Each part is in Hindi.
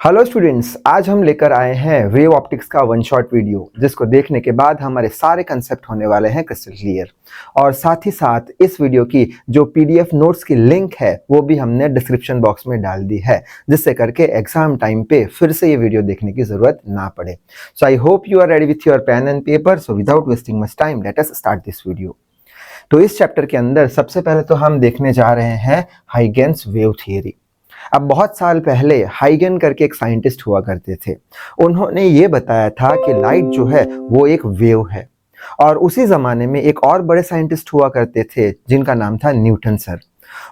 हेलो स्टूडेंट्स, आज हम लेकर आए हैं वेव ऑप्टिक्स का वन शॉट वीडियो, जिसको देखने के बाद हमारे सारे कंसेप्ट होने वाले हैं क्रिस्टल क्लियर। और साथ ही साथ इस वीडियो की जो पीडीएफ नोट्स की लिंक है वो भी हमने डिस्क्रिप्शन बॉक्स में डाल दी है, जिससे करके एग्जाम टाइम पे फिर से ये वीडियो देखने की जरूरत ना पड़े। So I hope you are ready with your pen and paper. So without wasting much time let us start this video. तो इस चैप्टर के अंदर सबसे पहले तो हम देखने जा रहे हैं हाइगेन्स वेव थियरी। अब बहुत साल पहले हाइगन करके एक साइंटिस्ट हुआ करते थे। उन्होंने ये बताया था कि लाइट जो है वो एक वेव है। और उसी जमाने में एक और बड़े साइंटिस्ट हुआ करते थे जिनका नाम था न्यूटन सर।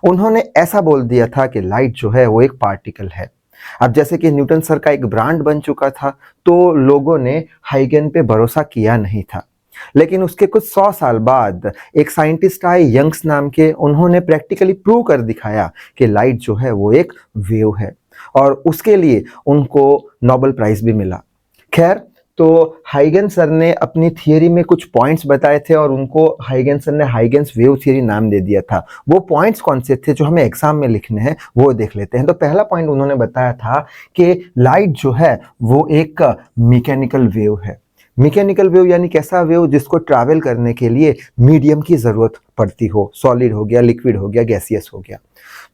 उन्होंने ऐसा बोल दिया था कि लाइट जो है वो एक पार्टिकल है। अब जैसे कि न्यूटन सर का एक ब्रांड बन चुका था, तो लोगों ने हाइगन पे भरोसा किया नहीं था। लेकिन उसके कुछ 100 साल बाद एक साइंटिस्ट आए यंग्स नाम के। उन्होंने प्रैक्टिकली प्रूव कर दिखाया कि लाइट जो है वो एक वेव है, और उसके लिए उनको नोबेल प्राइज भी मिला। खैर, तो हाइगन सर ने अपनी थियरी में कुछ पॉइंट्स बताए थे और उनको हाइगन सर ने हाइगन्स वेव थियरी नाम दे दिया था। वो पॉइंट्स कौन से थे जो हमें एग्जाम में लिखने हैं वो देख लेते हैं। तो पहला पॉइंट उन्होंने बताया था कि लाइट जो है वो एक मैकेनिकल वेव है। मैकेनिकल वेव यानी कैसा वेव जिसको ट्रैवल करने के लिए मीडियम की जरूरत पड़ती हो, सॉलिड हो गया, लिक्विड हो गया, गैसियस हो गया।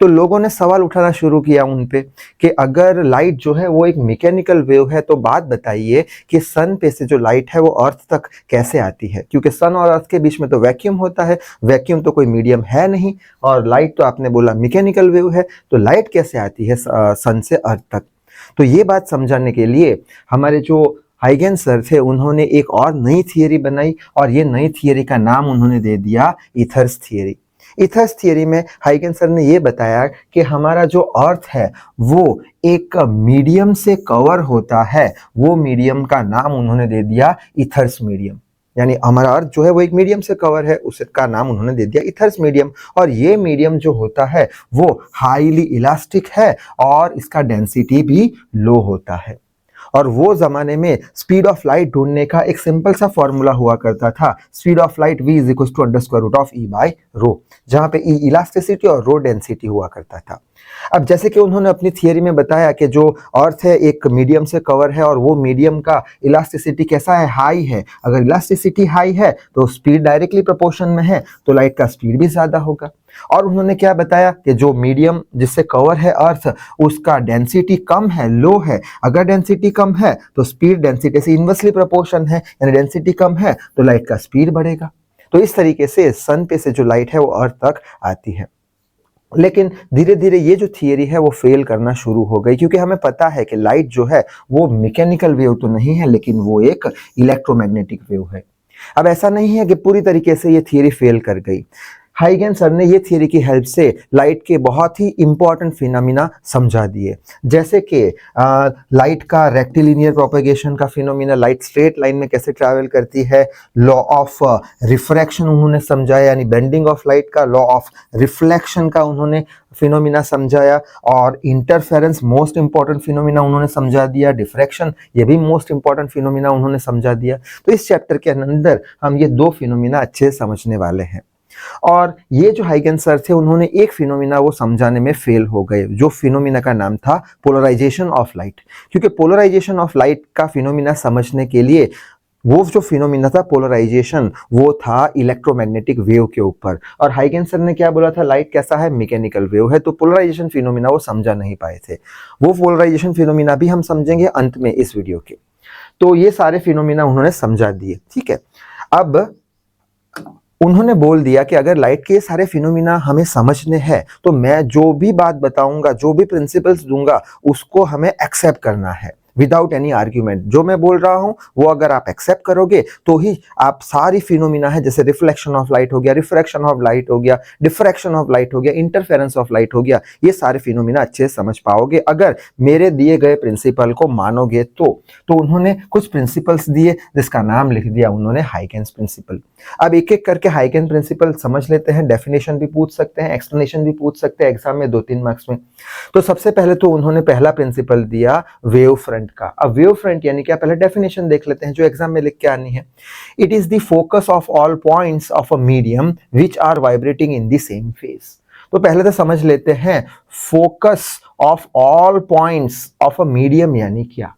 तो लोगों ने सवाल उठाना शुरू किया उन पे कि अगर लाइट जो है वो एक मैकेनिकल वेव है तो बात बताइए कि सन पे से जो लाइट है वो अर्थ तक कैसे आती है, क्योंकि सन और अर्थ के बीच में तो वैक्यूम होता है। वैक्यूम तो कोई मीडियम है नहीं, और लाइट तो आपने बोला मैकेनिकल वेव है, तो लाइट कैसे आती है सन से अर्थ तक। तो ये बात समझाने के लिए हमारे जो हाइगन सर थे उन्होंने एक और नई थियरी बनाई, और ये नई थियरी का नाम उन्होंने दे दिया ईथर्स थियरी। ईथर्स थियरी में हाइगन सर ने ये बताया कि हमारा जो अर्थ है वो एक मीडियम से कवर होता है। वो मीडियम का नाम उन्होंने दे दिया ईथर्स मीडियम। यानी हमारा अर्थ जो है वो एक मीडियम से कवर है, उसका नाम उन्होंने दे दिया ईथर्स मीडियम। और ये मीडियम जो होता है वो हाईली इलास्टिक है, और इसका डेंसिटी भी लो होता है। और वो जमाने में स्पीड ऑफ लाइट ढूंढने का एक सिंपल सा फॉर्मूला हुआ करता था, speed of light v is equal to under square root of e by rho, जहां पे e इलास्टिसिटी और रो डेंसिटी हुआ करता था। अब जैसे कि उन्होंने अपनी थियरी में बताया कि जो अर्थ है एक मीडियम से कवर है, और वो मीडियम का इलास्टिसिटी कैसा है, हाई है। अगर इलास्टिसिटी हाई है तो स्पीड डायरेक्टली प्रोपोर्शन में है, तो लाइट का स्पीड भी ज्यादा होगा। और उन्होंने क्या बताया कि जो मीडियम जिससे कवर है अर्थ, उसका डेंसिटी कम है, लो है। अगर डेंसिटी कम है तो स्पीड डेंसिटी से इनवर्सली प्रोपोर्शन है, यानी डेंसिटी कम है तो लाइट का स्पीड बढ़ेगा। तो इस तरीके से सन पे से जो लाइट है वो अर्थ तक आती है। लेकिन धीरे धीरे ये जो थियरी है वो फेल करना शुरू हो गई, क्योंकि हमें पता है कि लाइट जो है वो मैकेनिकल वेव तो नहीं है, लेकिन वो एक इलेक्ट्रोमैग्नेटिक वेव है। अब ऐसा नहीं है कि पूरी तरीके से ये थियरी फेल कर गई। हाइगन सर ने ये थियरी की हेल्प से लाइट के बहुत ही इंपॉर्टेंट फिनोमिना समझा दिए, जैसे कि लाइट का रेक्टिलिनियर प्रोपेगेशन का फिनोमिना, लाइट स्ट्रेट लाइन में कैसे ट्रैवल करती है। लॉ ऑफ रिफ्रैक्शन उन्होंने समझाया, यानी बेंडिंग ऑफ लाइट का। लॉ ऑफ रिफ्लेक्शन का उन्होंने फिनोमिना समझाया, और इंटरफेरेंस मोस्ट इंपॉर्टेंट फिनोमिना उन्होंने समझा दिया। डिफ्रैक्शन ये भी मोस्ट इंपॉर्टेंट फिनोमिना उन्होंने समझा दिया। तो इस चैप्टर के अंदर हम ये दो फिनोमिना अच्छे से समझने वाले हैं। और ये जो हाइगन सर थे उन्होंने एक फिनोमिना वो समझाने में फेल हो गए, जो फिनोमिना का नाम था पोलराइजेशन ऑफ लाइट। क्योंकि पोलराइजेशन ऑफ लाइट का फिनोमिना समझने के लिए वो जो फिनोमिना था पोलराइजेशन, वो था इलेक्ट्रोमैग्नेटिक वेव के ऊपर। और हाइगन सर ने क्या बोला था, लाइट कैसा है, मैकेनिकल वेव है। तो पोलराइजेशन फिनोमिना वो समझा नहीं पाए थे। वो पोलराइजेशन फिनोमिना भी हम समझेंगे अंत में इस वीडियो के। तो ये सारे फिनोमिना उन्होंने समझा दिए, ठीक है। अब उन्होंने बोल दिया कि अगर लाइट के सारे फिनोमिना हमें समझने हैं तो मैं जो भी बात बताऊंगा, जो भी प्रिंसिपल्स दूंगा, उसको हमें एक्सेप्ट करना है विदाउट एनी आर्ग्यूमेंट। जो मैं बोल रहा हूं वो अगर आप एक्सेप्ट करोगे तो ही आप सारी फिनोमिना है, जैसे रिफ्लेक्शन ऑफ लाइट हो गया, रिफ्रैक्शन ऑफ लाइट हो गया, डिफ्रैक्शन ऑफ लाइट हो गया, इंटरफेरेंस ऑफ लाइट हो गया, ये सारे फिनोमिना अच्छे से समझ पाओगे अगर मेरे दिए गए प्रिंसिपल को मानोगे तो उन्होंने कुछ प्रिंसिपल्स दिए, जिसका नाम लिख दिया उन्होंने हाइगन्स प्रिंसिपल। अब एक एक करके हाइगन प्रिंसिपल समझ लेते हैं। डेफिनेशन भी पूछ सकते हैं, एक्सप्लेनेशन भी पूछ सकते हैं एग्जाम में 2-3 मार्क्स में। तो सबसे पहले तो उन्होंने पहला प्रिंसिपल दिया वेव फ्रंट का। अब वेव फ्रंट यानी क्या, पहले डेफिनेशन देख लेते हैं जो एग्जाम में लिख के आनी है। It is the focus of all points of a medium which are vibrating in the same phase. तो पहले तो समझ लेते हैं focus of all points of a medium यानी क्या।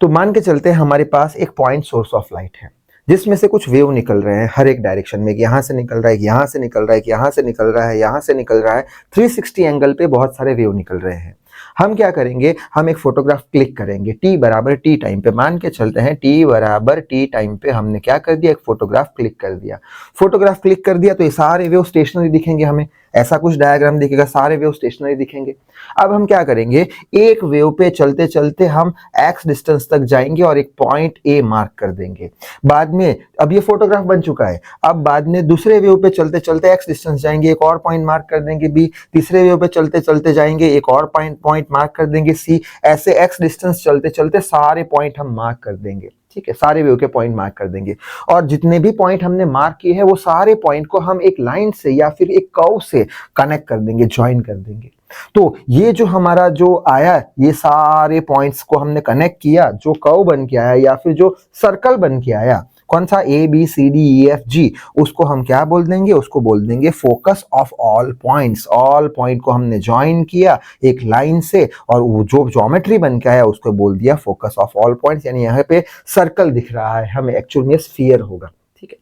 तो मान के चलते हैं हमारे पास एक पॉइंट सोर्स ऑफ लाइट है जिसमें से कुछ वेव निकल रहे हैं हर एक डायरेक्शन में, यहाँ से निकल रहा है, यहाँ से निकल रहा है, यहाँ से निकल रहा है, यहाँ से निकल रहा है, 360 एंगल पे बहुत सारे वेव निकल रहे हैं। हम क्या करेंगे, हम एक फोटोग्राफ क्लिक करेंगे t बराबर t टाइम पे। मान के चलते हैं t बराबर t टाइम पे हमने क्या कर दिया, एक फोटोग्राफ क्लिक कर दिया। फोटोग्राफ क्लिक कर दिया तो ये सारे वेव स्टेशनरी दिखेंगे, हमें ऐसा कुछ डायग्राम दिखेगा, सारे वेव स्टेशनरी दिखेंगे। अब हम क्या करेंगे, एक वेव पे चलते चलते हम x डिस्टेंस तक जाएंगे और एक पॉइंट A मार्क कर देंगे। बाद में, अब ये फोटोग्राफ बन चुका है, अब बाद में दूसरे वेव पे चलते चलते x डिस्टेंस जाएंगे, एक और पॉइंट मार्क कर देंगे B। तीसरे वेव पे चलते चलते जाएंगे, एक और पॉइंट मार्क कर देंगे C। ऐसे x डिस्टेंस चलते चलते सारे पॉइंट हम मार्क कर देंगे। ठीक है, सारे वेव के पॉइंट मार्क कर देंगे और जितने भी पॉइंट हमने मार्क किए हैं वो सारे पॉइंट को हम एक लाइन से या फिर एक कर्व से कनेक्ट कर देंगे, ज्वाइन कर देंगे। तो ये जो हमारा जो आया, ये सारे पॉइंट्स को हमने कनेक्ट किया, जो कर्व बन के आया या फिर जो सर्कल बन के आया, कौन सा A B C D E F G, उसको हम क्या बोल देंगे, उसको बोल देंगे focus of all points. All point को हमने ज्वाइन किया एक लाइन से और वो जो ज्योमेट्री बन के आया उसको बोल दिया फोकस ऑफ ऑल पॉइंट्स। यानी यहाँ पे सर्कल दिख रहा है हमें, एक्चुअल में स्फीयर होगा। ठीक है,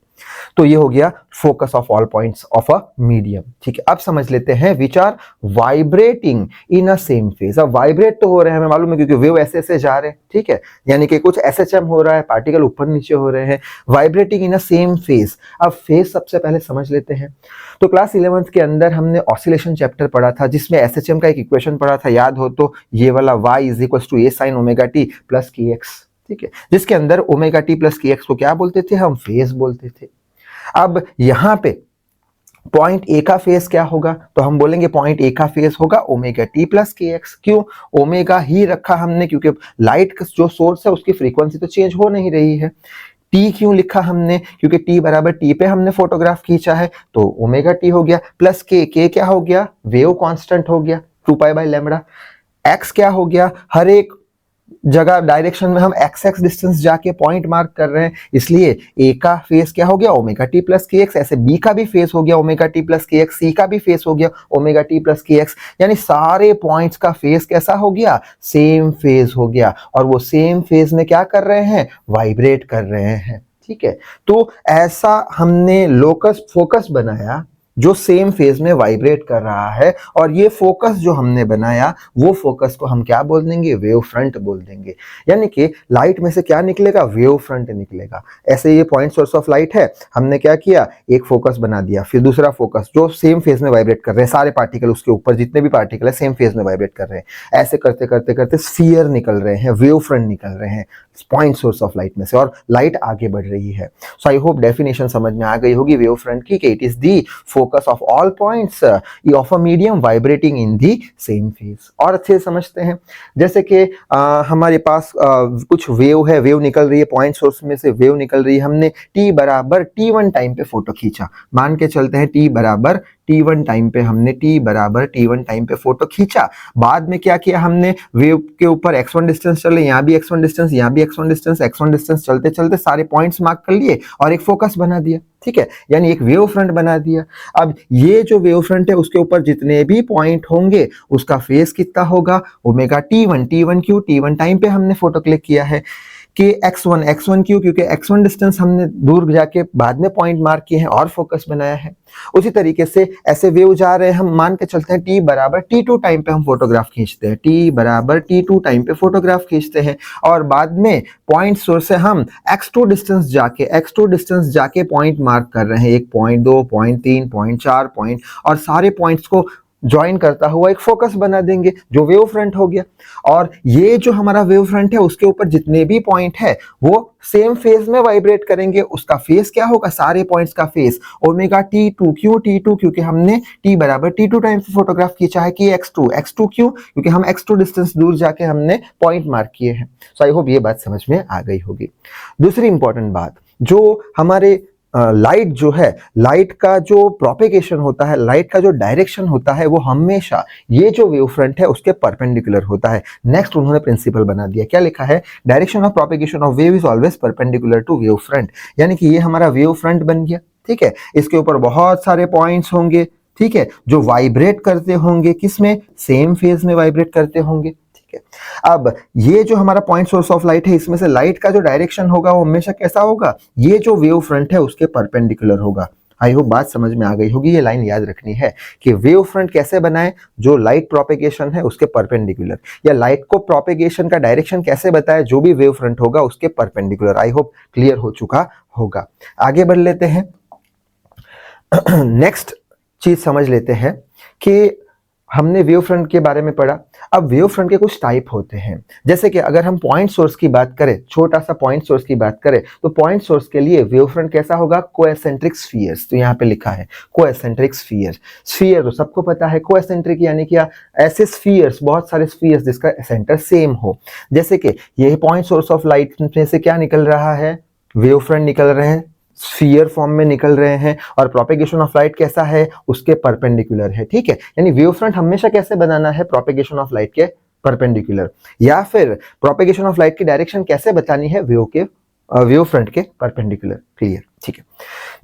तो ये हो गया focus of all points of a medium. ठीक है, अब समझ लेते हैं which are vibrating in a same phase. अब वाइब्रेट तो हो रहे हैं हमें मालूम है क्योंकि वेव ऐसे ऐसे जा रहे हैं। ठीक है, यानी कि कुछ SHM हो रहा है, पार्टिकल ऊपर नीचे हो रहे हैं, vibrating in a same phase. अब फेज सबसे पहले समझ लेते हैं। तो क्लास 11th के अंदर हमने ऑसिलेशन चैप्टर पढ़ा था जिसमें SHM का एक इक्वेशन पढ़ा था, याद हो तो, ये वाला y is equal to a sin omega t plus kx। ठीक है, जिसके अंदर ओमेगा टी प्लस kx को क्या बोलते थे, हम फेज बोलते थे। अब यहां पे पॉइंट ए का फेज क्या होगा, तो हम बोलेंगे पॉइंट ए का फेज होगा ओमेगा टी प्लस के एक्स। क्यों ओमेगा ही रखा हमने, क्योंकि लाइट का जो सोर्स है उसकी फ्रीक्वेंसी तो चेंज हो नहीं रही है। टी क्यों लिखा हमने, क्योंकि टी बराबर टी पे हमने फोटोग्राफ खींचा है तो ओमेगा टी हो गया, प्लस के क्या हो गया, वेव कांस्टेंट हो गया 2π/λ। एक्स क्या हो गया, हर एक जगह डायरेक्शन में हम एक्स डिस्टेंस जाके पॉइंट मार्क कर रहे हैं, इसलिए ए का फेस क्या हो गया ओमेगा टी प्लस के एक्स। ऐसे बी का भी फेस हो गया ओमेगा टी प्लस के एक्स, सी का भी फेस हो गया ओमेगा टी प्लस के एक्स। यानी सारे पॉइंट्स का फेस कैसा हो गया, सेम फेज हो गया, और वो सेम फेज में क्या कर रहे हैं, वाइब्रेट कर रहे हैं। ठीक है, तो ऐसा हमने लोकस फोकस बनाया जो सेम फेज में वाइब्रेट कर रहा है, और ये फोकस जो हमने बनाया वो फोकस को हम क्या बोल देंगे, वेव फ्रंट बोल देंगे। यानी कि लाइट में से क्या निकलेगा, वेव फ्रंट निकलेगा। ऐसे ये पॉइंट सोर्स ऑफ लाइट है, हमने क्या किया, एक फोकस बना दिया, फिर दूसरा फोकस जो सेम फेज में वाइब्रेट कर रहे हैं, सारे पार्टिकल उसके ऊपर जितने भी पार्टिकल है सेम फेज में वाइब्रेट कर रहे हैं। ऐसे करते करते करते स्फीयर निकल रहे हैं, वेव फ्रंट निकल रहे हैं पॉइंट सोर्स ऑफ लाइट में से, और लाइट आगे बढ़ रही है। सो आई होप डेफिनेशन समझ में आ गई होगी वेव फ्रंट की, कि it is the focus of all points of a medium vibrating in the same phase. और अच्छे से समझते हैं, जैसे कि हमारे पास कुछ वेव है, वेव निकल रही है पॉइंट सोर्स में से, वेव निकल रही है, हमने t बराबर t1 टाइम पे फोटो खींचा। मान के चलते हैं t बराबर t1 टाइम पे हमने t बराबर t1 टाइम पे फोटो खींचा। बाद में क्या किया हमने, वेव के ऊपर x1 डिस्टेंस चले, यहाँ भी x1 डिस्टेंस, यहाँ भी x1 डिस्टेंस चलते चलते सारे पॉइंट्स मार्क कर लिए और एक फोकस बना दिया। ठीक है, यानी एक वेव फ्रंट बना दिया। अब ये जो वेव फ्रंट है उसके ऊपर जितने भी पॉइंट होंगे उसका फेज कितना होगा, ओमेगा t1 क्यों, t1 टाइम पे हमने फोटो क्लिक किया है, कि x1 क्यों, क्योंकि x1 डिस्टेंस हमने दूर जाके बाद में पॉइंट मार्क किए हैं और फोकस बनाया है। उसी तरीके से ऐसे वेव जा रहे हैं, हम मान के चलते हैं t बराबर t2 टाइम पे हम फोटोग्राफ खींचते हैं, t बराबर t2 टाइम पे फोटोग्राफ खींचते हैं, और बाद में पॉइंट सोर्स से हम x2 डिस्टेंस जाके पॉइंट मार्क कर रहे हैं, 1 पॉइंट 2 पॉइंट 3 पॉइंट 4 पॉइंट, और सारे पॉइंट्स को ज्वाइन करता हुआ एक फोकस बना देंगे जो वेव फ्रंट हो गया। और ये जो हमारा वेव फ्रंट है उसके ऊपर जितने भी पॉइंट है वो सेम फेज में वाइब्रेट करेंगे। उसका फेज क्या होगा, सारे पॉइंट्स का फेज ओमेगा t2 क्यों, t2 क्योंकि हमने t बराबर t2 टाइम से फोटोग्राफ खींचा है, कि x2 क्यों, क्योंकि हम x2 डिस्टेंस दूर जाके हमने पॉइंट मार्क किए हैं। सो आई होप ये बात समझ में आ गई होगी। दूसरी इंपॉर्टेंट बात, जो हमारे लाइट जो है, लाइट का जो प्रोपेगेशन होता है, लाइट का जो डायरेक्शन होता है, वो हमेशा ये जो वेव फ्रंट है उसके परपेंडिकुलर होता है। नेक्स्ट उन्होंने प्रिंसिपल बना दिया, क्या लिखा है, direction of propagation of wave is always perpendicular to wave front. यानी कि ये हमारा वेव फ्रंट बन गया। ठीक है, इसके ऊपर बहुत सारे पॉइंट्स होंगे, ठीक है, जो वाइब्रेट करते होंगे किसमें, सेम फेज में वाइब्रेट करते होंगे। ठीक है, अब ये जो हमारा पॉइंट सोर्स ऑफ लाइट है, इसमें से लाइट का जो डायरेक्शन होगा वो हमेशा कैसा होगा, ये जो वेव फ्रंट है उसके परपेंडिकुलर होगा। आई होप बात समझ में आ गई होगी। ये लाइन याद रखनी है कि वेव फ्रंट कैसे बनाए, जो लाइट प्रोपेगेशन है उसके परपेंडिकुलर, या लाइट को प्रोपेगेशन का डायरेक्शन कैसे बताए, जो भी वेव फ्रंट होगा उसके परपेंडिकुलर। आई होप क्लियर हो चुका होगा। आगे बढ़ लेते हैं। नेक्स्ट चीज समझ लेते हैं कि हमने वेव फ्रंट के बारे में पढ़ा। अब वेव फ्रंट के कुछ टाइप होते हैं, जैसे कि अगर हम पॉइंट सोर्स की बात करें, छोटा सा पॉइंट सोर्स की बात करें, तो पॉइंट सोर्स के लिए वेव फ्रंट कैसा होगा, कोएसेंट्रिक स्फीयर्स। तो यहाँ पे लिखा है कोएसेंट्रिक स्फीयर। स्फीयर तो सबको पता है, कोएसेंट्रिक यानी क्या, ऐसे स्फीयर्स, बहुत सारे स्फीयर्स जिसका सेंटर सेम हो। जैसे कि ये पॉइंट सोर्स ऑफ लाइट में से क्या निकल रहा है, वेव फ्रंट निकल रहे हैं, स्फीयर फॉर्म में निकल रहे हैं, और प्रोपेगेशन ऑफ लाइट कैसा है, उसके परपेंडिकुलर है। ठीक है, यानी वेव फ्रंट हमेशा कैसे बनाना है, प्रोपेगेशन ऑफ लाइट के परपेंडिकुलर, या फिर प्रोपेगेशन ऑफ लाइट की डायरेक्शन कैसे बतानी है, वेव फ्रंट के परपेंडिकुलर। क्लियर, ठीक है।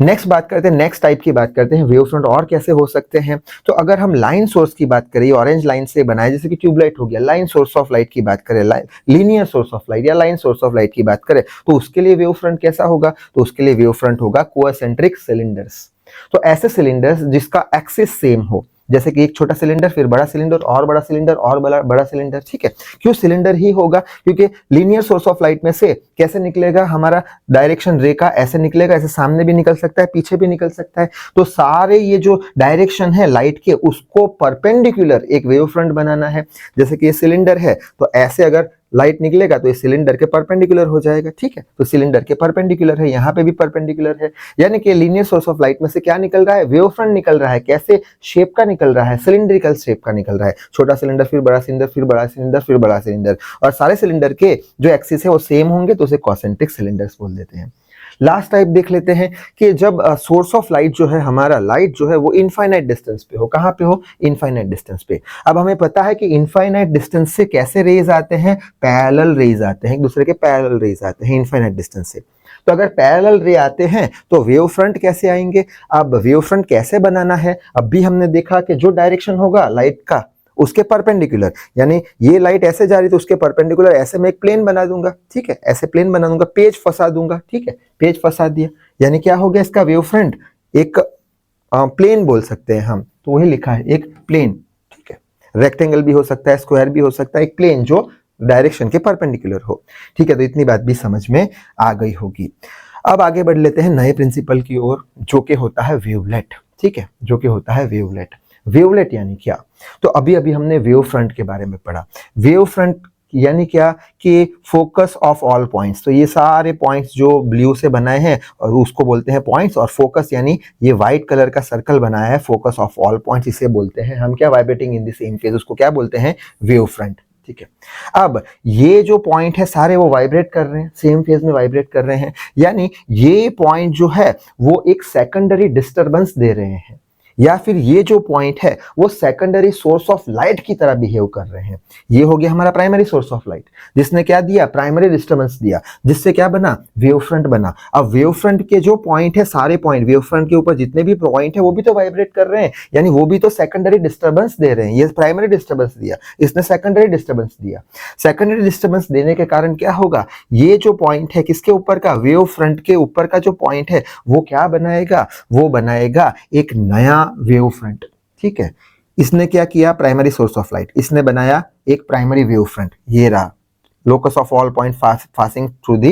नेक्स्ट बात करते हैं, नेक्स्ट टाइप की बात करते हैं, वेव फ्रंट और कैसे हो सकते हैं। तो अगर हम लाइन सोर्स की बात करें, ऑरेंज लाइन से बनाए, जैसे कि ट्यूबलाइट हो गया, लाइन सोर्स ऑफ लाइट की बात करें, लीनियर सोर्स ऑफ लाइट या लाइन सोर्स ऑफ लाइट की बात करें, तो उसके लिए वेव फ्रंट कैसा होगा, तो उसके लिए वेव फ्रंट होगा कोएसेंट्रिक सिलेंडर्स। तो ऐसे सिलेंडर्स जिसका एक्सिस सेम हो, जैसे कि एक छोटा सिलेंडर, फिर बड़ा सिलेंडर, और बड़ा सिलेंडर, और बड़ा सिलेंडर। ठीक है, क्यों सिलेंडर ही होगा, क्योंकि लीनियर सोर्स ऑफ लाइट में से कैसे निकलेगा हमारा डायरेक्शन, रेखा ऐसे निकलेगा, ऐसे सामने भी निकल सकता है, पीछे भी निकल सकता है। तो सारे ये जो डायरेक्शन है लाइट के, उसको परपेंडिकुलर एक वेव फ्रंट बनाना है। जैसे कि ये सिलेंडर है, तो ऐसे अगर लाइट निकलेगा तो ये सिलेंडर के परपेंडिकुलर हो जाएगा। ठीक है, तो सिलेंडर के परपेंडिकुलर है, यहाँ पे भी परपेंडिकुलर है, यानी कि लीनियर सोर्स ऑफ लाइट में से क्या निकल रहा है, वेव फ्रंट निकल रहा है। कैसे शेप का निकल रहा है, सिलिंड्रिकल शेप का निकल रहा है, छोटा सिलेंडर, फिर बड़ा सिलेंडर, फिर बड़ा सिलेंडर, फिर बड़ा सिलेंडर, और सारे सिलेंडर के जो एक्सिस है वो सेम होंगे, तो उसे कॉसेंट्रिक सिलेंडर्स बोल देते हैं। लास्ट टाइप देख लेते हैं कि जब सोर्स ऑफ लाइट जो है, हमारा लाइट जो है वो इनफाइनाइट डिस्टेंस पे हो। कहाँ पे हो, इनफाइनाइट डिस्टेंस पे। अब हमें पता है कि इनफाइनाइट डिस्टेंस से कैसे रेज आते हैं, पैरेलल रेज आते हैं, एक दूसरे के पैरेलल रेज आते हैं इनफाइनाइट डिस्टेंस से। तो अगर पैरेलल रे आते हैं तो वेव फ्रंट कैसे आएंगे। अब वेव फ्रंट कैसे बनाना है, अब भी हमने देखा कि जो डायरेक्शन होगा लाइट का उसके परपेंडिकुलर, यानी ये लाइट ऐसे जा रही तो उसके परपेंडिकुलर ऐसे मैं एक प्लेन बना दूंगा। ठीक है, ऐसे प्लेन बना दूंगा, पेज फंसा दूंगा। ठीक है, पेज फंसा दिया, यानी क्या हो गया, इसका वेव फ्रंट एक प्लेन बोल सकते हैं हम, तो वही लिखा है एक प्लेन। ठीक है, रेक्टेंगल भी हो सकता है, स्क्वायर भी हो सकता है, एक प्लेन जो डायरेक्शन के परपेंडिकुलर हो। ठीक है, तो इतनी बात भी समझ में आ गई होगी। अब आगे बढ़ लेते हैं नए प्रिंसिपल की ओर, जो कि होता है वेवलेट। ठीक है, जो कि होता है वेवलेट। वेवलेट यानी क्या, तो अभी अभी हमने वेव फ्रंट के बारे में पढ़ा। वेव फ्रंट यानी क्या कि फोकस ऑफ ऑल पॉइंट्स। तो ये सारे पॉइंट्स जो ब्लू से बनाए हैं और उसको बोलते हैं पॉइंट्स, और फोकस यानी ये व्हाइट कलर का सर्कल बनाया है, फोकस ऑफ ऑल पॉइंट्स, इसे बोलते हैं हम क्या, vibrating in the same phase, उसको क्या बोलते हैं, वेव फ्रंट। ठीक है, अब ये जो पॉइंट है सारे वो वाइब्रेट कर रहे हैं, सेम फेज में वाइब्रेट कर रहे हैं, यानी ये पॉइंट जो है वो एक सेकेंडरी डिस्टरबेंस दे रहे हैं, या फिर ये जो पॉइंट है वो सेकेंडरी सोर्स ऑफ लाइट की तरह बिहेव कर रहे हैं। ये हो गया हमारा प्राइमरी सोर्स ऑफ लाइट, जिसने क्या दिया, प्राइमरी डिस्टर्बेंस दिया, जिससे क्या बना, वेव फ्रंट बना। अब वेव फ्रंट के जो पॉइंट है, सारे पॉइंट वेव फ्रंट के ऊपर जितने भी पॉइंट है वो भी तो वाइब्रेट कर रहे हैं, यानी वो भी तो सेकेंडरी डिस्टर्बेंस दे रहे हैं। ये प्राइमरी डिस्टर्बेंस दिया, इसने सेकेंडरी डिस्टर्बेंस दिया। सेकेंडरी डिस्टर्बेंस देने के कारण क्या होगा, ये जो पॉइंट है किसके ऊपर का, वेव फ्रंट के ऊपर का जो पॉइंट है वो क्या बनाएगा, वो बनाएगा एक नया वेव फ्रंट। ठीक है, इसने क्या किया, प्राइमरी सोर्स ऑफ लाइट, इसने बनाया एक प्राइमरी वेव फ्रंट, ये रहा, locus of all point passing through the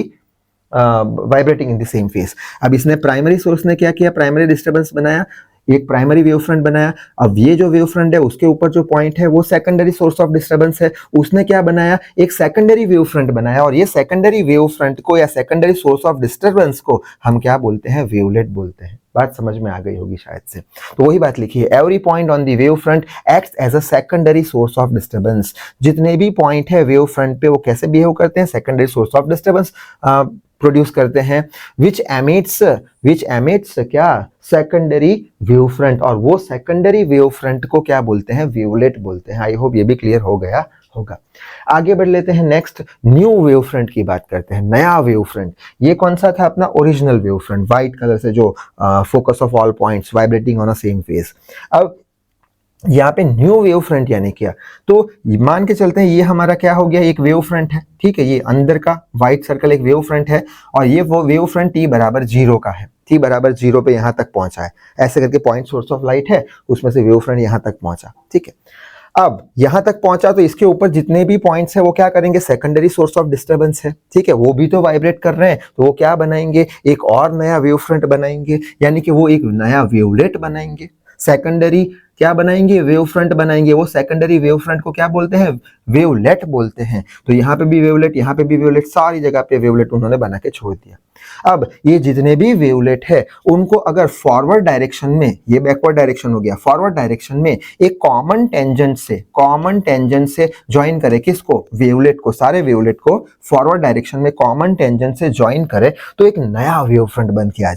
vibrating in the same phase. अब इसने प्राइमरी सोर्स ने क्या किया, प्राइमरी डिस्टर्बेंस बनाया, एक प्राइमरी वेव फ्रंट बनाया। अब ये जो वेव फ्रंट है उसके ऊपर जो पॉइंट है वो सेकेंडरी सोर्स ऑफ डिस्टर्बेंस है, उसने क्या बनाया, एक सेकेंडरी वेव फ्रंट बनाया, और ये सेकेंडरी वेव फ्रंट को या सेकेंडरी सोर्स ऑफ डिस्टर्बेंस को हम क्या बोलते हैं, वेवलेट बोलते हैं। बात समझ में आ गई होगी शायद से, तो वही बात लिखी है, every point on the wave front acts as a secondary source of disturbance. जितने भी पॉइंट है वेव फ्रंट पे वो कैसे बिहेव करते हैं, secondary source of disturbance produce करते हैं, विच एमिट्स क्या, सेकेंडरी वेव फ्रंट, और वो सेकेंडरी वेव फ्रंट को क्या बोलते हैं, वेवलेट बोलते हैं। आई होप ये भी क्लियर हो गया होगा। आगे बढ़ लेते हैं, नेक्स्ट न्यू वेव फ्रंट की बात करते हैं। नया वेव फ्रंट, ये कौन सा था? अपना original wave front, white colour से जो focus of all points vibrating on a same phase. अब यहाँ पे न्यू वेव फ्रंट यानी क्या? तो मान के चलते हैं ये हमारा क्या हो गया, एक वेव फ्रंट है, ठीक है, ये अंदर का व्हाइट सर्कल एक वेव फ्रंट है और ये वो वेव फ्रंट t बराबर 0 का है, t बराबर 0 पे यहाँ तक पहुंचा है, ऐसे करके पॉइंट सोर्स ऑफ लाइट है, उसमें से वेव फ्रंट यहाँ तक पहुंचा, ठीक है। अब यहां तक पहुंचा तो इसके ऊपर जितने भी पॉइंट्स है वो क्या करेंगे, सेकेंडरी सोर्स ऑफ डिस्टर्बेंस है, ठीक है, वो भी तो वाइब्रेट कर रहे हैं, तो वो क्या बनाएंगे, एक और नया वेव फ्रंट बनाएंगे, यानी कि वो एक नया वेवलेट बनाएंगे। सेकेंडरी क्या बनाएंगे, वेव फ्रंट बनाएंगे। वो सेकेंडरी वेव फ्रंट को क्या बोलते हैं, वेवलेट बोलते हैं। तो यहाँ पे भी वेवलेट, यहाँ पे भी वेवलेट, सारी जगह पे वेवलेट उन्होंने बना के छोड़ दिया। अब ये जितने भी वेवलेट है उनको अगर फॉरवर्ड डायरेक्शन में, ये बैकवर्ड डायरेक्शन हो गया, फॉरवर्ड डायरेक्शन में एक कॉमन टेंजेंट से ज्वाइन करे, किसको, वेवलेट को, सारे वेवलेट को फॉरवर्ड डायरेक्शन में कॉमन टेंजेंट से ज्वाइन करे तो एक नया वेव फ्रंट बन के आ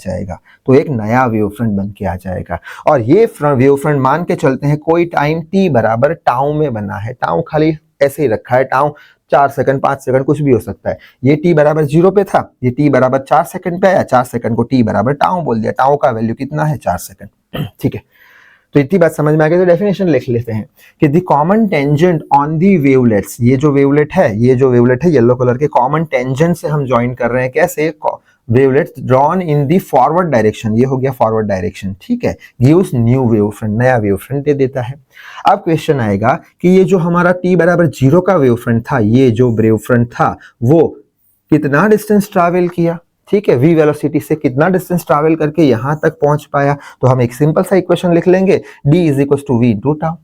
जाएगा, और ये वेव फ्रंट मान के चलते हैं कोई टाइम t बराबर टाउ में बना है, टाउ खाली ऐसे ही रखा है, टाउ 4 सेकंड 5 सेकंड कुछ भी हो सकता है। ये t बराबर 0 पे था, ये t बराबर 4 सेकंड पे आया, 4 सेकंड को t बराबर टाउ बोल दिया, टाउ का वैल्यू कितना है, 4 सेकंड, ठीक है। तो इतनी बात समझ में आ गई, तो डेफिनेशन लिख लेते हैं कि the common tangent on the wavelets, ये जो वेवलेट है येलो कलर के, कॉमन टेंजेंट से हम ज्वाइन कर रहे हैं, कैसे, wavelets drawn in the forward direction, ये हो गया फॉरवर्ड डायरेक्शन, ठीक है, गिव्स न्यू वेव फ्रंट, नया वेव फ्रंट दे देता है। अब क्वेश्चन आएगा कि ये जो हमारा t बराबर 0 का वेव फ्रंट था, ये जो वेव फ्रंट था वो कितना डिस्टेंस ट्रैवल किया, ठीक है, v वेलोसिटी से कितना डिस्टेंस ट्रैवल करके यहां तक पहुंच पाया। तो हम एक सिंपल सा इक्वेशन लिख लेंगे, d is equal to v into tau.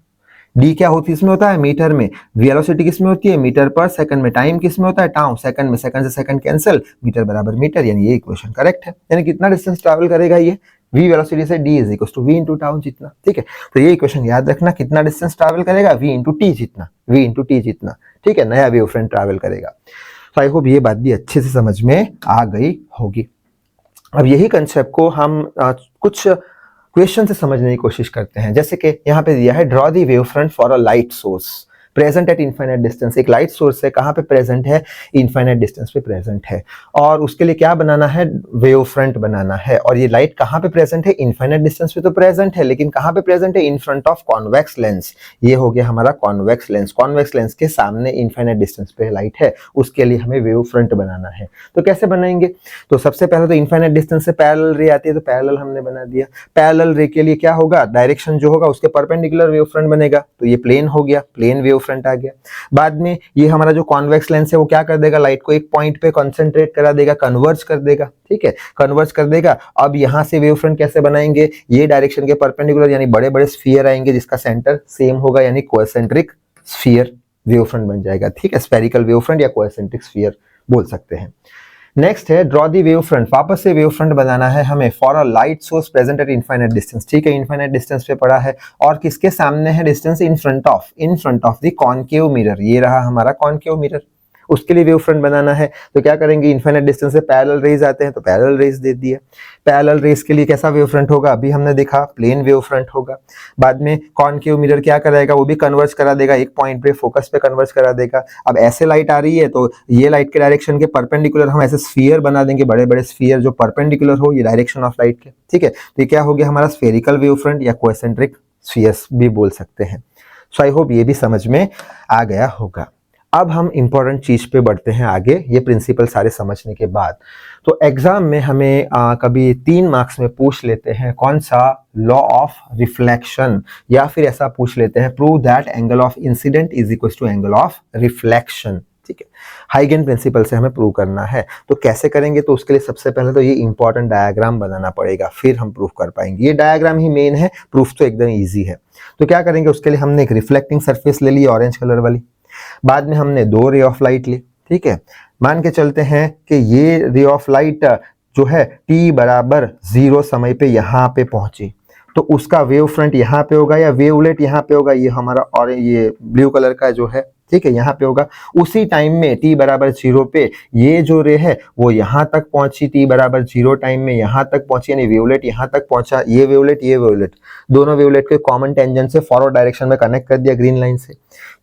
D क्या होती है, इसमें होता है मीटर में, वेलोसिटी किसमें होती है, मीटर पर सेकंड में, टाइम किसमें होता है, टाउ, सेकंड में, सेकंड से सेकंड कैंसिल, मीटर बराबर मीटर, यानी ये इक्वेशन करेक्ट है। यानी कितना डिस्टेंस ट्रैवल करेगा ये, v वेलोसिटी से d is equal to v into tau जितना, ठीक है। तो ये इक्वेशन याद रखना, कितना डिस्टेंस ट्रैवल करेगा, v इंटू t जितना, ठीक है, नया वेव फ्रंट ट्रैवल करेगा। तो आई होप ये बात भी अच्छे से समझ में आ गई होगी। अब यही कंसेप्ट को हम कुछ क्वेश्चन से समझने की कोशिश करते हैं, जैसे कि यहाँ पे दिया है, draw the wave front for a light source present at infinite distance. एक लाइट सोर्स है, कहाँ पे प्रेजेंट है, इनफाइनाइट डिस्टेंस पे प्रेजेंट है, और उसके लिए क्या बनाना है, वेव फ्रंट बनाना है। और ये लाइट कहाँ पे प्रेजेंट है, इनफाइनाइट डिस्टेंस पे तो प्रेजेंट है, लेकिन कहाँ पे प्रेजेंट है, in front of convex lens. ये हो गया हमारा कॉन्वेक्स लेंस के सामने इनफाइनाइट डिस्टेंस पे लाइट है, उसके लिए हमें वेव फ्रंट बनाना है। तो कैसे बनाएंगे, तो सबसे पहले तो इनफाइनाइट डिस्टेंस से पैरेलल रे आती है, तो पैरेलल हमने बना दिया। पैरेलल रे के लिए क्या होगा, डायरेक्शन जो होगा उसके परपेंडिकुलर वेव फ्रंट बनेगा, तो ये प्लेन हो गया, प्लेन वेव फ्रंट आ गया। बाद में ये हमारा जो कॉन्वेक्स लेंस है वो क्या कर देगा, लाइट को एक पॉइंट पे कंसंट्रेट करा देगा, कन्वर्ज कर देगा, ठीक है, कन्वर्ज कर देगा। अब यहां से वेव फ्रंट कैसे बनाएंगे, ये डायरेक्शन के परपेंडिकुलर, यानी बड़े बड़े स्फीयर आएंगे जिसका सेंटर सेम होगा, यानी कोएसेंट्रिक स्फीयर वेव फ्रंट बन जाएगा, ठीक है, स्फेरिकल वेव फ्रंट या कोएसेंट्रिक स्फीयर बोल सकते हैं। नेक्स्ट है ड्रॉ दी वेव फ्रंट, वापस से वेव फ्रंट बनाना है हमें for a light source present at infinite distance, ठीक है, इनफाइनाइट डिस्टेंस पे पड़ा है, और किसके सामने है distance, in front of the concave mirror, ये रहा हमारा कॉनकेव मिरर, उसके लिए वेव फ्रंट बनाना है। तो क्या करेंगे, इनफाइनाइट डिस्टेंस से पैरेलल रेज आते हैं, तो पैरेलल रेज दे दिए। पैरेलल रेज के लिए कैसा वेव फ्रंट होगा, अभी हमने देखा प्लेन वेव फ्रंट होगा। बाद में कॉनकेव मिरर क्या कराएगा, वो भी कन्वर्ज करा देगा, एक पॉइंट पे फोकस पे कन्वर्ज करा देगा। अब ऐसे लाइट आ रही है तो ये लाइट के डायरेक्शन के परपेंडिकुलर हम ऐसे स्फीयर बना देंगे, बड़े बड़े स्फीयर जो परपेंडिकुलर हो ये डायरेक्शन ऑफ लाइट के, ठीक है। तो ये क्या हो गया हमारा स्फेरिकल वेव फ्रंट या कोएसेंट्रिक स्फीयर्स भी बोल सकते हैं। सो आई होप ये भी समझ में आ गया होगा। अब हम इंपॉर्टेंट चीज पे बढ़ते हैं आगे, ये प्रिंसिपल सारे समझने के बाद। तो एग्जाम में हमें कभी 3 मार्क्स में पूछ लेते हैं कौन सा, लॉ ऑफ रिफ्लेक्शन, या फिर ऐसा पूछ लेते हैं prove that angle of incidence is equal to angle of reflection, ठीक है, हाइगन प्रिंसिपल से हमें प्रूव करना है। तो कैसे करेंगे, तो उसके लिए सबसे पहले तो ये इंपॉर्टेंट डायग्राम बनाना पड़ेगा, फिर हम प्रूफ कर पाएंगे। ये डायग्राम ही मेन है, प्रूफ तो एकदम ईजी है। तो क्या करेंगे, उसके लिए हमने एक रिफ्लेक्टिंग सरफेस ले ली ऑरेंज कलर वाली, बाद में हमने 2 रे ऑफ लाइट ली, ठीक है। मान के चलते हैं कि ये रे ऑफ लाइट जो है t बराबर 0 समय पे यहाँ पे पहुंची, तो उसका वेव फ्रंट यहाँ पे होगा या वेवलेट यहाँ पे होगा, ये हमारा और ये ब्लू कलर का जो है, ठीक है, यहाँ पे होगा। उसी टाइम में t बराबर 0 पे ये जो रे है वो यहाँ तक पहुंची, t बराबर 0 टाइम में यहाँ तक पहुंची, यानी वेवलेट यहाँ तक पहुंचा, ये वेवलेट दोनों वेवलेट के कॉमन टेंजेंट से फॉरवर्ड डायरेक्शन में कनेक्ट कर दिया ग्रीन लाइन से।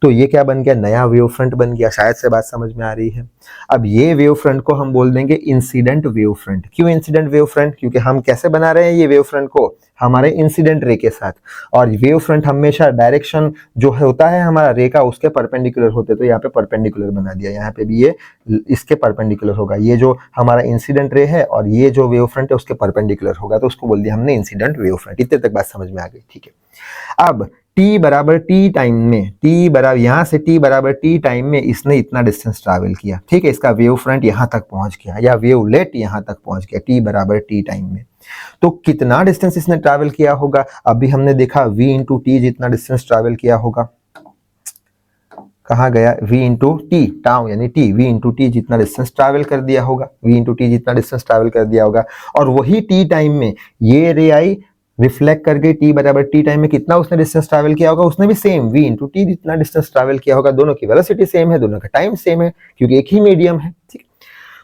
तो ये क्या बन गया, नया वेव फ्रंट बन गया। शायद से बात समझ में आ रही है। अब ये वेव फ्रंट को हम बोल देंगे इंसिडेंट वेव फ्रंट। क्यों इंसिडेंट वेव फ्रंट, क्योंकि हम कैसे बना रहे हैं ये वेव फ्रंट को, हमारे इंसिडेंट रे के साथ। और वेव फ्रंट हमेशा डायरेक्शन जो होता है हमारा रे का उसके परपेंडिकुलर होते, तो यहाँ पे परपेंडिकुलर बना दिया, यहाँ पे भी ये इसके परपेंडिकुलर होगा। ये जो हमारा इंसिडेंट रे है और ये जो वेव फ्रंट है उसके परपेंडिकुलर होगा, तो उसको बोल दिया हमने इंसिडेंट वेव फ्रंट। इतने तक बात समझ में आ गई, ठीक है। अब t बराबर टी टाइम में, t बराबर यहाँ से t बराबर टी टाइम में इसने इतना डिस्टेंस ट्रैवल किया, ठीक है। इसका वेव फ्रंट यहाँ तक पहुंच गया या वेवलेट यहाँ तक पहुंच गया t बराबर टी टाइम में। तो कितना डिस्टेंस इसने ट्रैवल किया होगा, अभी हमने देखा v इंटू टी जितना डिस्टेंस ट्रैवल किया होगा। कहाँ गया v इंटू टी, टाउ यानी t, v इंटू टी जितना डिस्टेंस ट्रैवल कर दिया होगा, v इंटू टी जितना डिस्टेंस ट्रैवल कर दिया होगा। और वही t टाइम में ये रे आई रिफ्लेक्ट कर गई, t बराबर टी टाइम में कितना उसने डिस्टेंस ट्रैवल किया होगा, उसने भी सेम v इंटू टी जितना डिस्टेंस ट्रैवल किया होगा। दोनों की वेलोसिटी सेम है, दोनों का टाइम सेम है, क्योंकि एक ही मीडियम है, ठीक।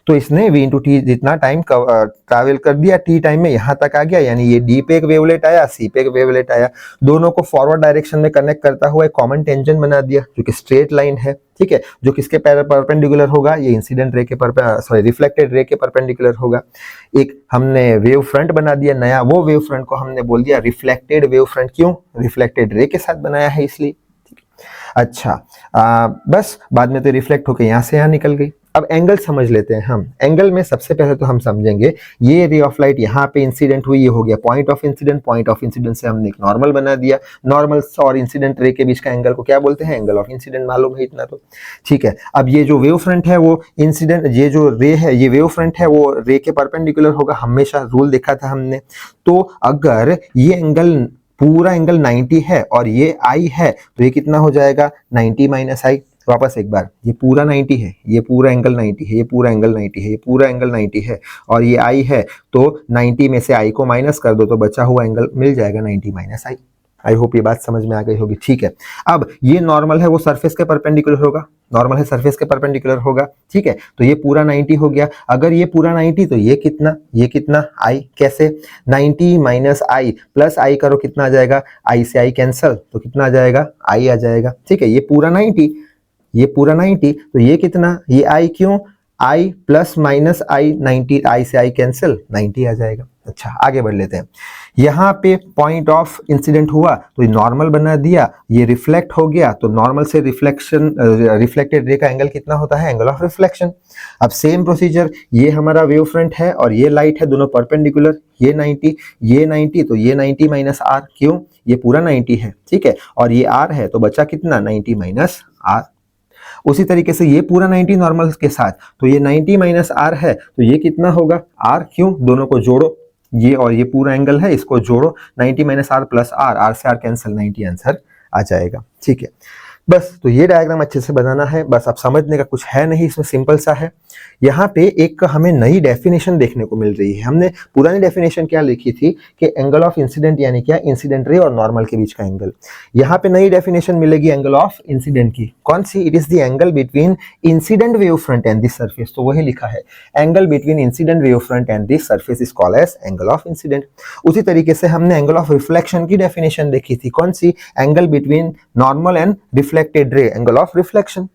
तो इसने v इंटू टी जितना टाइम ट्रैवल कर दिया t टाइम में, यहाँ तक आ गया। यानी ये d पे एक वेवलेट आया, c पे एक वेवलेट आया, दोनों को फॉरवर्ड डायरेक्शन में कनेक्ट करता हुआ एक कॉमन टेंजेंट बना दिया जो कि स्ट्रेट लाइन है, ठीक है। जो किसके परपेंडिकुलर होगा, ये इंसिडेंट रे के रिफ्लेक्टेड रे के परपेंडिकुलर होगा। एक हमने वेव फ्रंट बना दिया नया, वो वेव फ्रंट को हमने बोल दिया रिफ्लेक्टेड वेव फ्रंट। क्यों, रिफ्लेक्टेड रे के साथ बनाया है इसलिए। अच्छा, बस बाद में तो रिफ्लेक्ट होकर यहाँ से यहाँ निकल गई। अब एंगल समझ लेते हैं हम। एंगल में सबसे पहले तो हम समझेंगे ये रे ऑफ लाइट यहाँ पे इंसिडेंट हुई, ये हो गया point of incident. Point of incident से हमने एक नॉर्मल बना दिया। नॉर्मल और इंसिडेंट रे के बीच का एंगल को क्या बोलते हैं, एंगल ऑफ इंसिडेंट। मालूम है इतना तो, ठीक है। अब ये जो वेव फ्रंट है वो इंसिडेंट, ये जो रे है ये वेव फ्रंट है वो रे के परपेंडिकुलर होगा, हमेशा रूल देखा था हमने। तो अगर ये एंगल पूरा एंगल 90 है और ये आई है, तो ये कितना हो जाएगा 90 माइनस आई। वापस एक बार, ये पूरा 90 है, ये पूरा एंगल 90 है, ये पूरा एंगल 90 है, ये पूरा एंगल 90 है और ये आई है, तो 90 में से आई को माइनस कर दो तो बचा हुआ एंगल मिल जाएगा 90 माइनस आई। आई होप ये बात समझ में आ गई होगी, ठीक है। अब ये नॉर्मल है वो सरफेस के परपेंडिकुलर होगा, नॉर्मल है सरफेस के परपेंडिकुलर होगा, ठीक है। तो ये पूरा 90 हो गया। अगर ये पूरा 90 तो ये कितना आई, कैसे 90 माइनस आई प्लस आई करो कितना आ जाएगा, आई से आई कैंसल तो कितना आ जाएगा, आई आ जाएगा, ठीक है। ये पूरा 90, ये पूरा 90 तो ये कितना, ये आई, क्यों आई प्लस माइनस आई 90, आई से आई कैंसिल 90 आ जाएगा। अच्छा आगे बढ़ लेते हैं। यहाँ पे पॉइंट ऑफ इंसिडेंट हुआ तो नॉर्मल बना दिया, ये रिफ्लेक्ट हो गया तो नॉर्मल से रिफ्लेक्शन रिफ्लेक्टेड रे का एंगल कितना होता है, एंगल ऑफ रिफ्लेक्शन। अब सेम प्रोसीजर, ये हमारा वेव फ्रंट है और ये लाइट है, दोनों परपेंडिकुलर, ये 90 तो ये 90 माइनस आर, क्यों ये पूरा 90 है, ठीक है। और ये आर है तो बचा कितना 90 माइनस आर। उसी तरीके से ये पूरा 90 नॉर्मल के साथ, तो ये 90 माइनस आर है तो ये कितना होगा आर, क्यों दोनों को जोड़ो, ये और ये पूरा एंगल है इसको जोड़ो, 90 minus R plus R, R से आर कैंसिल 90 आंसर आ जाएगा, ठीक है। बस तो ये डायग्राम अच्छे से बनाना है, बस अब समझने का कुछ है नहीं, इसमें सिंपल सा है। यहाँ पे एक हमें नई डेफिनेशन देखने को मिल रही है। हमने पुरानी डेफिनेशन क्या लिखी थी कि एंगल ऑफ इंसिडेंट यानी क्या, इंसिडेंट रे और नॉर्मल के बीच का एंगल। यहाँ पे नई डेफिनेशन मिलेगी एंगल ऑफ इंसिडेंट की, कौन सी, it is the angle between incident wave front and this surface. तो वही लिखा है, angle between incident wave front and this surface is called as angle of incident. उसी तरीके से हमने एंगल ऑफ रिफ्लेक्शन की डेफिनेशन देखी थी, कौन सी, angle between normal and reflected ray, angle of reflection.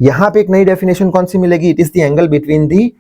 यहां पे एक नई डेफिनेशन कौन सी मिलेगी, it is the angle between the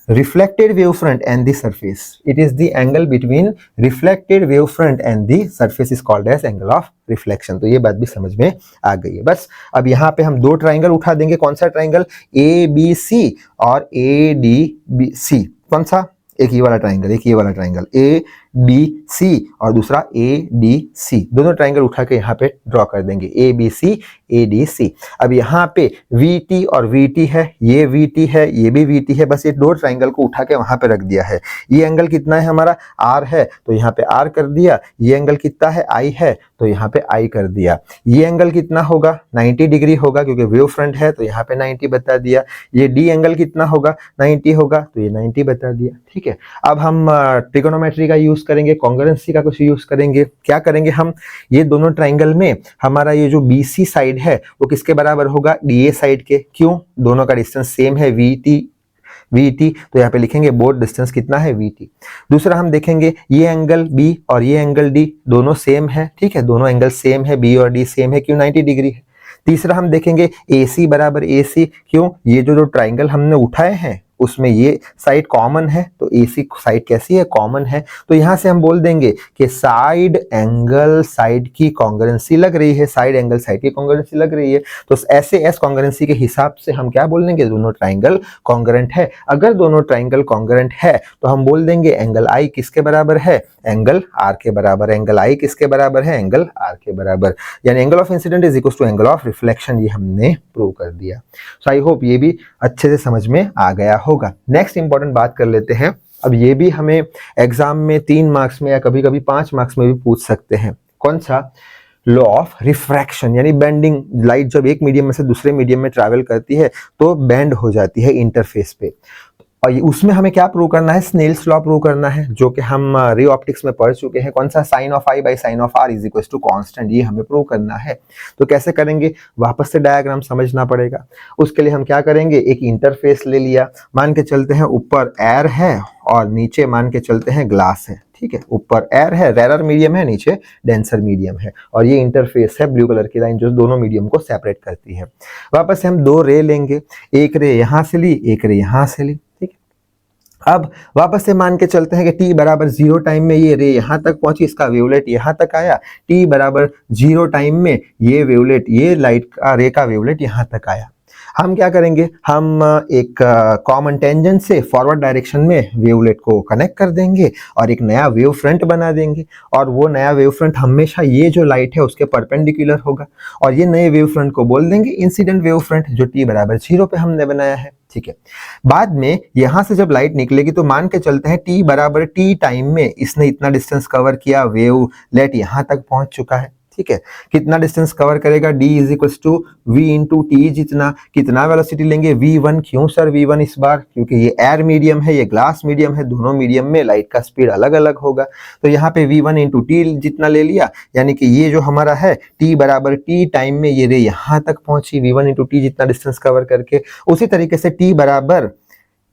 reflected wave front and the surface. It is the angle between reflected wave front and the surface is called as angle of reflection. तो ये बात भी समझ में आ गई है। बस अब यहाँ पे हम दो ट्राइंगल उठा देंगे, कौन सा ट्राइंगल, ABC और ADBC। कौन सा, एक ये वाला ट्राइंगल, एक ये वाला ट्राइंगल ABC और दूसरा ADC। दोनों ट्राइंगल उठा के यहाँ पे ड्रॉ कर देंगे, ABC ADC। अब यहाँ पे VT और VT है, ये VT है, ये भी VT है, बस ये दो ट्राइंगल को उठा के वहां पे रख दिया है। ये एंगल कितना है हमारा, R है, तो यहाँ पे R कर दिया। ये एंगल कितना है, I है, तो यहाँ पे I कर दिया। ये एंगल कितना होगा, 90 डिग्री होगा, क्योंकि वेव फ्रंट है तो यहाँ पे 90 बता दिया। ये D एंगल कितना होगा, 90 होगा, तो ये 90 बता दिया, ठीक है। अब हम ट्रिगोनोमेट्री का यूज करेंगे, कॉन्ग्रुएंसी का कुछ यूज करेंगे। क्या करेंगे हम, ये दोनों ट्राइंगल में हमारा ये जो BC साइड है वो किसके बराबर होगा, DA साइड के, क्यों, दोनों का डिस्टेंस सेम है VT, तो यहाँ पे लिखेंगे बोथ डिस्टेंस कितना है VT। दूसरा हम देखेंगे ये एंगल B और ये एंगल D दोनों सेम है, ठीक है, दोनों एंगल सेम है, B और D सेम है, क्यों 90 डिग्री है। तीसरा हम देखेंगे AC बराबर AC, क्यों? ये जो ट्राइंगल हमने उठाए हैं उसमें ये साइड कॉमन है, तो AC साइड कैसी है? कॉमन है। तो यहां से हम बोल देंगे कि साइड एंगल साइड की कॉन्ग्रुएंसी लग रही है, साइड एंगल साइड की कॉन्ग्रुएंसी लग रही है। तो ऐसे एस कॉन्ग्रुएंसी के हिसाब से हम क्या बोल देंगे? दोनों ट्राइंगल कॉन्ग्रुएंट है। अगर दोनों ट्राइंगल कॉन्ग्रुएंट है तो हम बोल देंगे एंगल I किसके बराबर है? एंगल R के बराबर। एंगल I किसके बराबर है? एंगल R के बराबर। यानी angle of incidence is equal to angle of reflection, ये हमने प्रूव कर दिया। सो आई होप ये भी अच्छे से समझ में आ गया होगा। नेक्स्ट इंपॉर्टेंट बात कर लेते हैं। अब ये भी हमें एग्जाम में 3 मार्क्स में या कभी कभी 5 मार्क्स में भी पूछ सकते हैं। कौन सा? लॉ ऑफ रिफ्रैक्शन, यानी बेंडिंग। लाइट जब एक मीडियम में से दूसरे मीडियम में ट्रैवल करती है तो बेंड हो जाती है इंटरफेस पे, और उसमें हमें क्या प्रूव करना है? स्नेल्स लॉ प्रूव करना है, जो कि हम रे ऑप्टिक्स में पढ़ चुके हैं। कौन सा? Sine of I by sine of R is equal to constant, ये हमें प्रूव करना है। तो कैसे करेंगे? वापस से डायग्राम समझना पड़ेगा। उसके लिए हम क्या करेंगे? एक इंटरफेस ले लिया, मान के चलते हैं ऊपर एयर है और नीचे मान के चलते हैं ग्लास है, ठीक है? ऊपर एयर है, रेरर मीडियम है, नीचे डेंसर मीडियम है, और ये इंटरफेस है, ब्लू कलर की लाइन जो दोनों मीडियम को सेपरेट करती है। वापस से हम 2 रे लेंगे, एक रे यहां से ली, एक रे यहां से ली, ठीक है? अब वापस से मान के चलते हैं कि t बराबर 0 टाइम में ये रे यहां तक पहुंची, इसका वेवलेट यहां तक आया। t बराबर 0 टाइम में ये वेवलेट, ये लाइट का रे का वेवलेट यहां तक आया। हम क्या करेंगे? हम एक कॉमन टेंजेंट से फॉरवर्ड डायरेक्शन में वेवलेट को कनेक्ट कर देंगे और एक नया वेव फ्रंट बना देंगे, और वो नया वेव फ्रंट हमेशा ये जो लाइट है उसके परपेंडिकुलर होगा, और ये नए वेव फ्रंट को बोल देंगे इंसिडेंट वेव फ्रंट, जो t बराबर 0 पे हमने बनाया है, ठीक है? बाद में यहां से जब लाइट निकलेगी तो मान के चलते हैं t बराबर t टाइम में इसने इतना डिस्टेंस कवर किया, वेवलेट यहां तक पहुंच चुका है, ठीक है? कितना डिस्टेंस कवर करेगा? d is equal to v into T, जितना। कितना वेलोसिटी लेंगे? v1। क्यों सर v1 इस बार? क्योंकि ये एयर मीडियम है, ये ग्लास मीडियम है, दोनों मीडियम में लाइट का स्पीड अलग अलग होगा, तो यहाँ पे v1 इंटू टी जितना ले लिया, यानी कि ये जो हमारा है t बराबर t टाइम में ये रे यहाँ तक पहुंची, v1 इंटू टी जितना डिस्टेंस कवर करके। उसी तरीके से t बराबर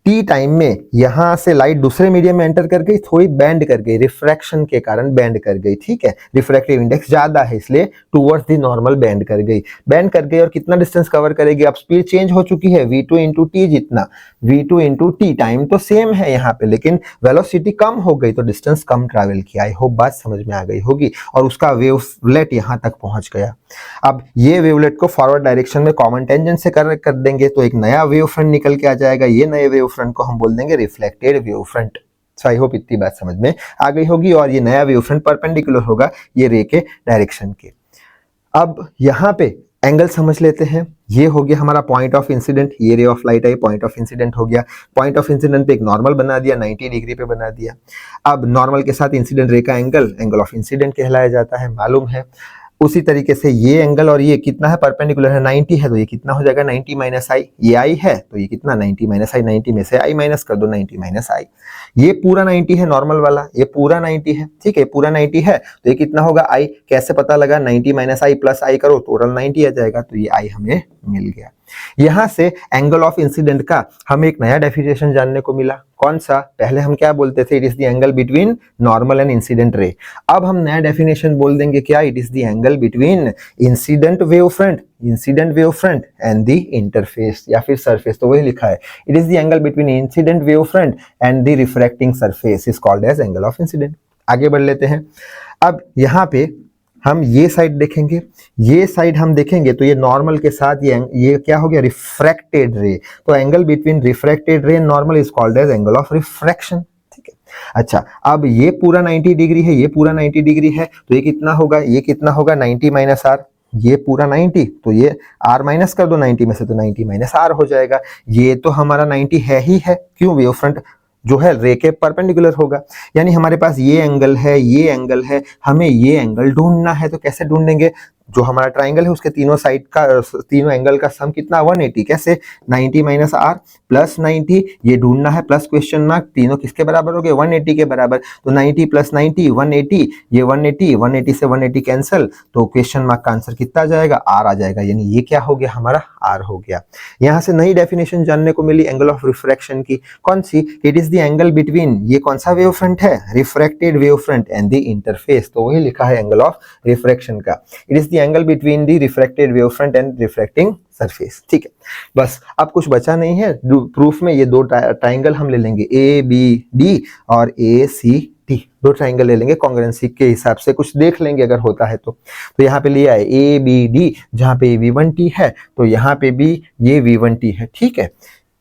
टी टाइम में यहां से लाइट दूसरे मीडियम में एंटर कर गई, थोड़ी बैंड कर गई, रिफ्रैक्शन के कारण बैंड कर गई, ठीक है? रिफ्रैक्टिव इंडेक्स ज्यादा है इसलिए टुवर्ड्स द नॉर्मल बैंड कर गई, और कितना डिस्टेंस कवर करेगी? अब स्पीड चेंज हो चुकी है, v2 इंटू टी जितना। v2 इंटू टी टाइम तो सेम है यहाँ पे, लेकिन वेलोसिटी कम हो गई तो डिस्टेंस कम ट्रैवल किया। आई होप बात समझ में आ गई होगी, और उसका वेवलेट यहाँ तक पहुंच गया। अब ये वेवलेट को फॉरवर्ड डायरेक्शन में कॉमन टेंजेंट से कर देंगे तो एक नया वेव फ्रंट निकल के आ जाएगा। ये नए वेव फ्रंट को हम बोल देंगे reflected wave front. So I hope इतनी बात समझ में आ गई होगी, और ये नया वेव फ्रंट परपेंडिकुलर होगा ये रे के डायरेक्शन के। अब यहाँ पे एंगल समझ लेते हैं। ये हो गया हमारा पॉइंट ऑफ इंसिडेंट, ये ray of light I point of incident हो गया। पॉइंट ऑफ इंसिडेंट पे एक नॉर्मल बना दिया, 90 डिग्री पे बना दिया। अब नॉर्मल के साथ इंसिडेंट रे का एंगल एंगल ऑफ इंसिडेंट कहलाया जाता है, मालूम है। उसी तरीके से ये एंगल और ये कितना है? परपेंडिकुलर है, 90 है, तो ये कितना हो जाएगा? 90 माइनस आई। ये आई है तो ये कितना? 90 माइनस आई। 90 में से आई माइनस कर दो, 90 माइनस आई। ये पूरा 90 है नॉर्मल वाला, ये पूरा 90 है, ठीक है? पूरा 90 है तो ये कितना होगा? आई। कैसे पता लगा? 90 माइनस आई प्लस आई करो, टोटल 90 आ जाएगा, तो ये आई हमें मिल गया। यहां से एंगल ऑफ इंसिडेंट का हमें एक नया डेफिनेशन जानने को मिला। कौन सा? पहले हम क्या बोलते थे? It is the angle between normal and incident ray. अब हम नया डेफिनेशन बोल देंगे क्या? It is the angle between incident wave front and the interface या फिर सरफेस, तो वही लिखा है। It is the angle between incident wave front and the refracting surface is called as angle of incidence. आगे बढ़ लेते हैं। अब यहाँ पे हम ये साइड देखेंगे, ये साइड हम देखेंगे तो ये नॉर्मल के साथ ये क्या हो गया? Refracted ray. तो angle between refracted ray and normal is called as angle of refraction, ठीक है? अच्छा, अब ये पूरा 90 डिग्री है, ये पूरा 90 डिग्री है, तो ये कितना होगा? ये कितना होगा? 90 माइनस आर। ये पूरा 90 तो ये r माइनस कर दो 90 में से, तो 90 माइनस आर हो जाएगा। ये तो हमारा 90 है ही है, क्यों? वेव फ्रंट जो है रे के परपेंडिकुलर होगा, यानी हमारे पास ये एंगल है, ये एंगल है, हमें ये एंगल ढूंढना है। तो कैसे ढूंढेंगे? जो हमारा ट्राइंगल है उसके तीनों साइड का, तीनों एंगल का सम कितना? 180। कैसे? 90 माइनस आर प्लस 90, ये ढूंढना है, प्लस क्वेश्चन मार्क, तीनों किसके बराबर हो गए? 180 के बराबर। तो 90 प्लस 90 180, ये 180 से 180 कैंसिल, तो क्वेश्चन मार्क का आंसर कितना आ जाएगा? आर आ जाएगा, यानी ये क्या हो गया? हमारा आर हो गया। यहाँ से नई डेफिनेशन जानने को मिली एंगल ऑफ रिफ्रैक्शन की। कौन सी? It is the angle between, ये कौन सा वेव फ्रंट है? Refracted wave front and the interface, तो वही लिखा है एंगल ऑफ रिफ्रैक्शन का। It is the angle between the refracted wave front and refracting surface. ठीक है, बस अब कुछ बचा नहीं है। प्रूफ में ये दो ट्राइंगल हम ले लेंगे, ए बी डी और ए सी डी, दो ट्राइंगल ले लेंगे, कॉन्ग्रुएंसी के हिसाब से कुछ देख लेंगे अगर होता है तो। यहाँ पे लिया है ए बी डी, जहाँ पे V1T है तो यहाँ पे भी ये V1T है। ठीक है,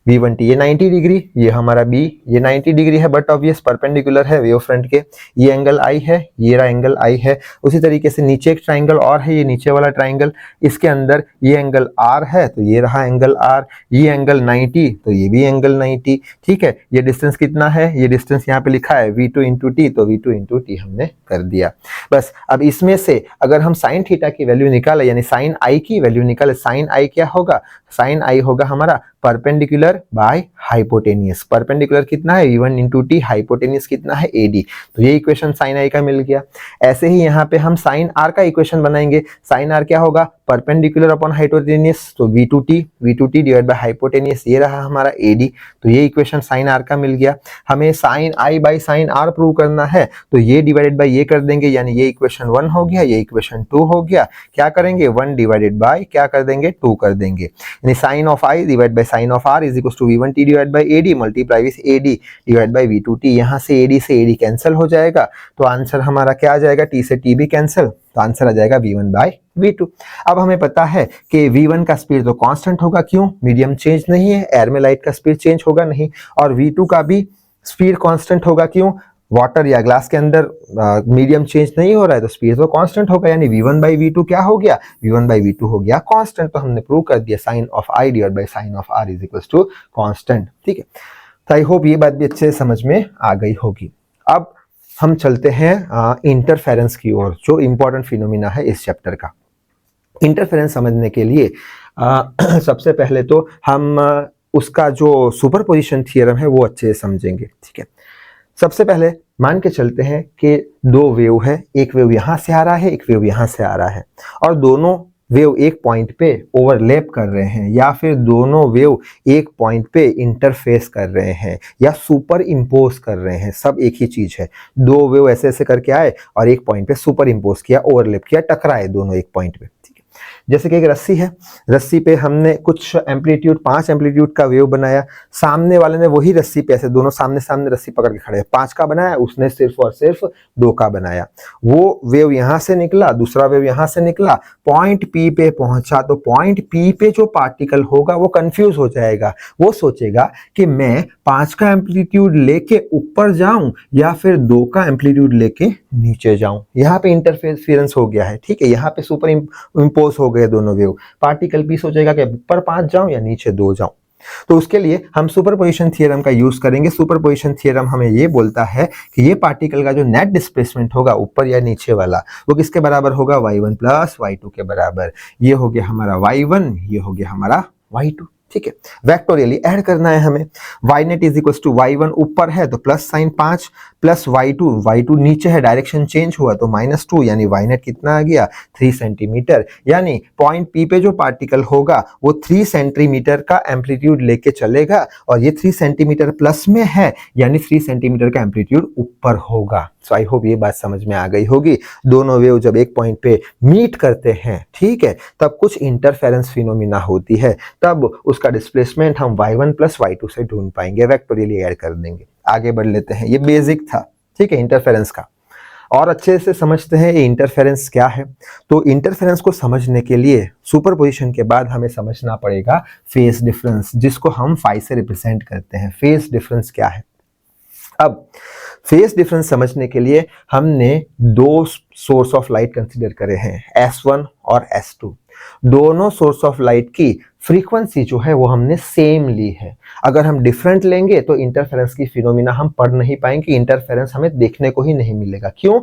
V1T ये 90 डिग्री, ये हमारा B ये 90 डिग्री है, बट ऑब्वियस परपेंडिकुलर है वेव फ्रंट के। ये एंगल I है, ये रहा एंगल I है। उसी तरीके से नीचे एक ट्राइंगल और है, ये नीचे वाला ट्राइंगल, इसके अंदर ये एंगल R है तो ये रहा एंगल R, ये एंगल 90 तो ये भी एंगल 90। ठीक है, ये डिस्टेंस कितना है, ये डिस्टेंस यहाँ पे लिखा है V2 इंटू टी, तो V2 इंटू टी हमने कर दिया। बस अब इसमें से अगर हम साइन थीटा की वैल्यू निकाले, यानी साइन I की वैल्यू निकाले, साइन I क्या होगा, साइन I होगा हमारा परपेंडिकुलर बाय हाइपोटेनियस। परपेंडिकुलर कितना है V1 इंटू टी, हाइपोटेनियस कितना है AD, तो ये इक्वेशन साइन I का मिल गया। ऐसे ही यहाँ पे हम साइन R का इक्वेशन बनाएंगे। साइन R क्या होगा, परपेंडिकुलर अपॉन हाइपोटेनियस, तो V2T डिवाइड बाय हाइपोटेनियस, ये रहा हमारा AD, तो ये इक्वेशन साइन R का मिल गया। हमें sine I by sine R prove करना है तो ये डिवाइडेड बाय ये कर देंगे, यानी ये इक्वेशन 1 हो गया, ये इक्वेशन 2 हो गया। क्या करेंगे, 1 डिवाइडेड बाय क्या कर देंगे, 2 कर देंगे, यानी sine of I divide by sine of R is equal to V1T divide by AD multiply with AD divide by V2T। यहाँ से AD कैंसिल हो जाएगा तो आंसर हमारा क्या आ जाएगा, T से T भी कैंसिल, तो आंसर आ जाएगा V1 बाय V2। अब हमें पता है कि V1 का स्पीड तो कांस्टेंट होगा, क्यों, मीडियम चेंज नहीं है, एयर में लाइट का स्पीड चेंज होगा नहीं, और V2 का भी स्पीड कांस्टेंट होगा, क्यों, वाटर या ग्लास के अंदर मीडियम चेंज नहीं हो रहा है तो स्पीड तो कांस्टेंट होगा, यानी V1 बाई V2 क्या हो गया, V1 बाई V2 हो गया कांस्टेंट। तो हमने प्रूव कर दिया sine of I divide by sine of R is equal to constant. ठीक है, तो आई होप ये बात भी अच्छे से समझ में आ गई होगी। अब हम चलते हैं इंटरफेरेंस की ओर, जो इंपॉर्टेंट फिनोमिना है इस चैप्टर का। इंटरफेरेंस समझने के लिए सबसे पहले तो हम उसका जो सुपरपोजिशन थ्योरम है वो अच्छे से समझेंगे। ठीक है, सबसे पहले मान के चलते हैं कि दो वेव है, एक वेव यहाँ से आ रहा है, एक वेव यहाँ से आ रहा है, और दोनों वेव एक पॉइंट पे ओवरलैप कर रहे हैं, या फिर दोनों वेव एक पॉइंट पे इंटरफेस कर रहे हैं या सुपर इम्पोज कर रहे हैं, सब एक ही चीज है। दो वेव ऐसे ऐसे करके आए और एक पॉइंट पे सुपर इम्पोज किया, ओवरलैप किया, टकराए दोनों एक पॉइंट पे। ठीक है, जैसे कि एक रस्सी है, रस्सी पे हमने कुछ एम्पलीट्यूड 5 एम्पलीट्यूड का वेव बनाया, सामने वाले ने वही रस्सी पे ऐसे दोनों सामने सामने रस्सी पकड़ के खड़े हैं, 5 का बनाया, उसने सिर्फ और सिर्फ 2 का बनाया। वो वेव यहां से निकला, दूसरा वेव यहां से निकला, पॉइंट P पे पहुंचा, तो पॉइंट P पे जो पार्टिकल होगा वो कंफ्यूज हो जाएगा, वो सोचेगा कि मैं 5 का एम्पलीट्यूड लेके ऊपर जाऊं या फिर 2 का एम्पलीट्यूड लेके नीचे जाऊं। यहाँ पे इंटरफेरेंस हो गया है। ठीक है, यहाँ पे सुपर इम्पोज हो गए दोनों वेव, पार्टिकल भी सोचेगा कि ऊपर 5 जाऊं या नीचे 2 जाऊं। तो उसके लिए हम सुपरपोजिशन थ्योरम का यूज करेंगे। सुपरपोजिशन थ्योरम हमें ये बोलता है कि ये पार्टिकल का जो नेट डिस्प्लेसमेंट होगा ऊपर या नीचे वाला, वो किसके बराबर होगा, y1 प्लस y2 के बराबर। ये हो गया हमारा y1, ये हो गया हमारा y2। ठीक है, वेक्टोरियली ऐड करना है हमें। y net is equal to y1 ऊपर है तो प्लस साइन 5 प्लस y2 नीचे है, डायरेक्शन चेंज हुआ तो -2, यानी y नेट कितना आ गया, 3 सेंटीमीटर। यानी पॉइंट P पे जो पार्टिकल होगा वो 3 सेंटीमीटर का एम्पलीट्यूड लेके चलेगा, और ये 3 सेंटीमीटर प्लस में है, यानी 3 सेंटीमीटर का एम्पलीट्यूड ऊपर होगा। सो आई होप ये बात समझ में आ गई होगी। दोनों वेव जब एक पॉइंट पे मीट करते हैं, ठीक है, तब कुछ इंटरफेरेंस फिनोमिना होती है, तब उसका डिस्प्लेसमेंट हम y1 प्लस y2 से ढूंढ पाएंगे, वेक्टोरियली ऐड कर देंगे। आगे बढ़ लेते हैं, ये बेसिक था, ठीक है, इंटरफेरेंस का। और अच्छे से समझते हैं ये इंटरफेरेंस क्या है। तो इंटरफेरेंस को समझने के लिए सुपरपोजिशन के बाद हमें समझना पड़ेगा फेज डिफरेंस, जिसको हम फाई से रिप्रेजेंट करते हैं। फेज डिफरेंस क्या है? अब फेज डिफरेंस समझने के लिए हमने दो सोर्स ऑफ लाइट कंसीडर करे हैं, S1 और S2। दोनों सोर्स ऑफ लाइट की फ्रीक्वेंसी जो है वो हमने सेम ली है। अगर हम डिफरेंट लेंगे तो इंटरफेरेंस की फिनोमिना हम पढ़ नहीं पाएंगे, इंटरफेरेंस हमें देखने को ही नहीं मिलेगा। क्यों?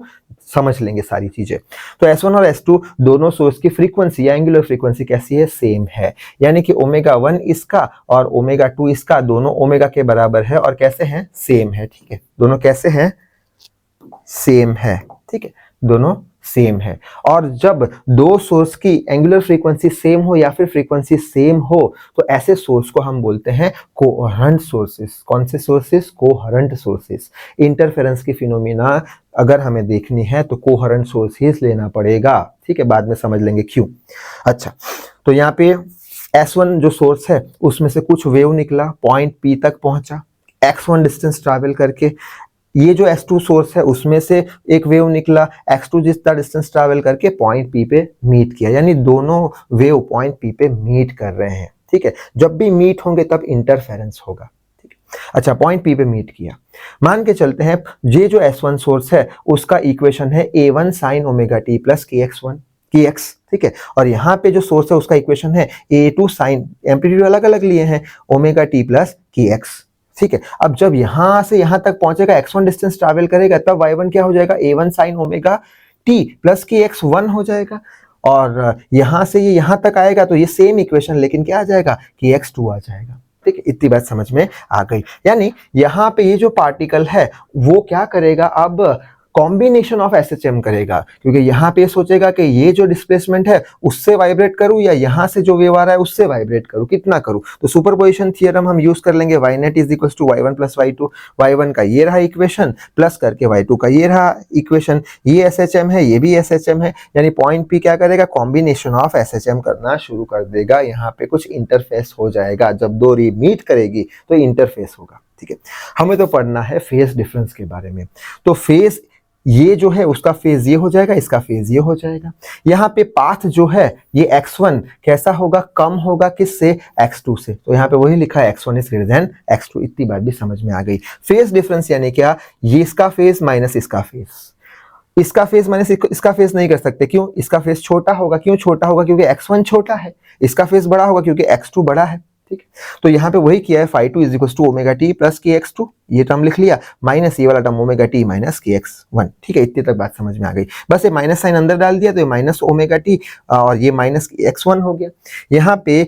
समझ लेंगे सारी चीजें। तो S1 और S2 दोनों सोर्स की फ्रीक्वेंसी या एंगुलर फ्रीक्वेंसी कैसी है? सेम है, यानी कि ω1 इसका और ω2 इसका दोनों ओमेगा के बराबर है, और कैसे हैं? सेम है। ठीक है, दोनों कैसे हैं? सेम है। ठीक है, दोनों सेम है। और जब दो सोर्स की एंगुलर फ्रीक्वेंसी सेम हो या फिर फ्रीक्वेंसी सेम हो तो ऐसे सोर्स को हम बोलते हैं कोहेरेंट सोर्सेस। कौन से सोर्सेस? Coherent sources. इंटरफेरेंस की फिनोमिना अगर हमें देखनी है तो कोहेरेंट सोर्स ही लेना पड़ेगा, ठीक है, बाद में समझ लेंगे क्यों। अच्छा, तो यहाँ पे S1 जो सोर्स है उसमें से कुछ वेव निकला, पॉइंट P तक पहुंचा x1 डिस्टेंस ट्रैवल करके। ये जो S2 सोर्स है उसमें से एक वेव निकला, x2 जितना डिस्टेंस ट्रैवल करके पॉइंट P पे मीट किया, यानी दोनों वेव पॉइंट P पे मीट कर रहे हैं, ठीक है। जब भी मीट होंगे तब इंटरफेरेंस होगा, ठीक है। अच्छा, पॉइंट P पे मीट किया, मान के चलते हैं ये जो S1 सोर्स है उसका इक्वेशन है A1 sin omega t plus kx, ठीक है। और यहाँ पे जो सोर्स है उसका इक्वेशन है A2 sin, एम्पलीट्यूड अलग अलग लिए हैं, ओमेगा t प्लस kx, ठीक है। अब जब यहां से यहां तक पहुंचेगा, x1 डिस्टेंस ट्रैवल करेगा, तब y1 क्या हो जाएगा, A1 sin omega t plus kx 1 हो जाएगा। और यहां से ये यहां तक आएगा तो ये सेम इक्वेशन लेकिन क्या आ जाएगा, kx 2 आ जाएगा, ठीक है। इतनी बात समझ में आ गई। यानी यहाँ पे ये जो पार्टिकल है वो क्या करेगा, अब कॉम्बिनेशन ऑफ एसएचएम करेगा, क्योंकि यहाँ पे सोचेगा कि ये जो डिस्प्लेसमेंट है उससे वाइब्रेट करूं या यहाँ से जो वेव आ रहा है उससे वाइब्रेट करूं, कितना करूं। तो सुपरपोजिशन थ्योरम हम यूज कर लेंगे, y net is equal to y1 plus y2, y1 का ये रहा इक्वेशन प्लस करके y2 का ये रहा इक्वेशन, ये एसएचएम है ये भी एसएचएम है, यानी पॉइंट P क्या करेगा, कॉम्बिनेशन ऑफ एसएचएम करना शुरू कर देगा। यहाँ पे कुछ इंटरफेस हो जाएगा, जब दो री मीट करेगी तो इंटरफेस होगा, ठीक है। हमें तो पढ़ना है फेज डिफरेंस के बारे में। तो फेज ये जो है उसका फेज ये हो जाएगा, इसका फेज ये हो जाएगा। यहाँ पे पाथ जो है ये x1 कैसा होगा, कम होगा किससे, x2 से। तो यहाँ पे वही लिखा है x1 is greater than x2। इतनी बात भी समझ में आ गई। फेज डिफरेंस यानी क्या, ये इसका फेज माइनस इसका फेज, इसका फेज माइनस इसका फेज नहीं कर सकते, क्यों, इसका फेज छोटा होगा। क्यों छोटा होगा, क्योंकि x1 छोटा है। इसका फेज बड़ा होगा क्योंकि x2 बड़ा है, ठीक है। तो यहाँ पे वही किया है, phi 2 is equal to omega T plus kx2, ये टर्म लिख लिया, माइनस ये वाला term omega T minus kx1, ठीक है। इतनी तक बात समझ में आ गई। बस ये माइनस साइन अंदर डाल दिया तो ये माइनस ओमेगा टी और ये माइनस x1 हो गया। यहाँ पे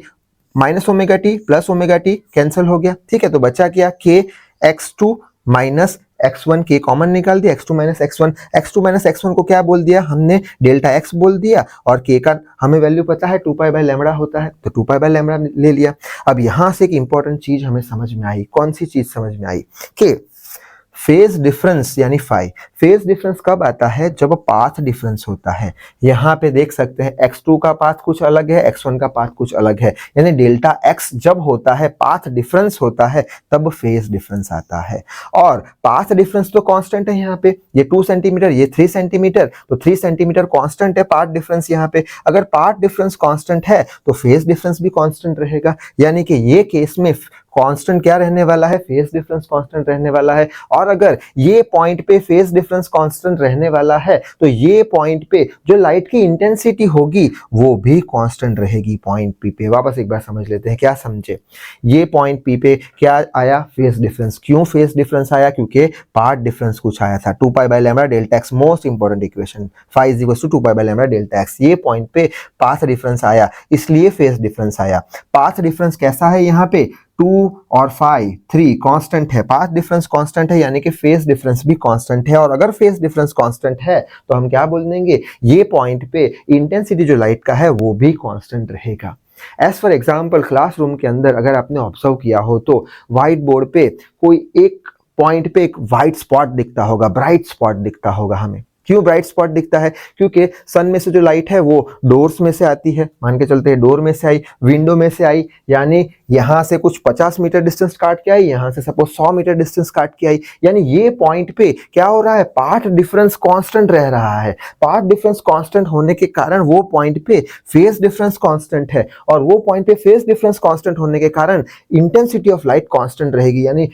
minus omega T plus omega T cancel हो गया, ठीक है। तो बचा क्या, kx2 माइनस x1, के कॉमन निकाल दिया, x2 माइनस x1 को क्या बोल दिया हमने, डेल्टा x बोल दिया। और k का हमें वैल्यू पता है 2 पाई बाय लैम्बडा होता है, तो 2 पाई बाय लैम्बडा ले लिया। अब यहां से एक इंपॉर्टेंट चीज हमें समझ में आई। कौन सी चीज समझ में आई, कि फेज डिफरेंस यानी फाई, फेज डिफरेंस कब आता है, जब पाथ डिफरेंस होता है। यहाँ पे देख सकते हैं x2 का पाथ कुछ अलग है, x1 का पाथ कुछ अलग है, यानी डेल्टा x जब होता है, पाथ डिफरेंस होता है, तब फेज डिफरेंस आता है। और पाथ डिफरेंस तो कांस्टेंट है, यहाँ पे ये 2 सेंटीमीटर ये 3 सेंटीमीटर, तो 3 सेंटीमीटर कांस्टेंट है पाथ डिफरेंस। यहाँ पे अगर पाथ डिफरेंस कांस्टेंट है तो फेज डिफरेंस भी कांस्टेंट रहेगा, यानी कि ये केस में कांस्टेंट क्या रहने वाला है, फेज डिफरेंस कांस्टेंट रहने वाला है। और अगर ये पॉइंट पे फेज डिफरेंस कांस्टेंट रहने वाला है तो ये पॉइंट पे जो लाइट की इंटेंसिटी होगी वो भी कांस्टेंट रहेगी पॉइंट पी पे। वापस एक बार समझ लेते हैं, क्या समझे, ये पॉइंट पी पे क्या आया, फेज डिफरेंस। क्यों फेज डिफरेंस आया, क्योंकि पाथ डिफरेंस कुछ आया था, 2 pi by lambda delta X, most important equation, phi is equal to 2 pi by lambda delta X. ये पॉइंट पे पाथ डिफरेंस आया, इसलिए फेज डिफरेंस आया। पाथ डिफरेंस कैसा है, यहाँ पे 2 और 5 3 कांस्टेंट है, पाथ डिफरेंस कांस्टेंट है, यानी कि फेज डिफरेंस भी कांस्टेंट है। और अगर फेज डिफरेंस कांस्टेंट है तो हम क्या बोल देंगे, ये पॉइंट पे इंटेंसिटी जो लाइट का है वो भी कांस्टेंट रहेगा। एज फॉर एग्जाम्पल क्लासरूम के अंदर अगर आपने ऑब्जर्व किया हो तो व्हाइट बोर्ड पे कोई एक पॉइंट पे एक व्हाइट स्पॉट दिखता होगा, ब्राइट स्पॉट दिखता होगा हमें। क्यों ब्राइट स्पॉट दिखता है, क्योंकि सन में से जो लाइट है वो डोर्स में से आती है। मान के चलते हैं डोर में से आई, विंडो में से आई, यानी यहां से कुछ 50 मीटर डिस्टेंस काट के आई, यहां से सपोज 100 मीटर डिस्टेंस काट के आई, यानी ये पॉइंट पे क्या हो रहा है, पाथ डिफरेंस कांस्टेंट रह रहा है। पाथ डिफरेंस कांस्टेंट होने के कारण वो पॉइंट पे फेज डिफरेंस कांस्टेंट है, और वो पॉइंट पे फेज डिफरेंस कांस्टेंट होने के कारण इंटेंसिटी ऑफ लाइट कांस्टेंट रहेगी। यानी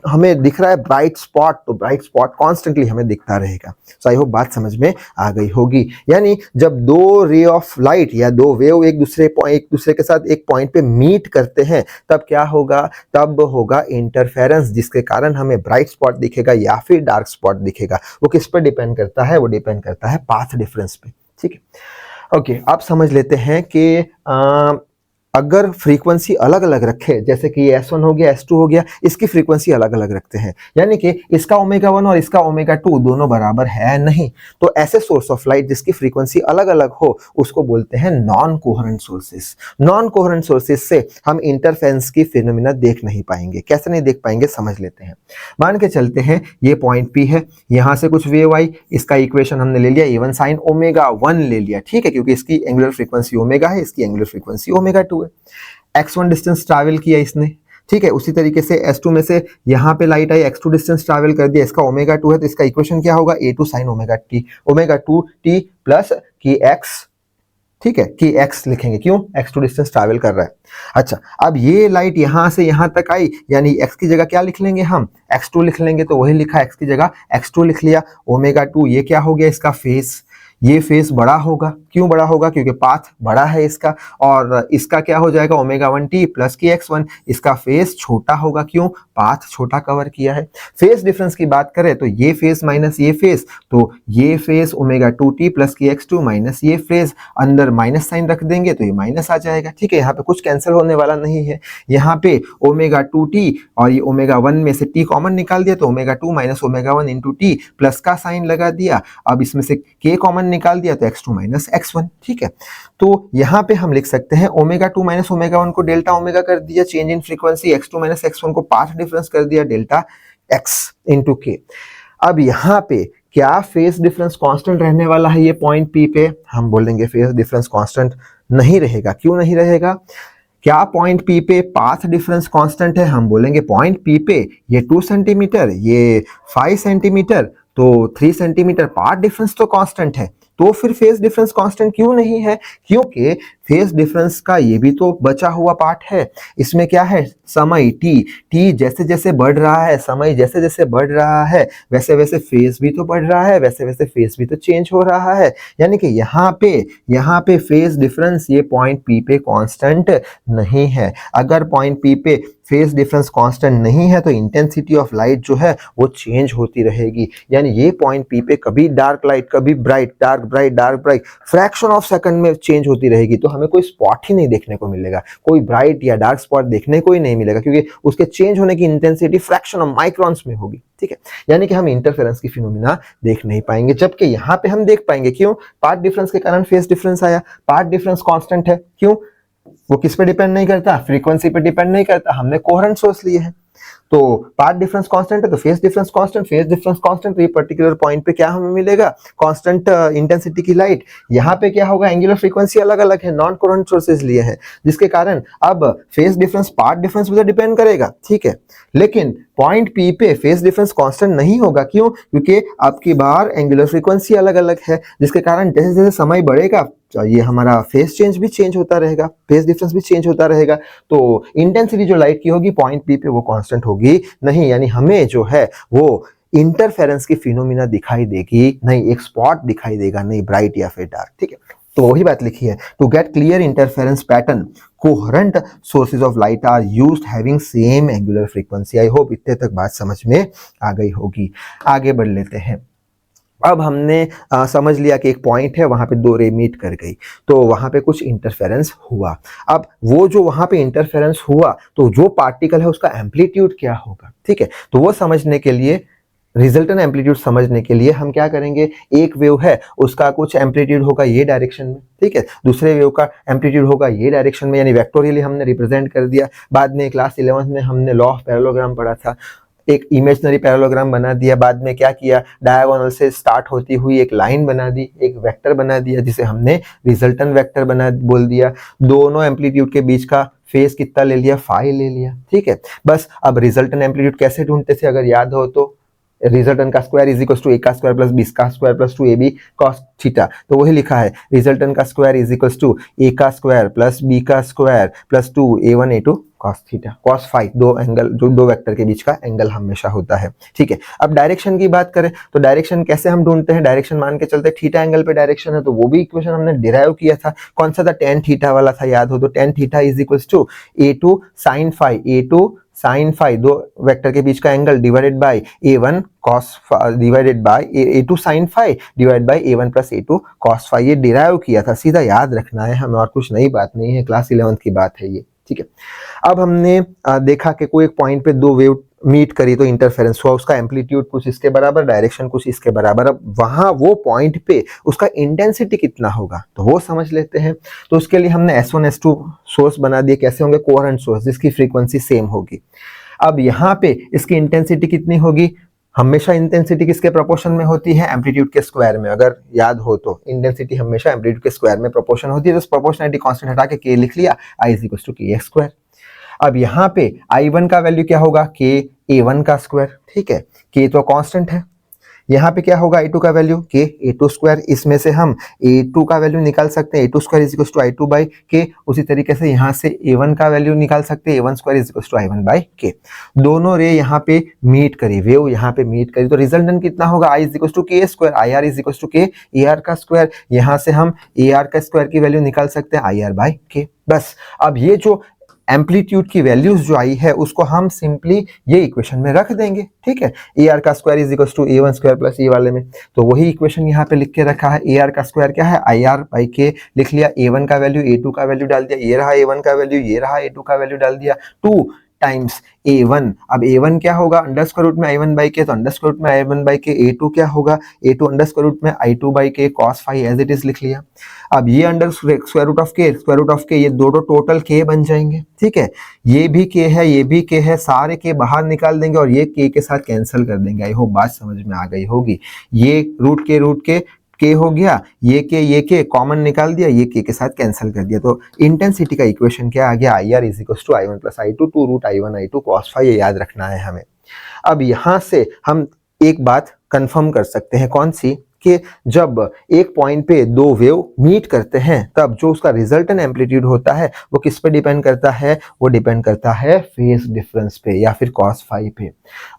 हमें दिख रहा है ब्राइट स्पॉट, तो ब्राइट स्पॉट कॉन्स्टेंटली हमें दिखता रहेगा। सो आई होप बात समझ में आ गई होगी। यानी जब दो रे ऑफ लाइट या दो वेव एक दूसरे के साथ एक पॉइंट पे मीट करते हैं तब क्या होगा, तब होगा इंटरफेरेंस, जिसके कारण हमें ब्राइट स्पॉट दिखेगा या फिर डार्क स्पॉट दिखेगा। वो किस पर डिपेंड करता है, वो डिपेंड करता है पाथ डिफरेंस पे, ठीक है। ओके, अब समझ लेते हैं कि अगर फ्रीक्वेंसी अलग अलग रखे, जैसे कि ये S1 हो गया, S2 हो गया, इसकी फ्रीक्वेंसी अलग अलग रखते हैं, यानी कि इसका ओमेगा 1 और इसका ओमेगा 2 दोनों बराबर है नहीं, तो ऐसे सोर्स ऑफ लाइट जिसकी फ्रीक्वेंसी अलग अलग हो उसको बोलते हैं non coherent sources. Non coherent sources से हम इंटरफेरेंस की फिनोमिना देख नहीं पाएंगे। कैसे नहीं देख पाएंगे, समझ लेते हैं। मान के चलते हैं ये पॉइंट P है, यहां से कुछ वेव आई, इसका इक्वेशन हमने ले लिया A1 sin ओमेगा 1 ले लिया, ठीक है, क्योंकि इसकी एंगुलर फ्रीक्वेंसी ओमेगा है, इसकी एंगुलर फ्रीक्वेंसी ओमेगा 2 है। x1 डिस्टेंस ट्रैवल किया इसने, ठीक है, उसी तरीके से S2 में से यहाँ पे लाइट आई, x2 डिस्टेंस ट्रैवल कर दिया, इसका ओमेगा 2 है, तो इसका इक्वेशन क्या होगा, A2 sin omega t, omega 2t plus की x, ठीक है, कि x लिखेंगे, क्यों, x2 डिस्टेंस ट्रैवल कर रहा है। अच्छा, अब ये लाइट यहां से यहां तक आई, यानी x की जगह क्या लिख लेंगे हम, x2 लिख लेंगे, तो वही लिखा, x की जगह x2 लिख लिया। ओमेगा 2 ये क्या हो गया, इसका फेस, ये फेस बड़ा होगा, क्यों बड़ा होगा, क्योंकि पाथ बड़ा है इसका, और इसका क्या हो जाएगा, ओमेगा 1t प्लस की x1, इसका फेस छोटा होगा, क्यों, पाथ छोटा कवर किया है। फेस डिफरेंस की बात करें तो ये फेस माइनस ये फेस, तो ये फेस ओमेगा 2t प्लस की x2 माइनस ये फेस, अंदर माइनस साइन रख देंगे तो ये माइनस आ जाएगा, ठीक है, यहाँ पे कुछ कैंसिल होने वाला नहीं है। यहाँ पे ओमेगा 2t और ये ओमेगा 1 में से t कॉमन निकाल दिया, तो omega 2 minus omega 1 into t, plus का साइन लगा दिया, अब इसमें से k कॉमन निकाल दिया तो x2 माइनस x1, ठीक है। तो यहाँ पे हम लिख सकते हैं ओमेगा 2 माइनस ओमेगा 1 को डेल्टा ओमेगा कर दिया, change in frequency, x2 minus x1 को पाथ डिफरेंस कर दिया डेल्टा x इंटू k। अब यहाँ पे क्या फेस डिफरेंस कांस्टेंट रहने वाला है, ये पॉइंट P पे, हम बोलेंगे फेस डिफरेंस कांस्टेंट नहीं रहेगा। क्यों नहीं रहेगा, क्या पॉइंट P पे पाथ डिफरेंस कांस्टेंट है, हम बोलेंगे पॉइंट P पे ये 2 सेंटीमीटर, ये 5 सेंटीमीटर, तो 3 सेंटीमीटर पाथ डिफरेंस तो कांस्टेंट है, तो फिर फेस डिफरेंस कांस्टेंट क्यों नहीं है, क्योंकि फेस डिफरेंस का ये भी तो बचा हुआ पार्ट है। इसमें क्या है, समय t जैसे जैसे बढ़ रहा है, समय जैसे जैसे बढ़ रहा है, वैसे वैसे फेस भी तो बढ़ रहा है, वैसे वैसे फेस भी तो चेंज हो रहा है, यानी कि यहाँ पे फेस डिफरेंस ये पॉइंट P पे कांस्टेंट नहीं है। अगर पॉइंट P पे फेस डिफरेंस कांस्टेंट नहीं है तो इंटेंसिटी ऑफ लाइट जो है वो चेंज होती रहेगी, यानी ये पॉइंट P पे कभी डार्क लाइट, कभी bright, dark bright, dark bright, fraction of second में चेंज होती रहेगी, तो हमें कोई स्पॉट ही नहीं देखने को मिलेगा, कोई ब्राइट या डार्क स्पॉट देखने को ही नहीं मिलेगा, क्योंकि उसके चेंज होने की इंटेंसिटी फ्रैक्शन ऑफ माइक्रॉन्स में होगी, ठीक है, यानी कि हम इंटरफेरेंस की फिनोमिना देख नहीं पाएंगे, जबकि यहाँ पे हम देख पाएंगे। क्यों, पाथ डिफरेंस के कारण फेस डिफरेंस आया, पाथ डिफरेंस कांस्टेंट है, क्यों, वो किस पे डिपेंड नहीं करता, फ्रीक्वेंसी पे डिपेंड नहीं करता, हमने कोहेरेंट सोर्स लिए हैं, तो पाथ डिफरेंस कांस्टेंट है तो phase difference constant, phase difference constant, तो ये पर्टिकुलर पॉइंट पे क्या हमें मिलेगा, कांस्टेंट इंटेंसिटी की लाइट। यहाँ पे क्या होगा, एंगुलर फ्रीक्वेंसी अलग अलग है, नॉन कोहेरेंट सोर्सेज लिए हैं, जिसके कारण अब फेस डिफरेंस पाथ डिफरेंस पे डिपेंड करेगा, ठीक है, लेकिन पॉइंट P पे फेस डिफरेंस कांस्टेंट नहीं होगा। क्यों, क्योंकि आपकी बार एंगुलर फ्रीक्वेंसी अलग अलग है, जिसके कारण जैसे जैसे समय बढ़ेगा ये हमारा फेस चेंज भी चेंज होता रहेगा, फेस डिफरेंस भी चेंज होता रहेगा, तो इंटेंसिटी जो लाइट की होगी पॉइंट P पे वो कांस्टेंट होगी नहीं, यानी हमें जो है वो इंटरफेरेंस की फिनोमिना दिखाई देगी नहीं, एक स्पॉट दिखाई देगा नहीं, ब्राइट या फिर डार्क, ठीक है। तो वही बात लिखी है, to get clear interference pattern coherent sources of light are used having same angular frequency. I hope इतने तक बात समझ में आ गई होगी। आगे बढ़ लेते हैं। अब हमने समझ लिया कि एक पॉइंट है, वहां पे दो रे मीट कर गई, तो वहां पे कुछ इंटरफेरेंस हुआ। अब वो जो वहां पे इंटरफेरेंस हुआ, तो जो पार्टिकल है उसका एम्पलीट्यूड क्या होगा, ठीक है, तो वो समझने के लिए, रिजल्टेंट एम्पलीट्यूड समझने के लिए हम क्या करेंगे, एक वेव है उसका कुछ एम्पलीट्यूड होगा ये डायरेक्शन में, ठीक है, दूसरे वेव का एम्पलीट्यूड होगा ये डायरेक्शन में, यानी वेक्टोरियली हमने रिप्रेजेंट कर दिया। बाद में क्लास 11th में हमने लॉ ऑफ पैरेललोग्राम पढ़ा था, एक इमेजिनरी पैरेललोग्राम बना दिया, बाद में क्या किया, डायगोनल से स्टार्ट होती हुई एक लाइन बना दी, एक वेक्टर बना दिया, जिसे हमने रिजल्टेंट वेक्टर बना बोल दिया। दोनों एम्पलीट्यूड के बीच का फेस कितना ले लिया, फाई ले लिया, ठीक है। बस अब रिजल्टेंट एम्पलीट्यूड कैसे ढूंढते थे, अगर याद हो तो, रिजल्टेंट का square is equal to A का स्क्वायर प्लस बी का square plus 2ab cos theta, तो वही लिखा है, रिजल्टेंट का square is equal to A का स्क्वायर प्लस बी का square plus 2a1 a2 cos theta, cos phi, दो एंगल, जो दो वेक्टर के बीच का एंगल हमेशा होता है, ठीक है। अब डायरेक्शन की बात करें तो डायरेक्शन कैसे हम ढूंढते हैं, डायरेक्शन मान के चलते थीटा एंगल पे डायरेक्शन है, तो वो भी इक्वेशन हमने डिराइव किया था, कौन सा था, tan थीटा वाला था, याद हो तो, tan theta is equal to a2 sin phi, a2 sin phi, दो वेक्टर के बीच का angle divided by a1 cos divided by a2 sin phi divide by a1 plus a2 cos phi। ये डिराइव किया था, सीधा याद रखना है हमें, और कुछ नई बात नहीं है, क्लास 11th की बात है ये, ठीक है। अब हमने देखा कि कोई एक पॉइंट पे दो वेव मीट करी तो इंटरफेरेंस हुआ, उसका एम्पलीट्यूड कुछ इसके बराबर, डायरेक्शन कुछ इसके बराबर। अब वहां वो पॉइंट पे उसका इंटेंसिटी कितना होगा तो वो समझ लेते हैं। तो उसके लिए हमने S1 S2 सोर्स बना दिए, कैसे होंगे, कोहेरेंट सोर्स जिसकी फ्रीक्वेंसी सेम होगी। अब यहाँ पे इसकी इंटेंसिटी कितनी होगी, हमेशा इंटेंसिटी किसके प्रोपोर्शन में होती है, एम्पलीट्यूड के स्क्वायर में। अगर याद हो तो इंटेंसिटी हमेशा एम्पलीट्यूड के स्क्वायर में प्रोपोर्शन होती है, तो प्रोपोर्शनलिटी कांस्टेंट हटा के k लिख लिया, I is equal to kx square. अब यहाँ पे I1 का वैल्यू क्या होगा, k A1 का स्क्वायर, ठीक है, k तो कांस्टेंट है। यहाँ पे क्या होगा, I2 का वैल्यू k A2 स्क्वायर, इसमें से हम A2 का वैल्यू निकाल सकते हैं, A2 square is equal to I2 by k। उसी तरीके से यहाँ से A1 का वैल्यू निकाल सकते हैं, A1 square is equal to I1 by k। दोनों रे यहाँ पे मीट करी, वेव यहाँ पे मीट करी, तो रिजल्टेंट कितना होगा, I is equal to k square, IR is equal to k AR का स्क्वायर। यहाँ से हम AR का स्क्वायर की वैल्यू निकाल सकते हैं, IR बाई k। बस अब ये जो एम्पलीट्यूड की वैल्यूज जो आई है उसको हम सिंपली ये इक्वेशन में रख देंगे, ठीक है। ए आर का square is equal to A1 square plus A वाले में, तो वही इक्वेशन यहाँ पे लिख के रखा है। ए आर का स्क्वायर क्या है, IR बाई के लिख लिया, A1 का वैल्यू A2 का वैल्यू डाल दिया, ये रहा A1 का वैल्यू, ये रहा A2 का वैल्यू डाल दिया, 2 टाइम्स A1। अब A1 क्या होगा, अंडर स्क्वायर रूट में I1 बाई के, तो अंडर स्क्वायर रूट में I1 बाई के। A2 क्या होगा, A2 अंडर स्क्वायर रूट में I2 बाई के cos phi as it is लिख लिया। अब ये अंडर स्क्वायर रूट ऑफ के, स्क्वायर रूट ऑफ के, ये दोनों टोटल k बन जाएंगे, ठीक है। ये भी k है, ये भी k है, सारे k बाहर निकाल देंगे और ये k के साथ कैंसिल कर देंगे। आई होप बात समझ में आ गई होगी। ये रूट के k हो गया, ये के कॉमन निकाल दिया, ये k के साथ कैंसिल कर दिया, तो इंटेंसिटी का इक्वेशन क्या आ गया, IR is equal to I1 plus I2 two root I1 I2 cos phi। ये याद रखना है हमें। अब यहाँ से हम एक बात कंफर्म कर सकते हैं, कौन सी, कि जब एक पॉइंट पे दो वेव मीट करते हैं तब जो उसका रिजल्टेंट एम्पलीट्यूड होता है वो किस पे डिपेंड करता है, वो डिपेंड करता है फेज डिफरेंस पे या फिर cos phi पे।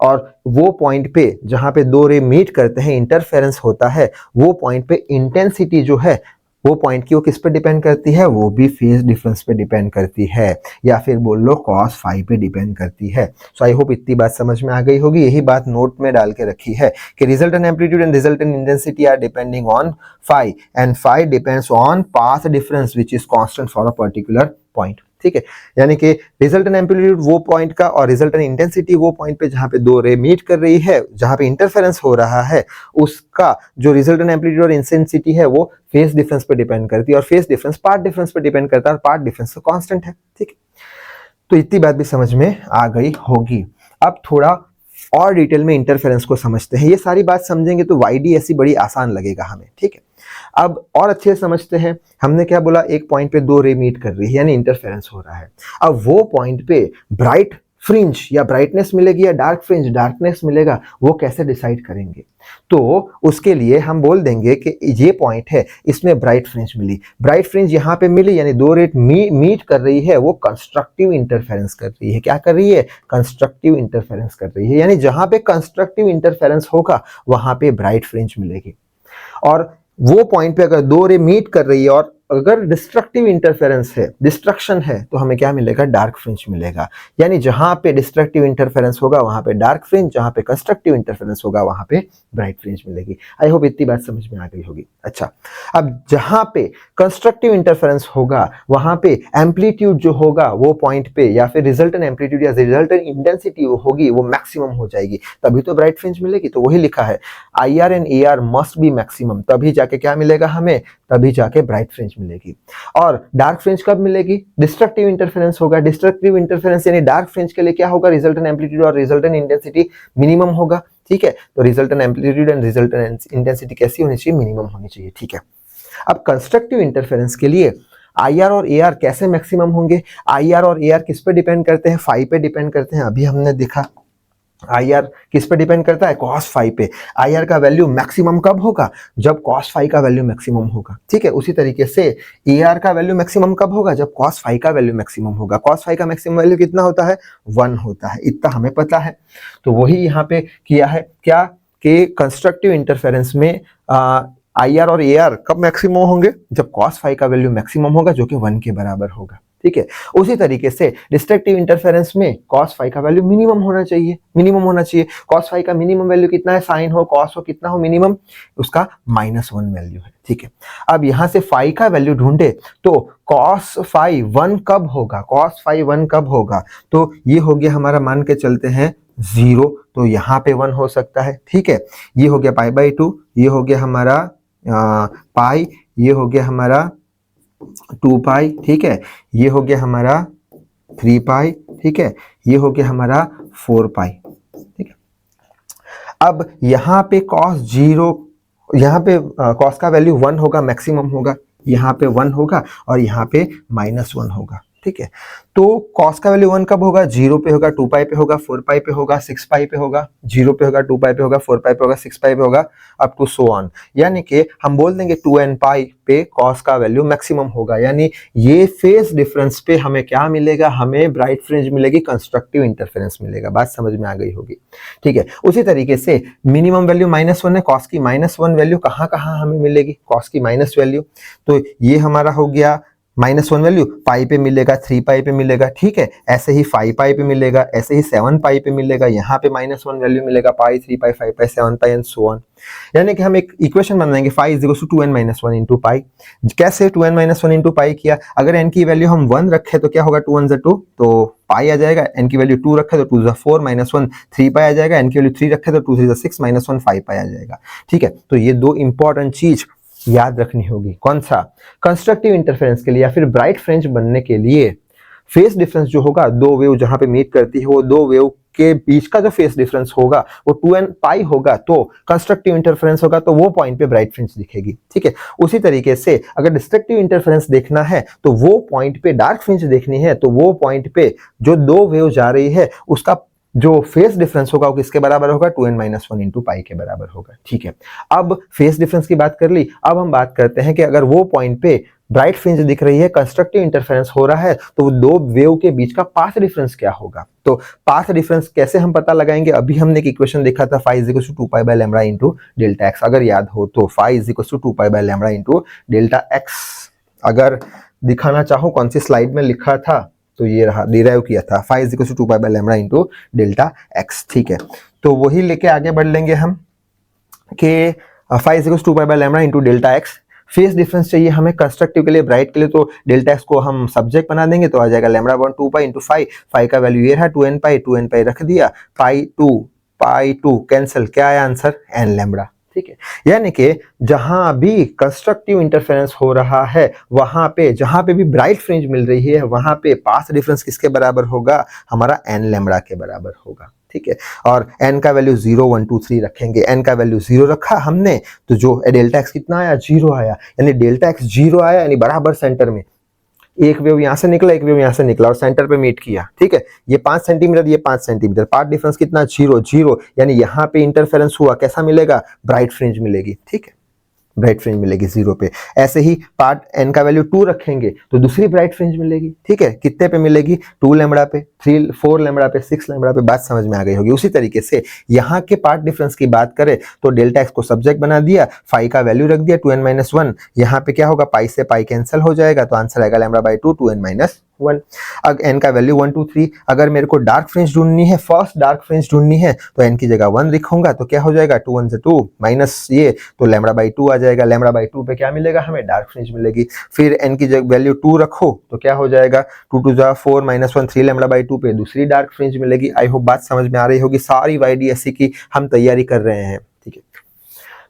और वो पॉइंट पे जहां पे दो रे मीट करते हैं, इंटरफेरेंस होता है, वो पॉइंट पे इंटेंसिटी जो है वो पॉइंट की वो किस पे डिपेंड करती है, वो भी फेज डिफरेंस पे डिपेंड करती है, या फिर बोल लो cos phi पे डिपेंड करती है। सो आई होप इतनी बात समझ में आ गई होगी। यही बात नोट में डाल के रखी है कि resultant amplitude and resultant intensity are depending on phi and phi depends on path difference which is constant for a particular point, ठीक है। यानी कि रिजल्टेंट एम्पलीट्यूड वो पॉइंट का और रिजल्टेंट इंटेंसिटी वो पॉइंट पे जहां पे दो रे मीट कर रही है, जहां पे इंटरफेरेंस हो रहा है, उसका जो रिजल्टेंट एम्पलीट्यूड और इंटेंसिटी है वो फेज डिफरेंस पे डिपेंड करती है, और फेज डिफरेंस पाथ डिफरेंस पे डिपेंड करता है, और पाथ डिफरेंस तो कांस्टेंट है, ठीक है। तो इतनी बात भी समझ में आ गई होगी। अब थोड़ा और डिटेल में इंटरफेरेंस को समझते हैं। ये सारी बात समझेंगे तो वाईडी ऐसी बड़ी आसान लगेगा हमें, ठीक है। अब और अच्छे से समझते हैं, हमने क्या बोला, एक पॉइंट पे दो रे मीट कर रही है यानी इंटरफेरेंस हो रहा है। अब वो पॉइंट पे ब्राइट फ्रिंज या ब्राइटनेस मिलेगी या डार्क फ्रिंज डार्कनेस मिलेगा, वो कैसे डिसाइड करेंगे, तो उसके लिए हम बोल देंगे कि ये पॉइंट है, इसमें ब्राइट फ्रिंज मिली, ब्राइट फ्रिंज यहाँ पे मिली यानी दो रेट मीट कर रही है, वो कंस्ट्रक्टिव इंटरफेरेंस कर रही है। क्या कर रही है, कंस्ट्रक्टिव इंटरफेरेंस कर रही है, यानी जहां पे कंस्ट्रक्टिव इंटरफेरेंस होगा वहां पे ब्राइट फ्रिंज मिलेगी। और वो पॉइंट पे अगर दो रे मीट कर रही है और अगर डिस्ट्रक्टिव इंटरफेरेंस है, डिस्ट्रक्शन है, तो हमें क्या मिलेगा, डार्क फ्रिंज मिलेगा। यानी जहां पे डिस्ट्रक्टिव इंटरफेरेंस होगा वहां पे डार्क फ्रिंज, जहां पे कंस्ट्रक्टिव इंटरफेरेंस होगा वहां पे ब्राइट फ्रिंज मिलेगी। आई होप इतनी बात समझ में आ गई होगी। अच्छा, अब जहां पे कंस्ट्रक्टिव इंटरफेरेंस होगा वहां पे एम्पलीट्यूड जो होगा वो पॉइंट पे या फिर रिजल्टेंट एम्पलीट्यूड या रिजल्टेंट इंटेंसिटी होगी वो मैक्सिमम हो जाएगी, तभी तो ब्राइट फ्रिंज मिलेगी। तो वही लिखा है, IR and AR must be maximum, तभी जाके क्या मिलेगा हमें, तभी जाके ब्राइट फ्रिंज मिलेगी। और डार्क फ्रिंज कब मिलेगी, डिस्ट्रक्टिव इंटरफेरेंस होगा। डिस्ट्रक्टिव इंटरफेरेंस यानी डार्क फ्रिंज के लिए क्या होगा, रिजल्टेंट एम्पलीट्यूड और रिजल्टेंट इंटेंसिटी मिनिमम होगा, ठीक है। तो resultant amplitude and resultant intensity कैसी होनी चाहिए, मिनिमम होनी चाहिए, ठीक है। अब कंस्ट्रक्टिव इंटरफेरेंस के लिए IR और AR कैसे मैक्सिमम होंगे, IR और AR किस पे डिपेंड करते हैं, phi पे डिपेंड करते हैं। अभी हमने देखा IR किस पे डिपेंड करता है, cos phi पे। IR का वैल्यू मैक्सिमम कब होगा, जब cos phi का वैल्यू मैक्सिमम होगा, ठीक है। उसी तरीके से AR का वैल्यू मैक्सिमम कब होगा, जब cos phi का वैल्यू मैक्सिमम होगा। cos phi का मैक्सिमम वैल्यू कितना होता है, 1 होता है, इतना हमें पता है। तो वही यहाँ पे किया है क्या, कि कंस्ट्रक्टिव इंटरफेरेंस में IR और AR कब मैक्सिमम होंगे, जब cos phi का वैल्यू मैक्सिमम होगा जो कि 1 के बराबर होगा, ठीक है। उसी तरीके से डिस्ट्रक्टिव इंटरफेरेंस में cos फाई का वैल्यू मिनिमम होना चाहिए, मिनिमम होना चाहिए। cos फाई का मिनिमम वैल्यू कितना है, साइन हो cos हो कितना हो मिनिमम, उसका -1 वैल्यू है, ठीक है। अब यहां से फाई का वैल्यू ढूंढे तो cos फाई 1 कब होगा, cos फाई 1 कब होगा, तो ये हो गया हमारा, मान के चलते हैं 0, तो यहाँ पे 1 हो सकता है, ठीक है। ये हो गया π/2, ये हो गया हमारा पाई, ये हो गया हमारा 2 पाई, ठीक है। ये हो गया हमारा 3 पाई, ठीक है। ये हो गया हमारा 4 पाई, ठीक है। अब यहाँ पे यहाँ पे cos का वैल्यू 1 होगा, मैक्सिमम होगा, यहाँ पे 1 होगा और यहाँ पे -1 होगा, ठीक है। तो cos का वैल्यू 1 कब होगा, 0 पे होगा, 2 पाई पे होगा, 4 पाई पे होगा, 6 पाई पे होगा, 0 पे होगा, 2 पाई पे होगा, 4 पाई पे होगा, 6 पाई पे होगा, अप टू सो ऑन। यानी कि हम बोल देंगे 2n पाई पे cos का वैल्यू मैक्सिमम होगा। यानी ये फेज डिफरेंस पे हमें क्या मिलेगा, हमें ब्राइट फ्रिंज मिलेगी, कंस्ट्रक्टिव इंटरफेरेंस मिलेगा। बात समझ में आ गई होगी, ठीक है। उसी तरीके से मिनिमम वैल्यू -1 है, cos की -1 वैल्यू कहाँ कहाँ हमें मिलेगी, cos की माइनस वैल्यू, तो ये हमारा हो गया -1 वैल्यू, पाई पे मिलेगा, 3 पाई पे मिलेगा, ठीक है। ऐसे ही 5 पाई पे मिलेगा, ऐसे ही 7 पाई पे मिलेगा, यहाँ पे -1 वैल्यू मिलेगा, पाई, 3 पाई, 5 पाई, 7 पाई एंड सो ऑन। यानी कि हम एक इक्वेशन बनाएंगे, phi is equal to 2n-1 into pi. कैसे 2n-1 इंटू पाई किया, अगर n की वैल्यू हम 1 रखे तो क्या होगा, 2 1 2, तो पाई आ जाएगा। n की वैल्यू 2 रखे तो 2 4, -1 3 पाई आ जाएगा। n की वैल्यू 3 रखे तो 2 3 6, -1 5 पाई आ जाएगा, ठीक है। तो ये दो इंपॉर्टेंट चीज याद रखनी होगी। कौन सा, कंस्ट्रक्टिव इंटरफेरेंस के लिए या फिर ब्राइट फ्रिंज बनने के लिए फेस डिफरेंस जो होगा, दो वेव जहां पे मीट करती है, वो दो वेव के बीच का जो फेस डिफरेंस होगा वो 2n पाई होगा, तो कंस्ट्रक्टिव इंटरफेरेंस होगा, तो वो पॉइंट पे ब्राइट फ्रिंज दिखेगी, ठीक है। उसी तरीके से अगर डिस्ट्रक्टिव इंटरफेरेंस देखना है तो वो पॉइंट पे डार्क फ्रिंज देखनी है, तो वो पॉइंट पे जो दो वेव जा रही है उसका जो फेस डिफरेंस होगा वो किसके बराबर होगा, 2n-1 इंटू पाई के बराबर होगा, ठीक है। अब फेस डिफरेंस की बात कर ली, अब हम बात करते हैं कि अगर वो पॉइंट पे ब्राइट फ्रिंज दिख रही है, कंस्ट्रक्टिव इंटरफेरेंस हो रहा है, तो दो वेव के बीच का पाथ डिफरेंस क्या होगा। तो पाथ डिफरेंस कैसे हम पता लगाएंगे, अभी हमने एक इक्वेशन देखा था, phi is equal to 2 pi by lambda into delta X. अगर याद हो तो phi is equal to 2 pi by lambda into delta X. अगर दिखाना चाहो कौन सी स्लाइड में लिखा था, तो ये रहा, डिराइव किया था, phi is equal to 2 pi by lambda into delta X, ठीक है। तो वही लेके आगे बढ़ लेंगे हम कि phi is equal to 2 pi by lambda into delta X. Phase difference चाहिए हमें कंस्ट्रक्टिव के लिए, ब्राइट के लिए, तो डेल्टा एक्स को हम सब्जेक्ट बना देंगे, तो आ जाएगा lambda 1 2 pi into phi. Phi का वैल्यू ये रहा 2n पाई रख दिया, पाई 2 कैंसिल, क्या आया आंसर, n लैम्डा, ठीक है। यानी कि जहां भी कंस्ट्रक्टिव इंटरफेरेंस हो रहा है, वहां पे जहां पे भी ब्राइट फ्रिंज मिल रही है, वहां पे पाथ डिफरेंस किसके बराबर होगा, हमारा n लैम्डा के बराबर होगा, ठीक है। और n का वैल्यू 0 1 2 3 रखेंगे, n का वैल्यू 0 रखा हमने, तो जो डेल्टा एक्स कितना आया, 0 आया, यानी डेल्टा एक्स 0 आया, यानी बराबर सेंटर में, एक वेव यहां से निकला, एक वेव यहां से निकला और सेंटर पे मीट किया, ठीक है। ये 5 सेंटीमीटर, ये 5 सेंटीमीटर, पाथ डिफरेंस कितना, 0 0, यानी यहाँ पे इंटरफेरेंस हुआ, कैसा मिलेगा, ब्राइट फ्रिंज मिलेगी, ठीक है, ब्राइट फ्रिंज मिलेगी 0 पे। ऐसे ही पार्ट n का वैल्यू 2 रखेंगे तो दूसरी ब्राइट फ्रिंज मिलेगी, ठीक है। कितने पे मिलेगी, 2 लैम्डा पे, 3 4 लैम्डा पे, 6 लैम्डा पे। बात समझ में आ गई होगी। उसी तरीके से यहाँ के पार्ट डिफरेंस की बात करें तो डेल्टा एक्स को सब्जेक्ट बना दिया, फाई का वैल्यू रख दिया 2n-1, यहाँ पे क्या होगा, पाई से पाई कैंसिल हो जाएगा, तो आंसर आएगा लैम्डा बाई 2 2n-1। अगर n का वैल्यू 1 2 3, अगर मेरे को डार्क फ्रिंज ढूंढनी है, फर्स्ट डार्क फ्रिंज ढूंढनी है, तो n की जगह 1 लिखूंगा, तो क्या हो जाएगा, 2 1 2 माइनस ये, तो लैम्डा बाई 2 आ जाएगा। लैम्डा बाई 2 पे क्या मिलेगा, हमें डार्क फ्रिंज मिलेगी। फिर n की जगह वैल्यू 2 रखो तो क्या हो जाएगा, 2 2 4 -1 3 लैम्डा बाई 2 पे दूसरी डार्क फ्रिंज मिलेगी। आई होप बात समझ में आ रही होगी। सारी YDSC की हम तैयारी कर रहे हैं, ठीक है।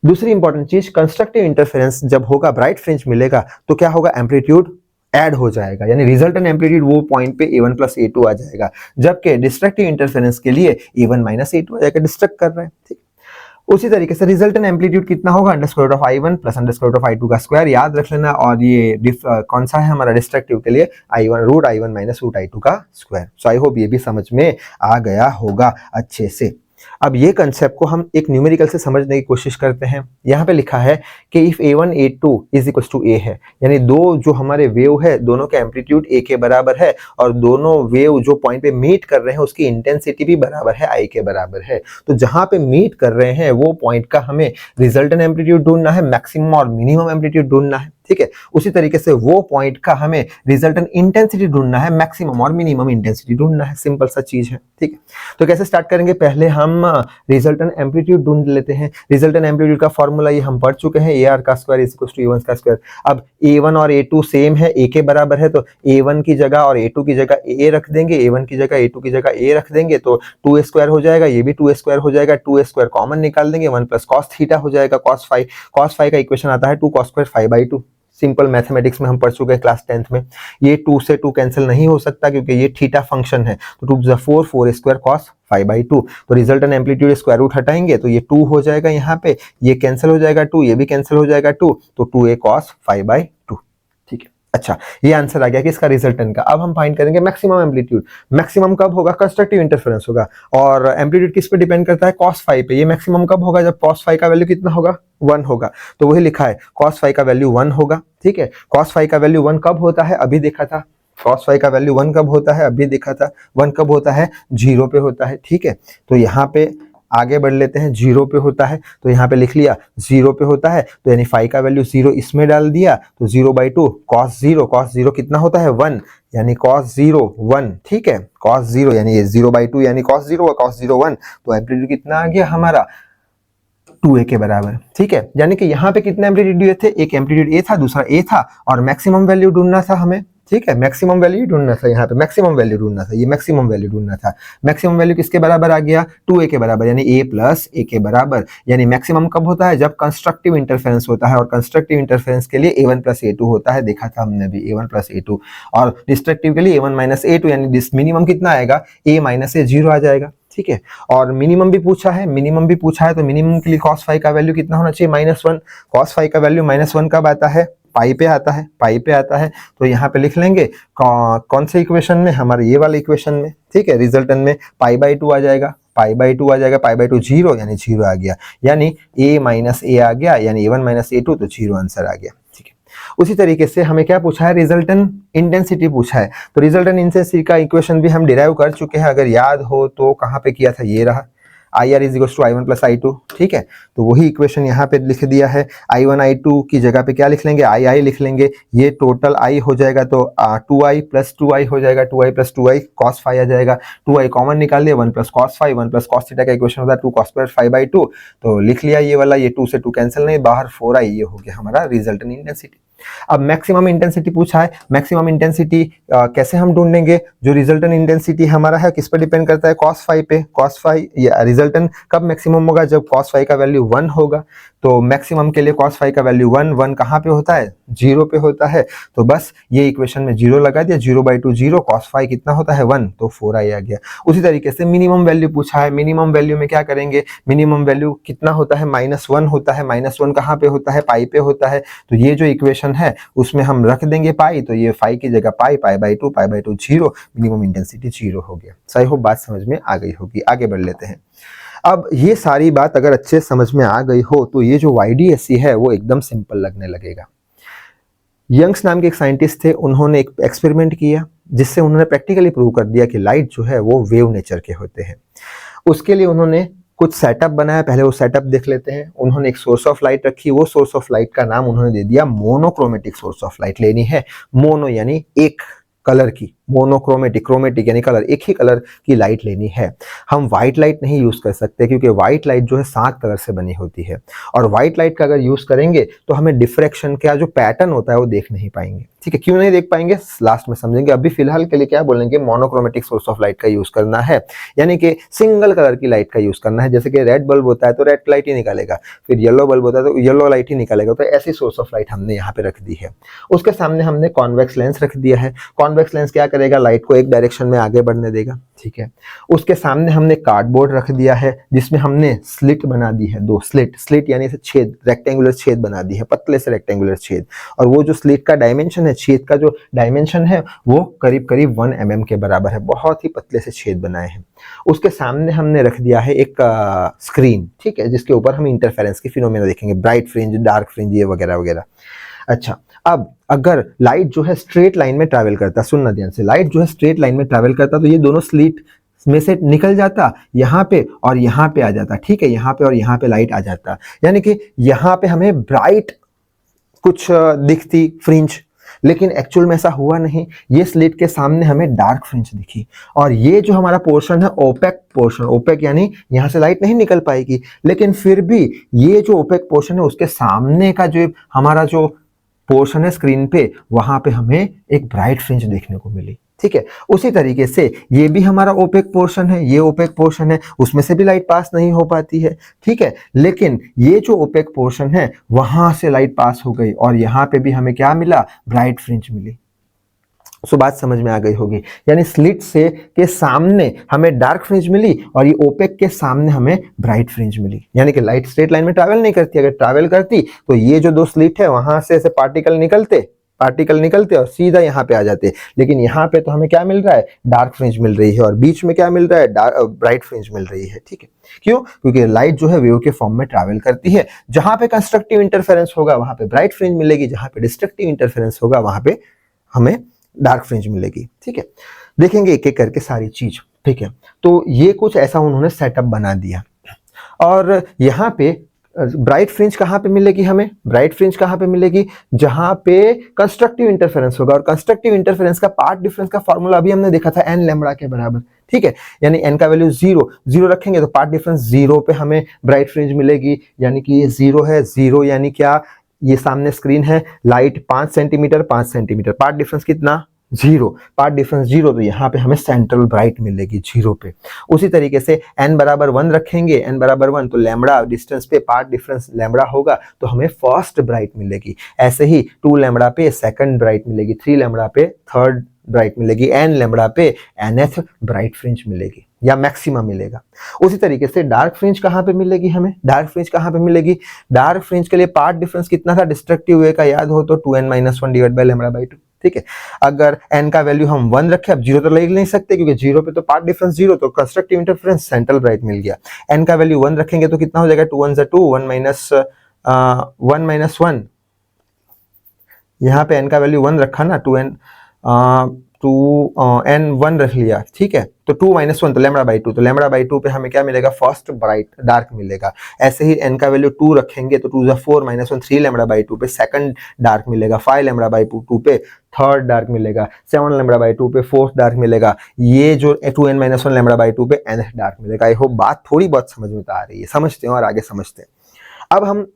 दूसरी इंपॉर्टेंट चीज, कंस्ट्रक्टिव इंटरफेरेंस जब होगा, ब्राइट फ्रिंज मिलेगा, तो क्या होगा, एम्पलीट्यूड ऐड हो जाएगा, यानी रिजल्टेंट एम्पलीट्यूड वो पॉइंट पे a1 + a2 आ जाएगा। जबकि डिस्ट्रक्टिव इंटरफेरेंस के लिए a1 - a2 आ जाएगा, डिस्ट्रक्ट कर रहे हैं, ठीक। उसी तरीके से रिजल्टेंट एम्पलीट्यूड कितना होगा, √i1 + √i2 का स्क्वायर, याद रख लेना। और ये कौन सा है हमारा डिस्ट्रक्टिव के लिए, i1 √i1 - √i2 का स्क्वायर। सो आई होप ये भी समझ में आ गया होगा अच्छे से। अब ये कंसेप्ट को हम एक न्यूमेरिकल से समझने की कोशिश करते हैं। यहाँ पे लिखा है कि इफ a1 a2 = a है, यानी दो जो हमारे वेव है, दोनों का एम्पलीट्यूड a के बराबर है और दोनों वेव जो पॉइंट पे मीट कर रहे हैं उसकी इंटेंसिटी भी बराबर है, i के बराबर है। तो जहां पे मीट कर रहे हैं वो पॉइंट का हमें रिजल्टेंट एम्पलीट्यूड ढूंढना है, मैक्सिमम और मिनिमम एम्पलीट्यूड ढूंढना है। ठीक है। उसी तरीके से वो पॉइंट का हमें रिजल्टेंट इंटेंसिटी ढूंढना है, मैक्सिमम और मिनिमम इंटेंसिटी ढूंढना है, सिंपल सा चीज है, ठीक है। तो कैसे स्टार्ट करेंगे, पहले हम रिजल्टेंट एम्पलीट्यूड ढूंढ लेते हैं। रिजल्टेंट एम्पलीट्यूड का फॉर्मूला ये हम पढ़ चुके हैं, AR का square is equal to A1 का स्क्वायर। अब A1 और A2 सेम है, A के बराबर है, तो A1 की जगह और A2 की जगह A रख देंगे, A1 की जगह A2 की जगह A रख देंगे, तो 2A स्क्वायर हो जाएगा, ये भी 2A स्क्वायर हो जाएगा, 2A स्क्वायर कॉमन निकाल देंगे, 1 प्लस कॉस थीटा हो जाएगा, cos फाई का इक्वेशन आता है 2 cos स्क्वायर 5/2। सिंपल मैथमेटिक्स में हम पढ़ चुके हैं क्लास 10th में। ये 2 से 2 कैंसिल नहीं हो सकता क्योंकि ये थीटा फंक्शन है, तो 2 + 4 4 स्क्वायर cos 5/2। तो रिजल्टेंट एम्पलीट्यूड स्क्वायर रूट हटाएंगे तो ये 2 हो जाएगा, यहाँ पे ये कैंसिल हो जाएगा 2, ये भी कैंसिल हो जाएगा 2, तो 2A cos 5/2, ठीक है। अच्छा, ये आंसर आ गया कि इसका रिजल्टेंट का। अब हम फाइंड करेंगे मैक्सिमम एम्पलीट्यूड। मैक्सिमम कब होगा, कंस्ट्रक्टिव इंटरफेरेंस होगा, और एम्पलीट्यूड किस पे डिपेंड करता है, cos फाई पे। ये मैक्सिमम कब होगा, जब cos फाई का वैल्यू कितना होगा, 1 होगा। तो वही लिखा है cos फाई का वैल्यू 1 होगा, ठीक है। cos फाई का वैल्यू 1 कब होता है, अभी देखा था। cos फाई का वैल्यू 1 कब होता है, अभी देखा था। 1 कब होता है, 0 पे होता है, ठीक है। तो यहाँ पे आगे बढ़ लेते हैं, 0 पे होता है, तो यहाँ पे लिख लिया 0 पे होता है, तो यानी फाई का वैल्यू 0 इसमें डाल दिया, तो 0/2 cos 0 कितना होता है 1, यानी cos 0 1, ठीक है। cos 0 यानी ये 0/2 यानी cos 0 और cos 0 1, तो एम्पलीट्यूड कितना आ गया हमारा 2A के बराबर, ठीक है। यानी कि यहाँ पे कितने एम्पलीट्यूड दिए थे, एक एम्पलीट्यूड A था, दूसरा A था, और मैक्सिमम वैल्यू ढूंढना था हमें, ठीक है। मैक्सिमम वैल्यू ढूंढना था, यहाँ पे मैक्सिमम वैल्यू ढूंढना था, ये मैक्सिमम वैल्यू ढूंढना था। मैक्सिमम वैल्यू किसके बराबर आ गया, 2A के बराबर, यानी A + A के बराबर। यानी मैक्सिमम कब होता है, जब कंस्ट्रक्टिव इंटरफेरेंस होता है, और कंस्ट्रक्टिव इंटरफेरेंस के लिए A1 + A2 होता है, देखा था हमने भी A1 + A2, और डिस्ट्रक्टिव के लिए A1 - A2, यानी मिनिमम कितना आएगा, A - A 0 आ जाएगा, ठीक है। और मिनिमम भी पूछा है, तो मिनिमम के लिए cos फाई का वैल्यू कितना होना चाहिए, -1। cos फाई का वैल्यू -1 कब आता है, पाई पे आता है, तो यहाँ पे लिख लेंगे कौन से इक्वेशन में, हमारे ये वाले इक्वेशन में, ठीक है। रिजल्टेंट में π/2 आ जाएगा, π/2 0 यानी 0 आ गया, यानी A - A आ गया, यानी A1 - A2, तो 0 आंसर आ गया, ठीक है। उसी तरीके से हमें क्या पूछा है, रिजल्टेंट इंटेंसिटी पूछा है, तो रिजल्टेंट इंटेंसिटी का इक्वेशन भी हम डिराइव कर चुके हैं, अगर याद हो तो कहाँ पे किया था, ये रहा, IR = I1 + I2, ठीक है। तो वही इक्वेशन यहाँ पे लिख दिया है। I1 I2 की जगह पे क्या लिख लेंगे, I लिख लेंगे, ये टोटल I हो जाएगा, तो 2I + 2I हो जाएगा, 2I + 2I cos फाई आ जाएगा, 2I कॉमन निकाल लिया, 1 + cos फाई, 1 + cos थीटा का इक्वेशन होता है 2 cos स्क्वायर 5/2, तो लिख लिया ये वाला, ये 2 से 2 कैंसिल नहीं, बाहर 4I, ये हो गया हमारा रिजल्टेंट इंटेंसिटी। अब मैक्सिमम इंटेंसिटी पूछा है, मैक्सिमम इंटेंसिटी कैसे हम ढूंढेंगे, जो रिजल्टेंट इंटेंसिटी हमारा है किस पे डिपेंड करता है, cos फाई पे। cos फाई या रिजल्टेंट कब मैक्सिमम होगा, जब cos फाई का वैल्यू 1 होगा, तो मैक्सिमम के लिए cos फाई का वैल्यू 1 कहाँ पे होता है, 0 पे होता है, तो बस ये इक्वेशन में 0 लगा दिया, 0/2 0, cos फाई कितना होता है 1, तो 4I आ गया। उसी तरीके से मिनिमम वैल्यू पूछा है, मिनिमम वैल्यू में क्या करेंगे, मिनिमम वैल्यू कितना होता है, -1 होता है, -1 कहाँ पे होता है, पाई पे होता है, तो ये जो इक्वेशन है उसमें हम रख देंगे पाई, तो ये फाई की जगह π/2 0, मिनिमम इंटेंसिटी 0 हो गया। सही हो, बात समझ में आ गई होगी। आगे बढ़ लेते हैं। अब ये सारी बात अगर अच्छे समझ में आ गई हो तो ये जो YDSC है वो एकदम सिंपल लगने लगेगा। यंग्स नाम के एक साइंटिस्ट थे, उन्होंने एक एक्सपेरिमेंट किया जिससे उन्होंने प्रैक्टिकली प्रूव कर दिया कि लाइट जो है वो वेव नेचर के होते हैं। उसके लिए उन्होंने कुछ सेटअप बनाया, पहले वो सेटअप देख लेते हैं। उन्होंने एक सोर्स ऑफ लाइट रखी, वो सोर्स ऑफ लाइट का नाम उन्होंने दे दिया मोनोक्रोमेटिक सोर्स ऑफ लाइट। लेनी है मोनो यानी एक कलर की, मोनोक्रोमेटिक, क्रोमेटिक यानी कलर, एक ही कलर की लाइट लेनी है। हम व्हाइट लाइट नहीं यूज कर सकते क्योंकि व्हाइट लाइट जो है 7 कलर से बनी होती है, और व्हाइट लाइट का अगर यूज करेंगे तो हमें डिफ्रैक्शन का जो पैटर्न होता है वो देख नहीं पाएंगे, ठीक है। क्यों नहीं देख पाएंगे, लास्ट में समझेंगे। अभी फिलहाल के लिए क्या बोलेंगे, मोनोक्रोमेटिक सोर्स ऑफ लाइट का यूज करना है, यानी कि सिंगल कलर की लाइट का यूज करना है। जैसे कि रेड बल्ब होता है तो रेड लाइट ही निकालेगा, फिर येलो बल्ब होता है तो येलो लाइट ही निकालेगा, तो ऐसी सोर्स ऑफ लाइट हमने यहाँ पे रख दी है। उसके सामने हमने कॉन्वेक्स लेंस रख दिया है। कॉन्वेक्स लेंस क्या करेगा, लाइट को एक डायरेक्शन में आगे बढ़ने देगा, ठीक है। उसके सामने हमने कार्डबोर्ड रख दिया है जिसमें हमने स्लिट बना दी है, 2 स्लिट यानी से छेद, रेक्टेंगुलर छेद बना दी है, पतले से रेक्टेंगुलर छेद। और वो जो स्लिट का डायमेंशन है, छेद का जो डायमेंशन है वो करीब करीब 1 mm के बराबर है, बहुत ही पतले से छेद बनाए हैं। उसके सामने हमने रख दिया है एक स्क्रीन, ठीक है, जिसके ऊपर हम इंटरफेरेंस की फिनोमेना देखेंगे, ब्राइट फ्रिंज, डार्क फ्रिंज, ये वगैरह वगैरह। अच्छा, अब अगर लाइट जो है स्ट्रेट लाइन में ट्रैवल करता, सुनना ध्यान से, लाइट जो है स्ट्रेट लाइन में ट्रैवल करता तो ये दोनों स्लिट में से निकल जाता, यहाँ पे और यहाँ पे आ जाता, ठीक है, यहाँ पे और यहाँ पे लाइट आ जाता। यानी कि यहाँ पे हमें ब्राइट कुछ दिखती फ्रिंज, लेकिन एक्चुअल में ऐसा हुआ नहीं। ये स्लिट के सामने हमें डार्क फ्रिंज दिखी, और ये जो हमारा पोर्शन है ओपेक पोर्शन, ओपेक यानी यहाँ से लाइट नहीं निकल पाएगी, लेकिन फिर भी ये जो ओपेक पोर्शन है उसके सामने का जो हमारा जो पोर्शन है स्क्रीन पे, वहां पे हमें एक ब्राइट फ्रिंज देखने को मिली। ठीक है, उसी तरीके से ये भी हमारा ओपेक पोर्शन है, ये ओपेक पोर्शन है, उसमें से भी लाइट पास नहीं हो पाती है। ठीक है, लेकिन ये जो ओपेक पोर्शन है वहां से लाइट पास हो गई, और यहाँ पे भी हमें क्या मिला, ब्राइट फ्रिंज मिली। सो बात समझ में आ गई होगी, यानी स्लिट से के सामने हमें डार्क फ्रिंज मिली, और ये ओपेक के सामने हमें ब्राइट फ्रिंज मिली। यानी कि लाइट स्ट्रेट लाइन में ट्रैवल नहीं करती, अगर ट्रैवल करती तो ये जो दो स्लिट है वहां से ऐसे पार्टिकल निकलते और सीधा यहाँ पे आ जाते, लेकिन यहाँ पे तो हमें क्या मिल रहा है, डार्क फ्रिंज मिल रही है, और बीच में क्या मिल रहा है, ब्राइट फ्रिंज मिल रही है। ठीक है, क्यों? क्योंकि लाइट जो है वेव के फॉर्म में ट्रैवल करती है, जहां पे कंस्ट्रक्टिव इंटरफेरेंस होगा वहां पे ब्राइट फ्रिंज मिलेगी, जहां पे डिस्ट्रक्टिव इंटरफेरेंस होगा वहां पे हमें डार्क फ्रिंज मिलेगी। ठीक है, देखेंगे एक एक करके सारी चीज। ठीक है, तो ये कुछ ऐसा उन्होंने सेटअप बना दिया, और यहाँ पे ब्राइट फ्रिंज कहाँ पे मिलेगी हमें, ब्राइट फ्रिंज कहाँ पे मिलेगी, जहां पे कंस्ट्रक्टिव इंटरफेरेंस होगा, और कंस्ट्रक्टिव इंटरफेरेंस का पार्ट डिफरेंस का फॉर्मूला अभी हमने देखा था एन लैम्बडा के बराबर। ठीक है, यानी एन का वैल्यू जीरो रखेंगे तो पार्ट डिफरेंस जीरो पे हमें ब्राइट फ्रिंज मिलेगी, यानी कि ये जीरो है, जीरो यानी क्या, ये सामने स्क्रीन है, लाइट 5 सेंटीमीटर, पार्ट डिफरेंस कितना, जीरो, पार्ट डिफरेंस जीरो, तो यहाँ पे हमें सेंट्रल ब्राइट मिलेगी जीरो पे। उसी तरीके से n बराबर 1 रखेंगे, n बराबर 1 तो लैम्बडा डिस्टेंस पे पार्ट डिफरेंस लैम्बडा होगा तो हमें फर्स्ट ब्राइट मिलेगी। ऐसे ही 2 लैम्बडा पे सेकंड ब्राइट मिलेगी, 3 लैम्बडा पे थर्ड ब्राइट मिलेगी, n लैम्बडा पे nth ब्राइट फ्रिंज मिलेगी या मैक्सिमा मिलेगा। उसी तरीके से डार्क फ्रिंज कहाँ पे मिलेगी हमें, डार्क फ्रिंज कहाँ पे मिलेगी, डार्क फ्रिंज के लिए पार्ट डिफरेंस कितना था डिस्ट्रक्टिव वे का, याद हो तो 2n-1 divide by lambda by 2। ठीक है, अगर n का वैल्यू हम 1 रखे, अब जीरो तो ले नहीं सकते क्योंकि जीरो पे तो पार्ट डिफरेंस जीरो, तो कंस्ट्रक्टिव इंटरफेरेंस सेंट्रल ब्राइट मिल गया। n का वैल्यू 1 रखेंगे तो कितना हो जाएगा, 2 1 2, 1 माइनस 1, यहाँ पे n का वैल्यू 1 रखा ना, 2n1 रख लिया। ठीक है, तो 2-1 तो लैम्बडा बाई 2, तो लैम्बडा बाई 2 पे हमें क्या मिलेगा, फर्स्ट ब्राइट डार्क मिलेगा। ऐसे ही n का वैल्यू 2 रखेंगे तो 2 4 -1 3 लैम्बडा बाई 2 पे सेकंड डार्क मिलेगा, 5 लैम्बडा बाई 2 पे थर्ड डार्क मिलेगा, 7 लैम्बडा बाई 2 पे फोर्थ डार्क मिलेगा, ये जो 2n-1 लैम्बडा बाई 2 पे nth डार्क मिलेगा। आई होप बात थोड़ी बहुत समझ में आ रही है, समझते हैं और आगे समझते हैं। अब हम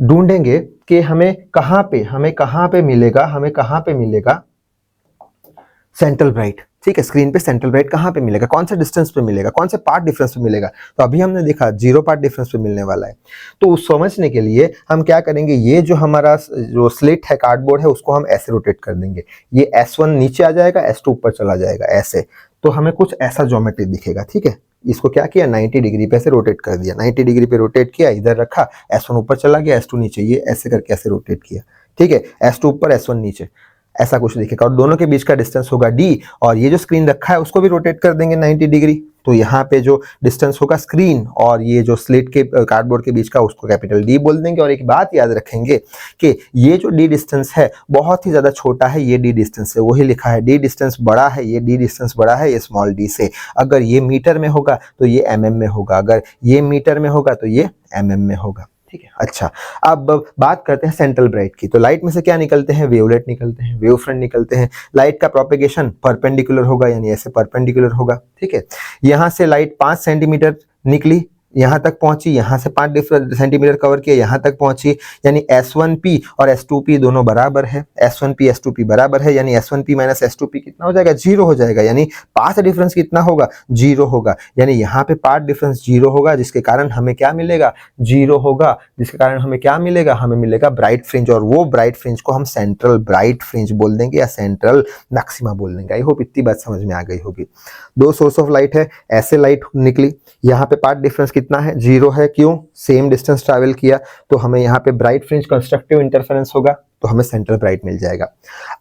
ढूंढेंगे कि हमें कहाँ पे मिलेगा सेंट्रल ब्राइट। ठीक है, स्क्रीन पे सेंट्रल ब्राइट कहाँ पे मिलेगा, कौन से डिस्टेंस पे मिलेगा, कौन से पार्ट डिफरेंस पे मिलेगा। तो अभी हमने देखा जीरो पार्ट डिफरेंस पे मिलने वाला है। तो उस समझने के लिए हम क्या करेंगे, ये जो हमारा जो स्लिट है, कार्डबोर्ड है, उसको हम ऐसे रोटेट कर देंगे, ये S1 नीचे आ जाएगा, S2 ऊपर चला जाएगा, ऐसे। तो हमें कुछ ऐसा ज्योमेट्री दिखेगा। ठीक है, इसको क्या किया, 90 डिग्री पे ऐसे रोटेट कर दिया, 90 डिग्री पे रोटेट किया, इधर रखा, S1 ऊपर चला गया, S2 नीचे, ये ऐसे करके ऐसे रोटेट किया। ठीक है, S2 ऊपर S1 नीचे, ऐसा कुछ दिखेगा, और दोनों के बीच का डिस्टेंस होगा d, और ये जो स्क्रीन रखा है उसको भी रोटेट कर देंगे 90 डिग्री। तो यहाँ पे जो डिस्टेंस होगा स्क्रीन और ये जो स्लिट के कार्डबोर्ड के बीच का, उसको कैपिटल D बोल देंगे। और एक बात याद रखेंगे कि ये जो d डिस्टेंस है बहुत ही ज्यादा छोटा है, ये d डिस्टेंस है, वही लिखा है d डिस्टेंस बड़ा है, ये d डिस्टेंस बड़ा है ये स्मॉल d से। अगर ये मीटर में होगा तो ये mm में होगा, अगर ये मीटर में होगा तो ये mm में होगा। ठीक है, अच्छा, अब बात करते हैं सेंट्रल ब्राइट की। तो लाइट में से क्या निकलते हैं, वेवलेट निकलते हैं, वेव फ्रंट निकलते हैं। लाइट का प्रोपेगेशन परपेंडिकुलर होगा, यानी ऐसे परपेंडिकुलर होगा। ठीक है, यहाँ से लाइट 5 सेंटीमीटर निकली, यहाँ तक पहुंची, यहाँ से 5 सेंटीमीटर कवर किया, यहाँ तक पहुंची, यानी S1p और S2p दोनों बराबर है, S1p S2p बराबर है, यानी S1p माइनस S2p कितना हो जाएगा, जीरो हो जाएगा, यानी पाथ डिफरेंस कितना होगा, जीरो होगा, यानी यहाँ पे पाथ डिफरेंस जीरो होगा, जिसके कारण हमें क्या मिलेगा, जीरो होगा, जिसके कारण हमें क्या मिलेगा, हमें मिलेगा ब्राइट फ्रिंज, और वो ब्राइट फ्रिंज को हम सेंट्रल ब्राइट फ्रिंज बोल देंगे या सेंट्रल मैक्सिमा बोल देंगे। आई होप इतनी बात समझ में आ गई होगी। दो सोर्स ऑफ लाइट है, ऐसे लाइट निकली, यहाँ पे पाथ डिफरेंस कितना है, जीरो है, क्यों, सेम डिस्टेंस ट्रैवल किया, तो हमें यहाँ पे ब्राइट फ्रिंज कंस्ट्रक्टिव इंटरफेरेंस होगा, तो हमें सेंट्रल ब्राइट मिल जाएगा।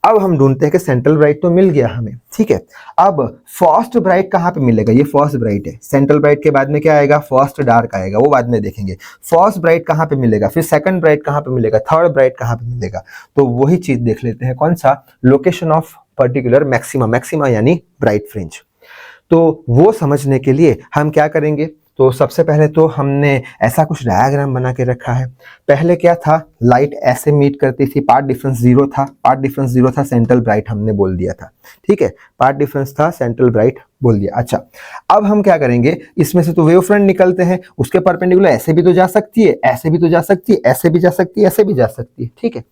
अब हम ढूंढते हैं कि सेंट्रल ब्राइट तो मिल गया हमें। ठीक है, अब फर्स्ट ब्राइट कहाँ पे मिलेगा, ये फर्स्ट ब्राइट है, सेंट्रल ब्राइट के बाद में क्या आएगा, फर्स्ट डार्क आएगा, वो बाद में देखेंगे। फर्स्ट ब्राइट कहाँ पे मिलेगा, फिर सेकंड ब्राइट कहाँ पे मिलेगा, थर्ड ब्राइट कहाँ पे मिलेगा, तो वही चीज देख लेते हैं, कौन सा, location of particular maxima, maxima यानी ब्राइट फ्रिंज। तो वो समझने के लिए हम क्या करेंगे, तो सबसे पहले तो हमने ऐसा कुछ डायग्राम बना के रखा है। पहले क्या था, लाइट ऐसे मीट करती थी, पाथ डिफरेंस जीरो था, सेंट्रल ब्राइट हमने बोल दिया था, ठीक है, पाथ डिफरेंस था, सेंट्रल ब्राइट बोल दिया। अच्छा, अब हम क्या करेंगे, इसमें से तो वेव फ्रंट निकलते हैं, उसके परपेंडिकुलर ऐसे भी तो जा सकती है, ऐसे भी तो जा सकती है, ऐसे भी जा सकती है, ऐसे भी जा सकती है, ठीक है,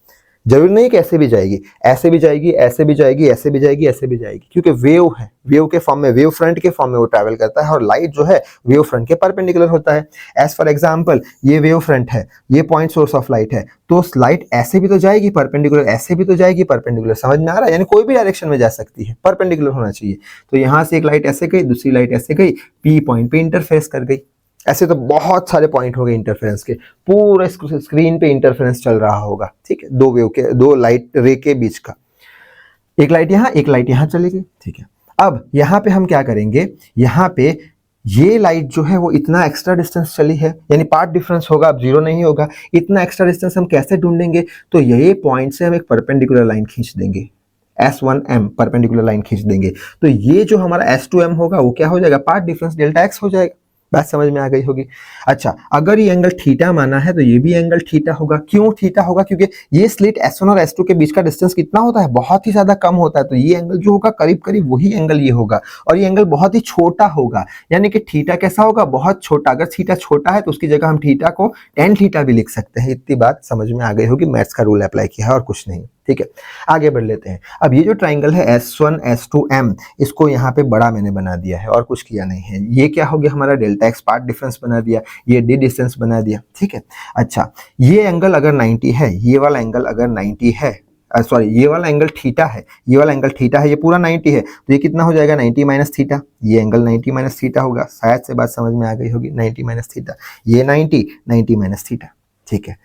जरूरी नहीं कि ऐसे भी जाएगी, ऐसे भी जाएगी, ऐसे भी जाएगी, ऐसे भी जाएगी, ऐसे भी जाएगी, क्योंकि वेव है, वेव के फॉर्म में, वेव फ्रंट के फॉर्म में वो ट्रैवल करता है और लाइट जो है वेव फ्रंट के परपेंडिकुलर होता है। एज फॉर एग्जांपल ये वेव फ्रंट है, ये पॉइंट सोर्स ऑफ लाइट है, तो लाइट ऐसे भी तो जाएगी परपेंडिकुलर, ऐसे भी तो जाएगी परपेंडिकुलर, समझ में आ रहा है, यानी कोई भी डायरेक्शन में जा सकती है, परपेंडिकुलर होना चाहिए। तो यहाँ से एक लाइट ऐसे गई, दूसरी लाइट ऐसे गई, पी पॉइंट पे इंटरफेस कर गई। ऐसे तो बहुत सारे पॉइंट हो गए इंटरफेरेंस के, पूरे स्क्रीन पे इंटरफेरेंस चल रहा होगा, ठीक है, दो वेव के, दो लाइट रे के बीच का, एक लाइट यहाँ, एक लाइट यहाँ चलेगी, ठीक है। अब यहाँ पे हम क्या करेंगे, यहाँ पे ये लाइट जो है वो इतना एक्स्ट्रा डिस्टेंस चली है, यानी पाथ डिफरेंस होगा, अब जीरो नहीं होगा, इतना एक्स्ट्रा डिस्टेंस हम कैसे ढूंढेंगे, तो ये पॉइंट से हम एक परपेंडिकुलर लाइन खींच देंगे, S1M परपेंडिकुलर लाइन खींच देंगे, तो ये जो हमारा S2M होगा वो क्या हो जाएगा, पाथ डिफरेंस डेल्टा एक्स हो जाएगा। बात समझ में आ गई होगी। अच्छा, अगर ये एंगल थीटा माना है तो ये भी एंगल थीटा होगा। क्यों थीटा होगा, क्योंकि ये स्लिट S1 और S2 के बीच का डिस्टेंस कितना होता है, बहुत ही ज्यादा कम होता है, तो ये एंगल जो होगा करीब करीब वही एंगल ये होगा, और ये एंगल बहुत ही छोटा होगा, यानी कि थीटा कैसा होगा, बहुत छोटा। अगर थीटा छोटा है तो उसकी जगह हम थीटा को tan थीटा भी लिख सकते हैं। इतनी बात समझ में आ गई होगी, मैथ्स का रूल अप्लाई किया है और कुछ नहीं, ठीक है। आगे बढ़ लेते हैं। अब ये जो ट्राइंगल है S1 S2M, इसको यहाँ पे बड़ा मैंने बना दिया है और कुछ किया नहीं है। ये क्या हो गया हमारा, डेल्टा एक्स पाथ डिफरेंस बना दिया, ये डी डिस्टेंस बना दिया, ठीक है। अच्छा, ये एंगल अगर 90 है, ये वाला एंगल अगर 90 है, सॉरी ये वाला एंगल थीटा है, ये वाला एंगल थीटा है, ये पूरा 90 है, तो ये कितना हो जाएगा, 90 माइनस थीटा, ये एंगल 90 माइनस थीटा होगा। शायद से बात समझ में आ गई होगी, 90 माइनस थीटा, ये 90 माइनस थीटा, ठीक है।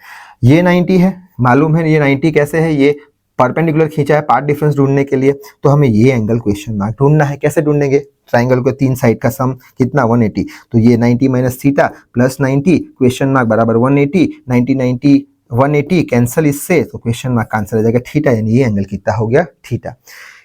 ये 90 है, मालूम है ये 90 कैसे है, ये परपेंडिकुलर खींचा है पाथ डिफरेंस ढूंढने के लिए, तो हमें ये एंगल क्वेश्चन मार्क ढूंढना है। कैसे ढूंढेंगे, ट्राइंगल को तीन साइड का सम कितना, 180, तो ये 90 minus theta plus 90 question mark बराबर 180, 90 180 कैंसिल इससे, तो क्वेश्चन मार्क का आंसर आ जाएगा थीटा, यानी ये एंगल कितना हो गया, थीटा।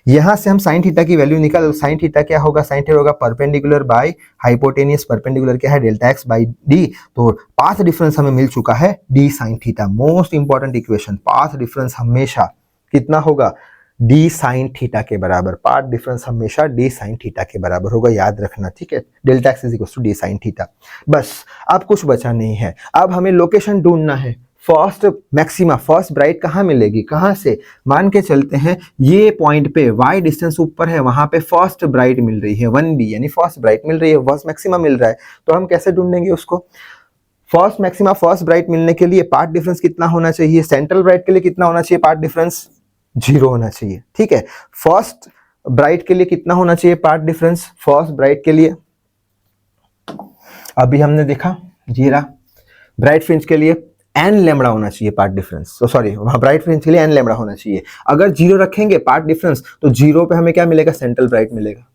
यहां से हम साइन थीटा की वैल्यू निकाल, साइन थीटा क्या होगा, साइन थीटा होगा परपेंडिकुलर बाय हाइपोटेनियस, परपेंडिकुलर क्या है, डेल्टा एक्स बाई डी, तो पाथ डिफरेंस हमें मिल चुका है D sine theta. Most important equation, path difference हमेशा कितना होगा, डी साइन थीटा के बराबर, पाथ डिफरेंस हमेशा डी साइन थीटा के बराबर होगा, याद रखना, ठीक है। Delta X is equal to D sine theta. बस, अब कुछ बचा नहीं है, अब हमें लोकेशन ढूंढना है। फर्स्ट मैक्सिमा, फर्स्ट ब्राइट कहाँ मिलेगी, कहाँ से, मान के चलते हैं ये पॉइंट पे y डिस्टेंस ऊपर है, वहां पे फर्स्ट ब्राइट मिल रही है 1b, यानी फर्स्ट ब्राइट मिल रही है, फर्स्ट मैक्सिमा मिल रहा है, तो हम कैसे ढूंढेंगे उसको। फर्स्ट मैक्सिमा, फर्स्ट ब्राइट मिलने के लिए पाथ डिफरेंस कितना होना चाहिए, सेंट्रल ब्राइट के लिए कितना होना चाहिए, पाथ डिफरेंस 0 होना चाहिए, ठीक है। फर्स्ट ब्राइट के लिए कितना होना चाहिए पाथ डिफरेंस, फर्स्ट ब्राइट के लिए अभी हमने देखा जीरा, ब्राइट फ्रिंज के लिए एन लैम्बडा होना चाहिए पाथ डिफरेंस, तो सॉरी ब्राइट फ्रिंज के लिए एन लैम्बडा होना चाहिए। अगर 0 रखेंगे पाथ डिफरेंस, तो 0 पे हमें क्या मिलेगा, सेंट्रल ब्राइट मिलेगा।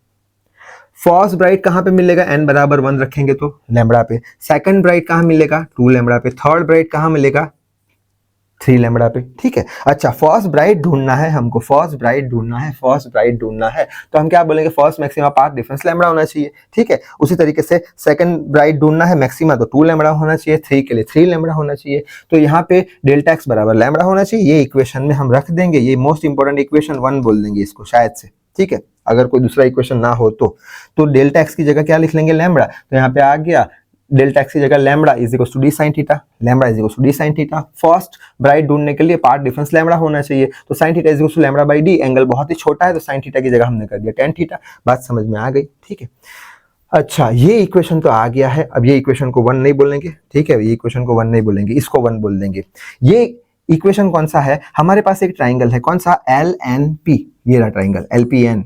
फर्स्ट ब्राइट कहां पे मिलेगा, n बराबर 1 रखेंगे तो लैम्बडा पे। सेकंड ब्राइट कहां मिलेगा, 2 लैम्बडा पे। थर्ड ब्राइट कहां मिलेगा, 3 लैम्बडा पे, ठीक है। अच्छा, फर्स्ट ब्राइट ढूंढना है हमको, फर्स्ट ब्राइट ढूंढना है, फर्स्ट ब्राइट ढूंढना है, तो हम क्या बोलेंगे, first maxima path difference lambda होना चाहिए, ठीक है। उसी तरीके से सेकंड ब्राइट ढूंढना है मैक्सिमा, तो 2 लैम्बडा होना चाहिए, 3 के लिए 3 लैम्बडा होना चाहिए, तो यहाँ पे डेल्टा एक्स बराबर लैम्बडा होना चाहिए। ये इक्वेशन में हम रख देंगे, ये मोस्ट इंपोर्टेंट इक्वेशन 1 बोल देंगे इसको शायद से, ठीक है। अगर कोई दूसरा इक्वेशन ना हो तो डेल्टा एक्स की जगह क्या लिख लेंगे, लैम्बडा, तो यहाँ पे आ गया डेल्टा एक्स की जगह lambda is equal to D sine theta, lambda is equal to D sine theta. First bright ढूंढने के लिए पाथ डिफरेंस लैम्बडा होना चाहिए, तो sine theta is equal to lambda by D, angle बहुत ही छोटा है तो साइन थीटा की जगह हमने कर दिया tan थीटा। बात समझ में आ गई, ठीक है। अच्छा, ये इक्वेशन तो आ गया है, अब ये इक्वेशन को 1 नहीं बोलेंगे, ठीक है, ये इक्वेशन को 1 नहीं बोलेंगे, इसको 1 बोल देंगे। ये इक्वेशन कौन सा है, हमारे पास एक ट्राइंगल है, कौन सा, LNP, ये रहा ट्राइंगल LPN,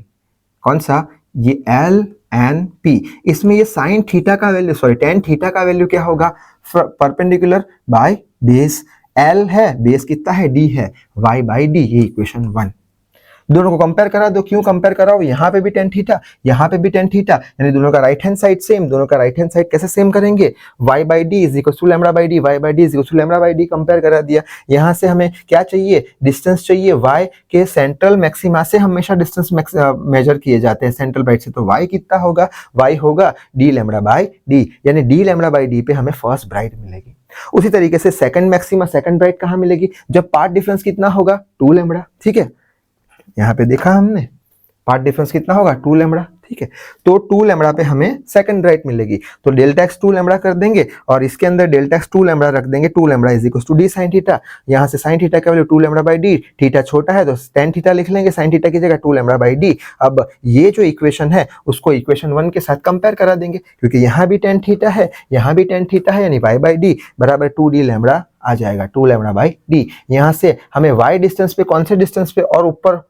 कौन सा, ये LNP। इसमें ये साइन थीटा का वैल्यू, सॉरी tan थीटा का वैल्यू क्या होगा, परपेंडिकुलर बाय बेस, L है बेस कितना है, D है, y बाई डी, ये इक्वेशन 1। दोनों को कंपेयर करा दो। क्यों कंपेयर कराओ, यहाँ पे भी टेन थीटा, यहाँ पे भी टेन थीटा, यानी दोनों का राइट हैंड साइड सेम। दोनों का राइट हैंड साइड कैसे सेम करेंगे, y by D is equal to lambda by D, y by D is equal to lambda by D compare करा दिया। यहाँ से हमें क्या चाहिए, डिस्टेंस चाहिए। y के सेंट्रल मैक्सिमा से हमेशा डिस्टेंस मेजर किए जाते हैं, सेंट्रल ब्राइट से। तो y कितना होगा, y होगा डी लैम्बडा बाई डी, यानी डी लैम्बडा बाई डी पे हमें फर्स्ट ब्राइट मिलेगी। उसी तरीके से सेकंड मैक्सिमा, सेकंड ब्राइट कहाँ मिलेगी, जब पार्ट डिफरेंस कितना होगा, 2 लैम्बडा। ठीक है, यहाँ पे देखा हमने पार्ट डिफरेंस कितना होगा, 2 लैम्बडा। ठीक है, तो 2 लैम्बडा पे हमें सेकंड ब्राइट मिलेगी। तो डेल्टा एक्स 2 लैम्बडा कर देंगे और इसके अंदर डेल्टा एक्स 2 लैम्बडा रख देंगे। 2 lambda is equal to D sine theta. यहाँ से साइन थीटा का value 2 lambda by D, theta छोटा है तो tan थीटा लिख लेंगे, साइन थीटा की जगह 2 लैम्बडा बाई डी। अब ये जो इक्वेशन है उसको इक्वेशन 1 के साथ कंपेयर करा देंगे, क्योंकि यहाँ भी tan थीटा है, यहाँ भी tan थीटा है, यानी y बाई डी बराबर 2d लैम्बडा आ जाएगा, 2 लैम्बडा बाई डी। यहाँ से हमें y डिस्टेंस पे, कौन से डिस्टेंस पे, और ऊपर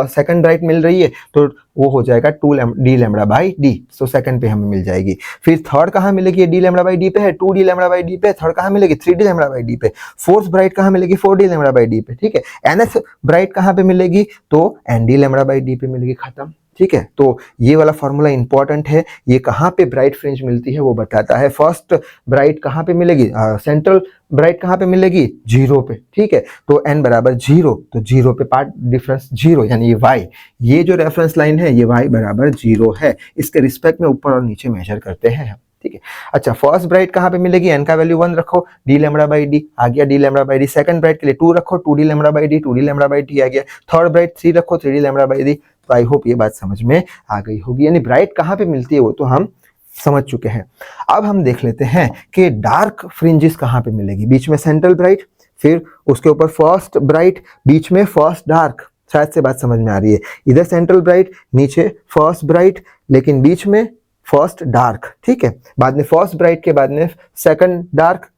सेकंड राइट मिल रही है तो वो हो जाएगा 2d lambda by D. So second पे हमें मिल जाएगी। फिर थर्ड कहाँ मिलेगी, d लैम्बडा बाई डी पे है, 2d लैम्बडा बाई डी पे। थर्ड कहाँ मिलेगी, 3d लैम्बडा बाई डी पे। फोर्थ ब्राइट कहाँ मिलेगी, 4d लैम्बडा बाई डी पे। ठीक है, nth ब्राइट कहाँ पे मिलेगी, तो nd लैम्बडा बाई डी पे मिलेगी। खत्म। ठीक है, तो ये वाला फॉर्मूला इंपॉर्टेंट है, ये कहाँ पे ब्राइट फ्रिंज मिलती है वो बताता है। फर्स्ट ब्राइट कहाँ पे मिलेगी, सेंट्रल ब्राइट कहाँ पे मिलेगी, 0 पे। ठीक है, तो n बराबर 0, तो 0 पे पार्ट डिफरेंस 0, यानी ये y, ये जो रेफरेंस लाइन है ये y बराबर 0 है। इसके रिस्पेक्ट में ऊपर और नीचे मेजर करते हैं हम। ठीक है, अच्छा, फर्स्ट ब्राइट कहाँ पे मिलेगी, n का वैल्यू 1 रखो, d लैम्बडा बाई डी आ गया, d lambda by D. Second bright के लिए 2 रखो, 2d lambda by D, 2d lambda by D आ गया। थर्ड ब्राइट 3 रखो, 3d लैम्बडा बाई डी। तो आई होप ये बात समझ में आ गई होगी, यानी ब्राइट कहाँ पे मिलती है वो तो हम समझ चुके हैं। अब हम देख लेते हैं कि डार्क फ्रिंजेस कहाँ पे मिलेगी। बीच में सेंट्रल ब्राइट, फिर उसके ऊपर फर्स्ट ब्राइट, बीच में फर्स्ट डार्क। शायद से बात समझ में आ रही है, इधर सेंट्रल ब्राइट, नीचे फर्स्ट ब्राइट, लेकिन बीच में फर्स्ट डार्क। ठीक है, बाद में फर्स्ट ब्राइट के बाद में सेकंड डार्क,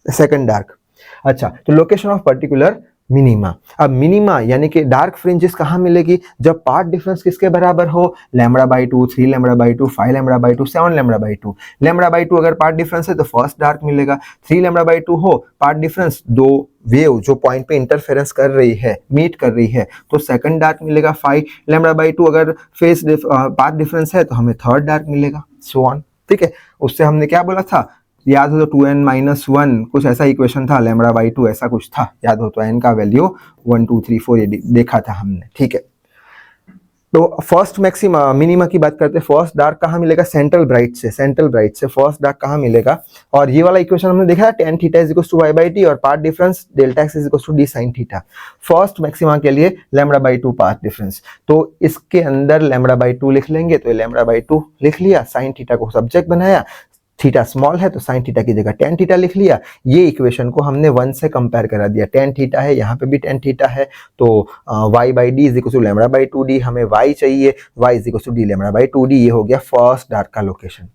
सेकंड डार्क। अच्छा, तो लोकेशन ऑफ पर्टिकुलर मिनिमा। अब मिनिमा यानी कि डार्क फ्रिंजेस कहाँ मिलेगी, जब पार्ट डिफरेंस किसके बराबर हो, lambda by 2, 3 lambda by 2, 5 lambda by 2, 7 lambda by 2। Lambda by 2 अगर पार्ट डिफरेंस है तो फर्स्ट डार्क मिलेगा। 3 लैम्बडा बाई 2 हो पार्ट डिफरेंस, दो वेव जो पॉइंट पे इंटरफेरेंस कर रही है, मीट कर रही है, तो सेकंड डार्क मिलेगा। 5 लैम्बडा बाई 2 अगर फेस पार्ट डिफरेंस है तो हमें थर्ड डार्क मिलेगा, सो ऑन। ठीक है, उससे हमने क्या बोला था, याद हो तो 2n-1 कुछ ऐसा इक्वेशन था, लैम्बडा बाई 2 ऐसा कुछ था, याद हो तो n का वैल्यू 1 2 3 4 ये देखा था हमने। ठीक है, तो फर्स्ट मैक्सिमा मिनिमा की बात करते हैं। फर्स्ट डार्क कहाँ मिलेगा, सेंट्रल ब्राइट से, सेंट्रल ब्राइट से फर्स्ट डार्क कहाँ मिलेगा। और ये वाला इक्वेशन हमने देखा है, tan theta is equal to y by T और path difference delta x is equal to d sin theta. First maxima के लिए लैम्बडा बाई 2 पार्ट डिफरेंस, तो इसके अंदर लैम्बडा बाई 2 लिख लेंगे, तो लैम्बडा बाई 2 लिख लिया, sin थीटा को सब्जेक्ट बनाया, थीटा स्मॉल है तो साइन थीटा की जगह tan थीटा लिख लिया। ये इक्वेशन को हमने 1 से कंपेयर करा दिया, tan थीटा है, यहाँ पे भी tan थीटा है, तो y by D is equal to lambda by 2d, हमें y चाहिए, y is equal to d lambda by 2d। ये हो गया फर्स्ट डार्क का लोकेशन।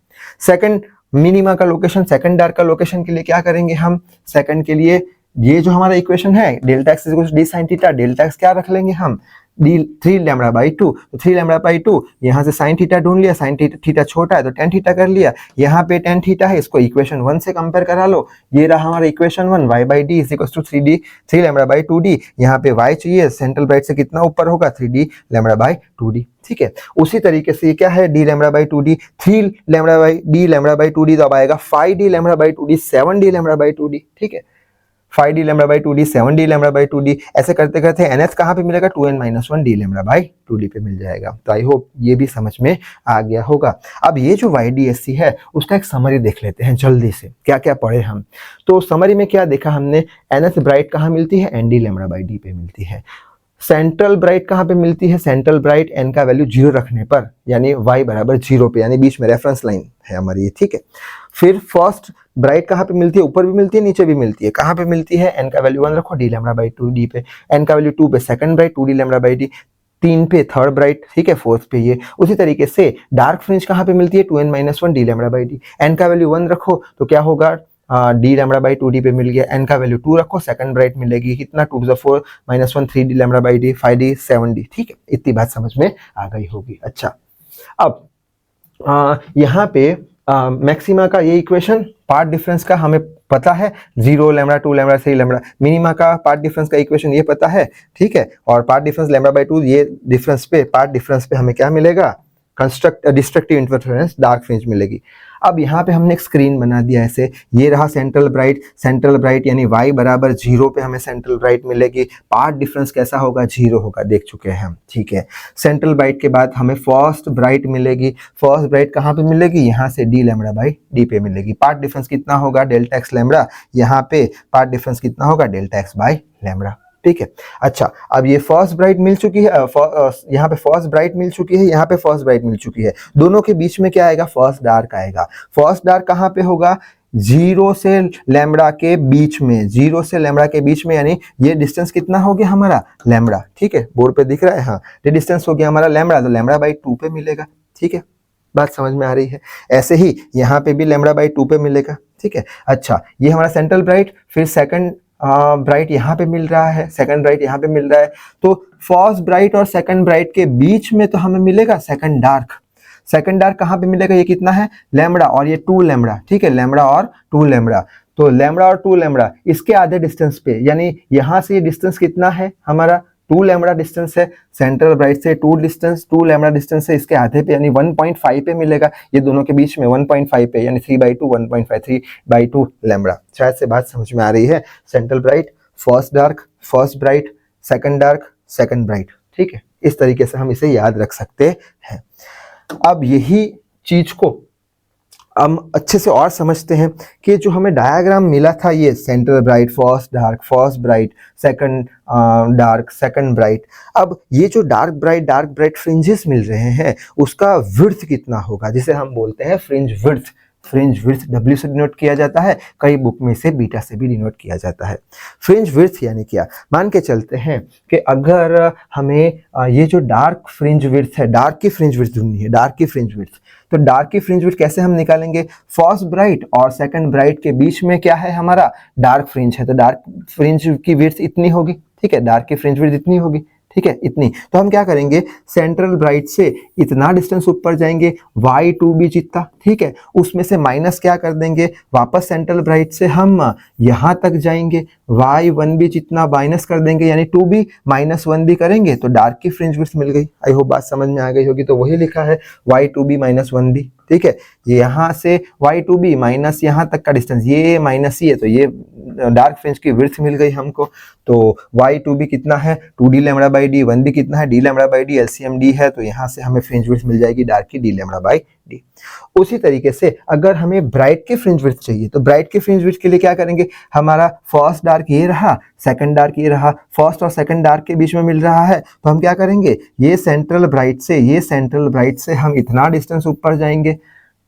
सेकंड मिनिमा का लोकेशन, सेकंड डार्क का लोकेशन के लिए क्या करेंगे हम, सेकंड के लिए ये जो हमारा इक्वेशन है delta x is equal to d sin theta, delta x क्या रख लेंगे हम, 3 लैम्बडा बाई 2, तो 3 लैम्बडा बाई 2, यहाँ से साइन थीटा ढूंढ लिया, साइन थीटा छोटा है तो tan थीटा कर लिया, यहाँ पे tan थीटा है, इसको इक्वेशन 1 से कंपेयर करा लो, ये रहा हमारा equation 1, y by D is equal to 3 lambda by 2d, यहाँ पे y चाहिए, सेंट्रल ब्राइट से कितना ऊपर होगा, 3d लैम्बडा बाई 2d। ठीक है, उसी तरीके से ये क्या है, d lambda by 2d, 3 lambda by d lambda by 2d, तो अब आएगा 5d lambda by 2d, 7d lambda by 2d। ठीक है, 5d lambda by 2d, 7d lambda by 2d, ऐसे करते करते nth कहाँ पे मिलेगा, 2n-1 d lambda by 2d पे मिल जाएगा। तो आई होप ये भी समझ में आ गया होगा। अब ये जो YDSC है उसका एक समरी देख लेते हैं जल्दी से, क्या क्या पढ़े हम। तो समरी में क्या देखा हमने, nth ब्राइट कहाँ मिलती है, nd लैम्बडा बाई d पे मिलती है। सेंट्रल ब्राइट कहाँ पे मिलती है, सेंट्रल ब्राइट n का वैल्यू 0 रखने पर, यानी y बराबर 0 पे, यानी बीच में रेफरेंस लाइन है हमारी ये। ठीक है, फिर फर्स्ट ब्राइट कहाँ पे मिलती है, ऊपर भी मिलती है नीचे भी मिलती है, कहाँ पे मिलती है, n का वैल्यू 1 रखो, d लैम्बडा बाई 2d पे, n का वैल्यू 2 पे second bright, 2d lambda by d, 3 पे थर्ड ब्राइट, ठीक है, फोर्थ पे ये। उसी तरीके से डार्क फ्रिंज कहाँ पे मिलती है, 2n-1 d lambda by d, n का वैल्यू 1 रखो तो क्या होगा, d लैम्बडा बाई 2d पे मिल गया, n का वैल्यू 2 रखो, सेकंड ब्राइट मिलेगी कितना, 2 to the 4 -1 3d lambda by d, 5d 7d। ठीक है, इतनी बात समझ में आ गई होगी। अच्छा, अब यहाँ पे मैक्सिमा का ये इक्वेशन पार्ट डिफरेंस का हमें पता है, 0 लैम्बडा 2 लैम्बडा 3 लैम्बडा, मिनिमा का पार्ट डिफरेंस का इक्वेशन ये पता है, ठीक है। और पार्ट डिफरेंस लैम्बडा बाई 2, ये डिफरेंस पे, पार्ट डिफरेंस पे हमें क्या मिलेगा, डिस्ट्रक्टिव इंटरफेरेंस डार्क फ्रिंज मिलेगी। अब यहाँ पे हमने एक स्क्रीन बना दिया ऐसे, ये रहा सेंट्रल ब्राइट यानी y बराबर 0 पे हमें सेंट्रल ब्राइट मिलेगी। पार्ट डिफरेंस कैसा होगा, 0 होगा, देख चुके हैं हम, ठीक है। सेंट्रल ब्राइट के बाद हमें फर्स्ट ब्राइट मिलेगी। फर्स्ट ब्राइट कहाँ पे मिलेगी, यहाँ से d लैम्बडा बाई d पे मिलेगी। पार्ट डिफरेंस कितना होगा, डेल्टा एक्स लैम्बडा, यहाँ पे पार्ट डिफरेंस कितना होगा, डेल्टा एक्स बाई लैम्बडा, ठीक है। अच्छा, अब ये फर्स्ट ब्राइट मिल चुकी है, यहाँ पे फर्स्ट ब्राइट मिल चुकी है, यहाँ पे फर्स्ट ब्राइट मिल चुकी है। दोनों के बीच में क्या आएगा, फर्स्ट डार्क आएगा। फर्स्ट डार्क कहाँ पे होगा, 0 से लैम्बडा के बीच में, 0 से लैम्बडा के बीच में, यानी ये डिस्टेंस कितना हो गया हमारा, लैम्बडा, ठीक है। बोर्ड पे दिख रहा है, हाँ, ये डिस्टेंस हो गया हमारा लैम्बडा, तो लैम्बडा बाई 2 पे मिलेगा, ठीक है। बात समझ में आ रही है। ऐसे ही यहाँ पे भी लैम्बडा बाई 2 पे मिलेगा, ठीक है। अच्छा, ये हमारा सेंट्रल ब्राइट, फिर सेकंड ब्राइट यहाँ पे मिल रहा है, सेकंड ब्राइट यहाँ पे मिल रहा है, तो फर्स्ट ब्राइट और सेकंड ब्राइट के बीच में तो हमें मिलेगा सेकंड डार्क। सेकंड डार्क कहाँ पे मिलेगा, ये कितना है, लैम्बडा, और ये 2 लैम्बडा, ठीक है, लैम्बडा और 2 लैम्बडा। तो लैम्बडा और 2 लैम्बडा इसके आधे डिस्टेंस पे, यानी यहाँ से ये डिस्टेंस कितना है हमारा, 2 लैम्बडा डिस्टेंस है। सेंट्रल ब्राइट से 2 लैम्बडा डिस्टेंस है, इसके आधे पे यानी 1.5 पे मिलेगा। ये दोनों के बीच में 1.5 पे, यानी 3/2, 1.5, 3/2 लैम्बडा। शायद से बात समझ में आ रही है। Central bright, first dark, first bright, second dark, second bright, ठीक है। इस तरीके से हम इसे याद रख सकते हैं। अब यही चीज को हम अच्छे से और समझते हैं कि जो हमें डायग्राम मिला था, ये central bright, first dark, first bright, second dark, second bright. अब ये जो डार्क ब्राइट फ्रिंजेस मिल रहे हैं, उसका विड्थ कितना होगा, जिसे हम बोलते हैं fringe width. Fringe width W से डिनोट किया जाता है, कई बुक में इसे बीटा से भी डिनोट किया जाता है। फ्रिंज विड्थ यानी क्या, मान के चलते हैं कि अगर हमें ये जो डार्क फ्रिंज विड्थ है, डार्क की फ्रिंज विड्थ ढूंढनी है, डार्क की फ्रिंज विड्थ, तो डार्क की फ्रिंज विड्थ कैसे हम निकालेंगे, फर्स्ट ब्राइट और सेकंड ब्राइट के बीच में क्या है हमारा, डार्क फ्रिंज है, तो डार्क फ्रिंज की विड्थ इतनी होगी, ठीक है, डार्क की फ्रिंज विड्थ इतनी होगी, ठीक है, इतनी। तो हम क्या करेंगे, सेंट्रल ब्राइट से इतना डिस्टेंस ऊपर जाएंगे, y2b जितना, ठीक है, उसमें से माइनस क्या कर देंगे, वापस सेंट्रल ब्राइट से हम यहां तक जाएंगे, y1b जितना माइनस कर देंगे, यानी 2b माइनस 1b करेंगे, तो डार्क की फ्रिंज विड्थ मिल गई। आई होप बात समझ में आ गई होगी। तो वही लिखा है y2b माइनस 1b, ठीक है। यहाँ से y2b माइनस यहाँ तक का डिस्टेंस, ये माइनस ही है, तो ये डार्क फ्रिंज की विड्थ मिल गई हमको। तो y2b कितना है, 2d lambda by d, 1b कितना है, d lambda by d, LCM d है, तो यहाँ से हमें फ्रिंज विड्थ मिल जाएगी डार्क की, d लैम्बडा बाई d। उसी तरीके से अगर हमें ब्राइट की फ्रिंज विड्थ चाहिए, तो ब्राइट की फ्रिंज विड्थ के लिए क्या करेंगे, हमारा फर्स्ट डार्क ये रहा, सेकंड डार्क ये रहा, फर्स्ट और सेकंड डार्क के बीच में मिल रहा है, तो हम क्या करेंगे, ये सेंट्रल ब्राइट से हम इतना डिस्टेंस ऊपर जाएंगे,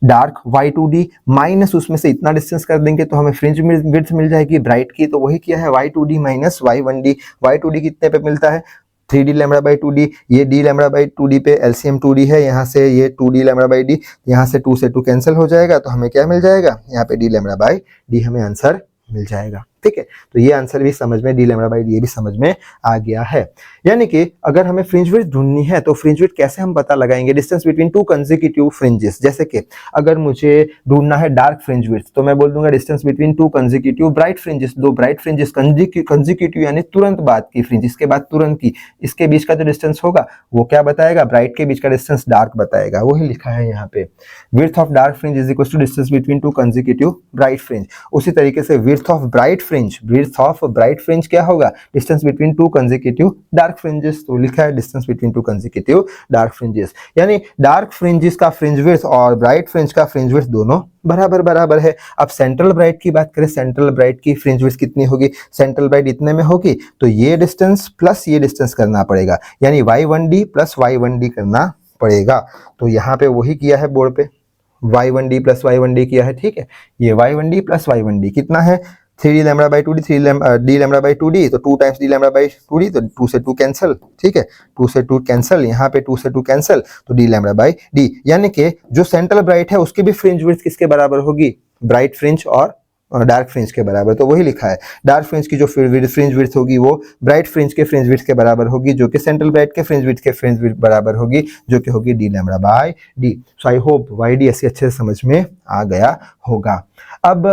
डार्क y2d माइनस उसमें से इतना डिस्टेंस कर देंगे, तो हमें फ्रिंज विड्थ मिल जाएगी ब्राइट की। तो वही किया है, y2d माइनस y1d। y2d कितने पे मिलता है, 3d लैम्बडा बाई 2d, ये d लैम्बडा बाई 2d पे एलसीएम 2d है, यहाँ से ये 2d लैम्बडा बाई d, यहाँ से 2 से 2 कैंसिल हो जाएगा, तो हमें क्या मिल जाएगा, यहाँ पे d लैम्बडा बाई d हमें आंसर मिल जाएगा, ठीक है। तो ये आंसर भी समझ में, d लैम्बडा बाई d ये भी समझ में आ गया है। यानी कि अगर हमें फ्रिंज विड्थ ढूंढनी है, तो फ्रिंज विड्थ कैसे हम पता लगाएंगे, डिस्टेंस बिटवीन 2 कंसेक्यूटिव फ्रिंजेस। जैसे कि अगर मुझे ढूंढना है डार्क फ्रिंज विड्थ, तो मैं बोल दूंगा distance between 2 consecutive bright fringes. 2 bright fringes consecutive यानी तुरंत बाद की फ्रिंज, इसके बाद तुरंत की, इसके बीच का जो डिस्टेंस होगा वो क्या बताएगा, ब्राइट के बीच का डिस्टेंस डार्क बताएगा। वही लिखा है यहाँ पे, width of dark fringe is equal to distance between 2 consecutive bright fringe. उसी तरीके से विड्थ ऑफ ब्राइट फ्रिंज क्या होगा, distance between 2 consecutive dark fringes. तो लिखा है distance between 2 consecutive dark fringes, यानी डार्क फ्रिंजेस का फ्रिंज विड्थ और ब्राइट फ्रिंज का फ्रिंज विड्थ दोनों बराबर है। अब सेंट्रल ब्राइट की बात करें, सेंट्रल ब्राइट की फ्रिंज विड्थ कितनी होगी, सेंट्रल ब्राइट इतने में होगी, तो ये डिस्टेंस प्लस ये डिस्टेंस करना पड़ेगा, यानी y1d प्लस y1d करना पड़ेगा। तो यहाँ पे वही किया है बोर्ड पे, y1d प्लस y1d किया है, ठीक है। ये y1d प्लस y1d कितना है, 3d lambda by 2d, d lambda by 2d, तो 2 times d lambda by 2d, तो 2 से 2 कैंसिल, ठीक है, 2 से 2 कैंसिल, यहाँ पे 2 से 2 कैंसिल, तो d लैम्बडा बाई d। यानी कि जो सेंट्रल ब्राइट है उसकी भी फ्रिंज विड्थ किसके बराबर होगी, ब्राइट फ्रिंज और डार्क फ्रिंज के बराबर। तो वही लिखा है, डार्क फ्रिंज की जो फ्रिंज विड्थ होगी वो ब्राइट फ्रिंज के फ्रिंज विड्थ के बराबर होगी, जो कि सेंट्रल ब्राइट के फ्रिंज विड्थ बराबर होगी, जो कि होगी d lambda by d। So I hope YD ऐसे अच्छे से समझ में आ गया होगा। अब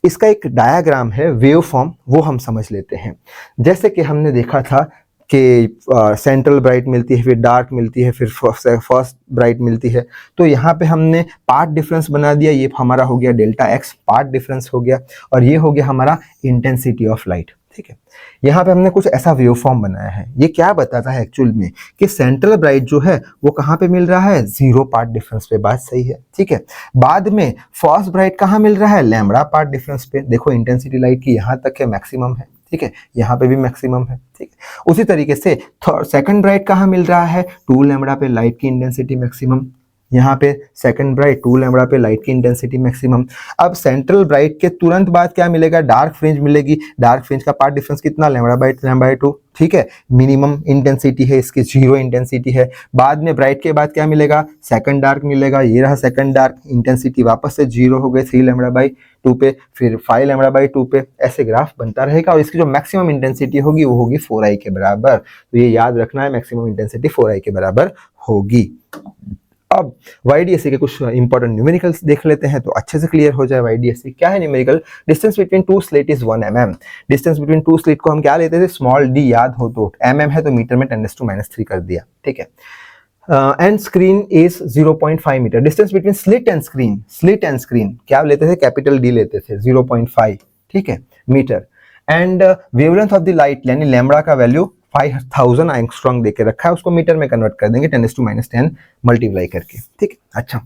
इसका एक डायग्राम है वेव फॉर्म, वो हम समझ लेते हैं। जैसे कि हमने देखा था कि सेंट्रल ब्राइट मिलती है, फिर डार्क मिलती है, फिर फर्स्ट ब्राइट मिलती है। तो यहाँ पे हमने पाथ डिफरेंस बना दिया, ये हमारा हो गया डेल्टा एक्स, पाथ डिफरेंस हो गया, और ये हो गया हमारा इंटेंसिटी ऑफ लाइट। ठीक है, यहाँ पे हमने कुछ ऐसा वेव फॉर्म बनाया है। ये क्या बताता है एक्चुअल में कि सेंट्रल ब्राइट जो है वो कहाँ पे मिल रहा है, जीरो पाथ डिफरेंस पे। बात सही है, ठीक है। बाद में फर्स्ट ब्राइट कहाँ मिल रहा है, लैम्बडा पाथ डिफरेंस पे। देखो इंटेंसिटी लाइट की यहाँ तक है मैक्सिमम है, ठीक है, यहाँ पे भी मैक्सिमम है, ठीक है। उसी तरीके से सेकंड ब्राइट कहाँ मिल रहा है, 2 लैम्बडा पे लाइट की इंटेंसिटी मैक्सिमम। यहाँ पे सेकंड ब्राइट 2 लैम्बडा पे लाइट की इंटेंसिटी मैक्सिमम। अब सेंट्रल ब्राइट के तुरंत बाद क्या मिलेगा, डार्क फ्रिंज मिलेगी। डार्क फ्रिंज का पाथ डिफरेंस कितना, λ/2, ठीक है। मिनिमम इंटेंसिटी है इसकी, 0 इंटेंसिटी है। बाद में ब्राइट के बाद क्या मिलेगा, सेकंड डार्क मिलेगा। ये रहा सेकंड डार्क, इंटेंसिटी वापस से 0 हो गई 3λ/2 पे, फिर 5λ/2 पे। ऐसे ग्राफ बनता रहेगा और इसकी जो मैक्सिमम इंटेंसिटी होगी वो होगी 4i के बराबर। तो ये याद रखना है, मैक्सिमम इंटेंसिटी 4i के बराबर होगी। अब YDSC के कुछ इंपॉर्टेंट न्यूमेरिकल्स देख लेते हैं तो अच्छे से क्लियर हो जाए। YDSC क्या है numerical, distance between two slit is 1 mm। Distance between two slit को हम क्या लेते थे, स्मॉल d, याद हो तो mm है तो मीटर में 10⁻³ कर दिया, ठीक है। And screen is 0.5 metre. Distance between slit and screen, slit and screen क्या लेते थे, कैपिटल D लेते थे, 0.5, ठीक है, metre. And wavelength of the light यानी लैम्बडा का वैल्यू 5000 एंगस्ट्रॉम देके रखा है, उसको मीटर में कन्वर्ट कर देंगे 10⁻10 मल्टीप्लाई करके, ठीक है। अच्छा,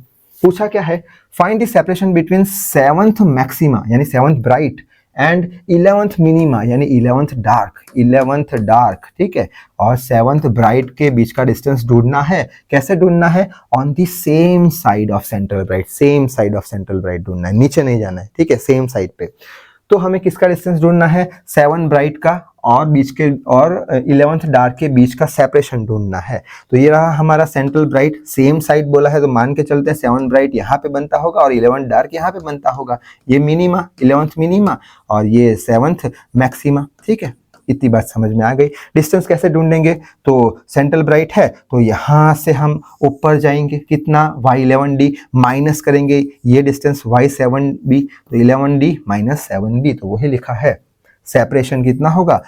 पूछा क्या है, find the separation between 7th maxima यानी 7th bright and 11th minima यानी 11th डार्क, ठीक है। और 7th ब्राइट के बीच का डिस्टेंस ढूंढना है। कैसे ढूंढना है, on the same side of central bright, same side of central bright ढूंढना है, नीचे नहीं जाना है, ठीक है, सेम साइड पे। तो हमें किसका डिस्टेंस ढूंढना है, 7 ब्राइट का और बीच के और 11th डार्क के बीच का सेपरेशन ढूंढना है। तो ये रहा हमारा सेंट्रल ब्राइट, सेम साइड बोला है तो मान के चलते हैं 7 ब्राइट यहाँ पे बनता होगा और 11th डार्क यहाँ पे बनता होगा। ये मिनिमा 11th मिनिमा और ये 7th मैक्सिमा, ठीक है। इतनी बात समझ में आ गई। डिस्टेंस कैसे ढूंढेंगे, तो सेंट्रल ब्राइट है तो यहाँ से हम ऊपर जाएंगे, कितना, y11d माइनस करेंगे ये डिस्टेंस y7b, तो 11d माइनस 7b, तो वही लिखा है। सेपरेशन कितना होगा,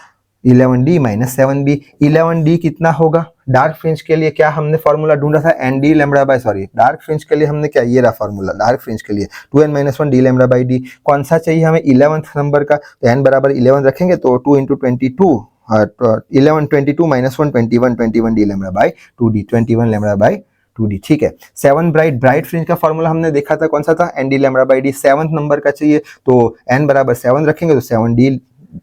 11d माइनस 7b। 11d कितना होगा, डार्क फ्रिंज के लिए क्या हमने फॉर्मूला ढूंढा था, nd lambda sorry dark fringe के लिए हमने क्या, ये रहा फॉर्मूला डार्क फ्रिंज के लिए 2n-1 d λ/d। कौन सा चाहिए हमें, 11th नंबर का, तो n बराबर 11 रखेंगे तो 2 × 22 11 22 - 1 21 d λ/2d 21 λ/2d, ठीक है। 7 ब्राइट फ्रिंज का फॉर्मूला हमने देखा था, कौन सा था, nd λ/d। 7th नंबर का चाहिए तो n बराबर 7 रखेंगे तो 7d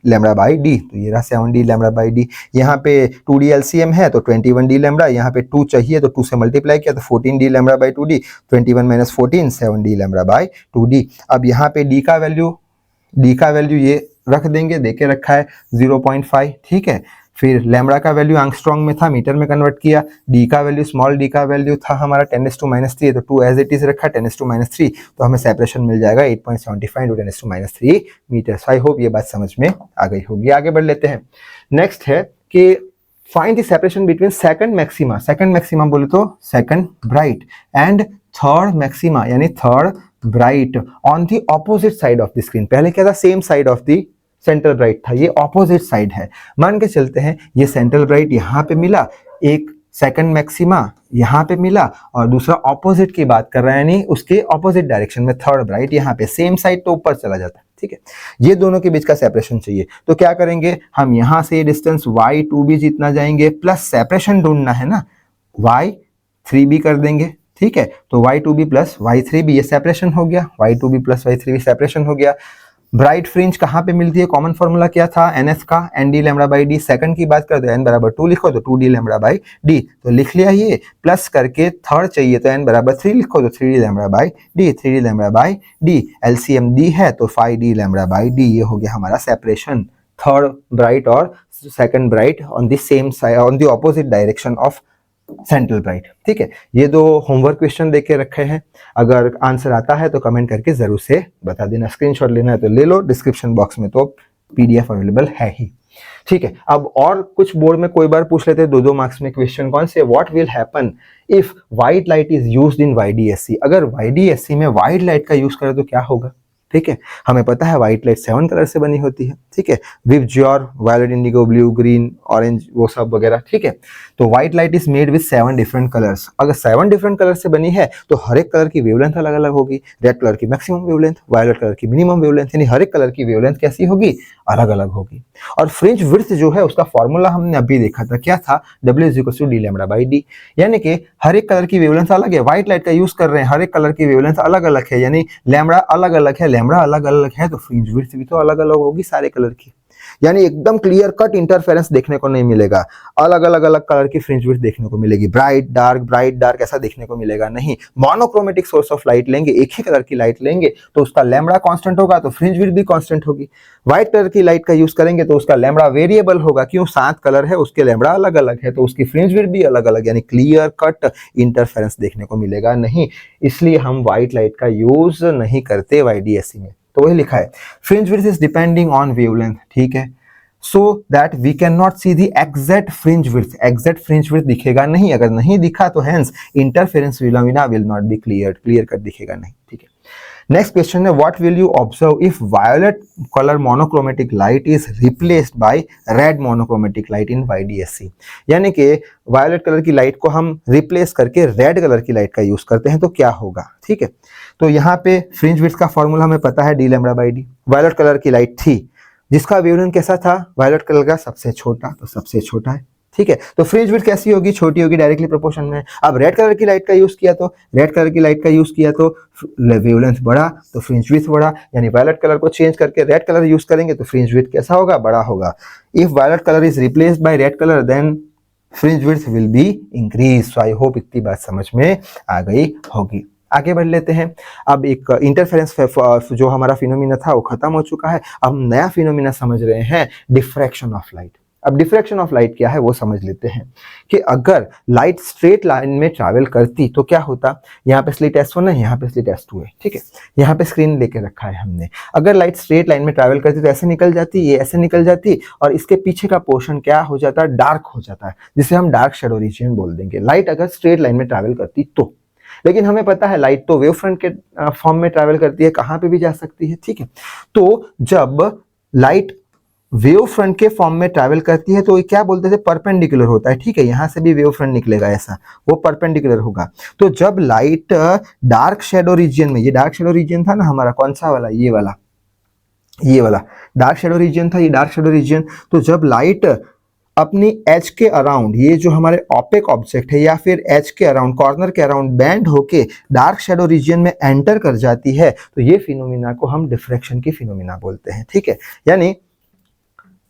λ/d, तो ये रहा 7d λ/d। यहाँ पे 2d LCM है तो 21d λ, यहाँ पे 2 चाहिए तो 2 से मल्टीप्लाई किया तो 14d λ/2d, 21 - 14 7d λ/2d। अब यहाँ पे d का वैल्यू ये रख देंगे, देके रखा है 0.5, ठीक है। फिर लैम्बडा का वैल्यू एंगस्ट्रॉम में था, मीटर में कन्वर्ट किया। डी का वैल्यू, स्मॉल डी का वैल्यू था हमारा 10⁻3, तो 2 एज इट इज रखा 10⁻3, तो हमें सेपरेशन मिल जाएगा 8.75 × 10⁻3 मीटर। आई होप ये बात समझ में आ गई होगी। आगे बढ़ लेते हैं। नेक्स्ट है कि find the separation between second maxima बोले तो second bright and third maxima यानी third bright on the opposite side of the screen. पहले क्या था, same side of the central bright था, ये ऑपोजिट साइड है। मान के चलते हैं ये सेंट्रल ब्राइट यहाँ पे मिला, एक सेकंड मैक्सिमा यहाँ पे मिला और दूसरा ऑपोजिट की बात कर रहे हैं, यानी उसके ऑपोजिट डायरेक्शन में थर्ड ब्राइट यहाँ पे। सेम साइड तो ऊपर चला जाता है, ठीक है। ये दोनों के बीच का सेपरेशन चाहिए तो क्या करेंगे, हम यहाँ से डिस्टेंस y2b जितना जाएंगे प्लस सेपरेशन ढूंढना है ना, y3b कर देंगे, ठीक है। तो y2b प्लस y3b ये सेपरेशन हो गया, y2b प्लस y3b सेपरेशन हो गया। ब्राइट फ्रिंज कहाँ पे मिलती है, कॉमन फॉर्मूला क्या था, NF का nd λ/d। सेकंड की बात करें तो n बराबर 2 लिखो तो 2d λ/d, तो लिख लिया ये। प्लस करके थर्ड चाहिए तो n बराबर 3 लिखो तो 3d λ/d, 3d λ/d। LCM d है तो 5d λ/d। ये हो गया हमारा सेपरेशन, थर्ड ब्राइट और second bright on the same side, on the opposite direction of central bright, ठीक है। ये दो होमवर्क क्वेश्चन देके रखे हैं, अगर आंसर आता है तो कमेंट करके जरूर से बता देना। स्क्रीनशॉट लेना है तो ले लो, डिस्क्रिप्शन बॉक्स में तो PDF अवेलेबल है ही, ठीक है। अब और कुछ बोर्ड में कोई बार पूछ लेते हैं 2-2 मार्क्स में क्वेश्चन, कौन से, what will happen if white light is used in YDSC। अगर YDSC में व्हाइट लाइट का यूज करें तो क्या होगा, ठीक है, हमें पता है व्हाइट लाइट 7 कलर से बनी होती है, ठीक है, VIBGYOR, violet, indigo, blue, green, orange, वो सब वगैरह, ठीक है। तो white light is made with 7 different colours. अगर 7 डिफरेंट कलर से बनी है तो हर एक कलर की वेवलेंथ अलग अलग होगी। रेड कलर की मैक्सिमम वेवलेंथ, वायलेट कलर की मिनिमम वेवलेंथ, यानी हर एक कलर की वेवलेंथ कैसी होगी, अलग अलग होगी। और फ्रिंज विड्थ जो है उसका फॉर्मूला हमने अभी देखा था, क्या था, W = d lambda by D, यानी कि हर एक कलर की वेवलेंथ अलग है, व्हाइट लाइट का यूज कर रहे हैं, हर एक कलर की वेवलेंथ अलग अलग है, यानी लैम्बडा अलग अलग है, लैम्बडा अलग अलग है तो फ्रिंज विड्थ भी तो अलग अलग होगी सारे कलर की, यानी एकदम क्लियर कट इंटरफेरेंस देखने को नहीं मिलेगा। अलग अलग अलग कलर की फ्रिंज विड्थ देखने को मिलेगी, ब्राइट डार्क ऐसा देखने को मिलेगा नहीं। मोनोक्रोमेटिक सोर्स ऑफ लाइट लेंगे, एक ही कलर की लाइट लेंगे तो उसका लैम्बडा कांस्टेंट होगा तो फ्रिंज विड्थ भी कांस्टेंट होगी। व्हाइट कलर की लाइट का यूज करेंगे तो उसका लैम्बडा वेरिएबल होगा, क्यों, 7 कलर है उसके लैम्बडा अलग अलग है तो उसकी फ्रिंज विड्थ भी अलग अलग, यानी क्लियर कट इंटरफेरेंस देखने को मिलेगा नहीं। इसलिए हम व्हाइट लाइट का यूज नहीं करते YDSC में। तो वही लिखा है, fringe width is depending on wavelength, ठीक है, so that we can not see the exact fringe width. Exact fringe width दिखेगा नहीं, अगर नहीं दिखा तो hence interference phenomena will not be clear cut दिखेगा नहीं, ठीक है। नेक्स्ट क्वेश्चन है, what will you observe if violet colour monochromatic light is replaced by red monochromatic light in YDSC, यानी कि वायोलेट कलर की लाइट को हम रिप्लेस करके रेड कलर की लाइट का यूज करते हैं तो क्या होगा, ठीक है। तो यहाँ पे फ्रिंज विड्थ का फॉर्मूला हमें पता है, d lambda by D. Violet colour की लाइट थी जिसका वेवलेंथ कैसा था, वायलेट कलर का सबसे छोटा, तो सबसे छोटा है, ठीक है। तो फ्रिंज विड्थ कैसी होगी, छोटी होगी, डायरेक्टली प्रोपोर्शन में। अब रेड कलर की लाइट का यूज किया तो वेवलेंथ बढ़ा तो फ्रिंज विड्थ बढ़ा, यानी वायलेट कलर को चेंज करके रेड कलर यूज करेंगे तो फ्रिंज विड्थ कैसा होगा, बड़ा होगा। If violet colour is replaced by red colour then fringe width will be increase. So I hope इतनी बात समझ में आ गई होगी। आगे बढ़ लेते हैं। अब एक इंटरफेरेंस जो हमारा फिनोमिना था वो खत्म हो चुका है। अब हम नया फिनोमिना समझ रहे हैं, डिफ्रैक्शन ऑफ लाइट। अब डिफ्रैक्शन ऑफ लाइट क्या है वो समझ लेते हैं कि अगर लाइट स्ट्रेट लाइन में ट्रैवल करती तो क्या होता। यहाँ पे स्लिट S1 है, यहाँ पे स्लिट S2 है, ठीक है। यहाँ पे स्क्रीन लेके रखा है हमने। अगर लाइट स्ट्रेट लाइन में ट्रैवल करती तो ऐसे निकल जाती, ये ऐसे निकल जाती और इसके पीछे का पोर्शन क्या हो जाता है, डार्क हो जाता है, जिसे हम डार्क शेडो रीजन बोल देंगे। लाइट अगर स्ट्रेट लाइन में ट्रैवल करती तो, लेकिन हमें पता है लाइट तो वेव फ्रंट के फॉर्म में ट्रैवल करती है, कहां पे भी जा सकती है, ठीक है। तो जब लाइट वेव फ्रंट के फॉर्म में ट्रैवल करती है तो ये क्या बोलते थे, परपेंडिकुलर होता है, ठीक है। यहां से भी वेव फ्रंट निकलेगा ऐसा, वो परपेंडिकुलर होगा। तो जब लाइट डार्क शेडो रीजन में, ये डार्क शेडो रीजन था ना हमारा, कौन सा वाला, ये वाला डार्क शेडो रीजन था, ये डार्क शेडो रीजन। तो जब लाइट अपनी एज के अराउंड, ये जो हमारे ऑपेक ऑब्जेक्ट है या फिर एज के अराउंड, कॉर्नर के अराउंड बैंड होके डार्क शेडो रीजन में एंटर कर जाती है तो ये फिनोमिना को हम डिफ्रैक्शन की फिनोमिना बोलते हैं, ठीक है। यानी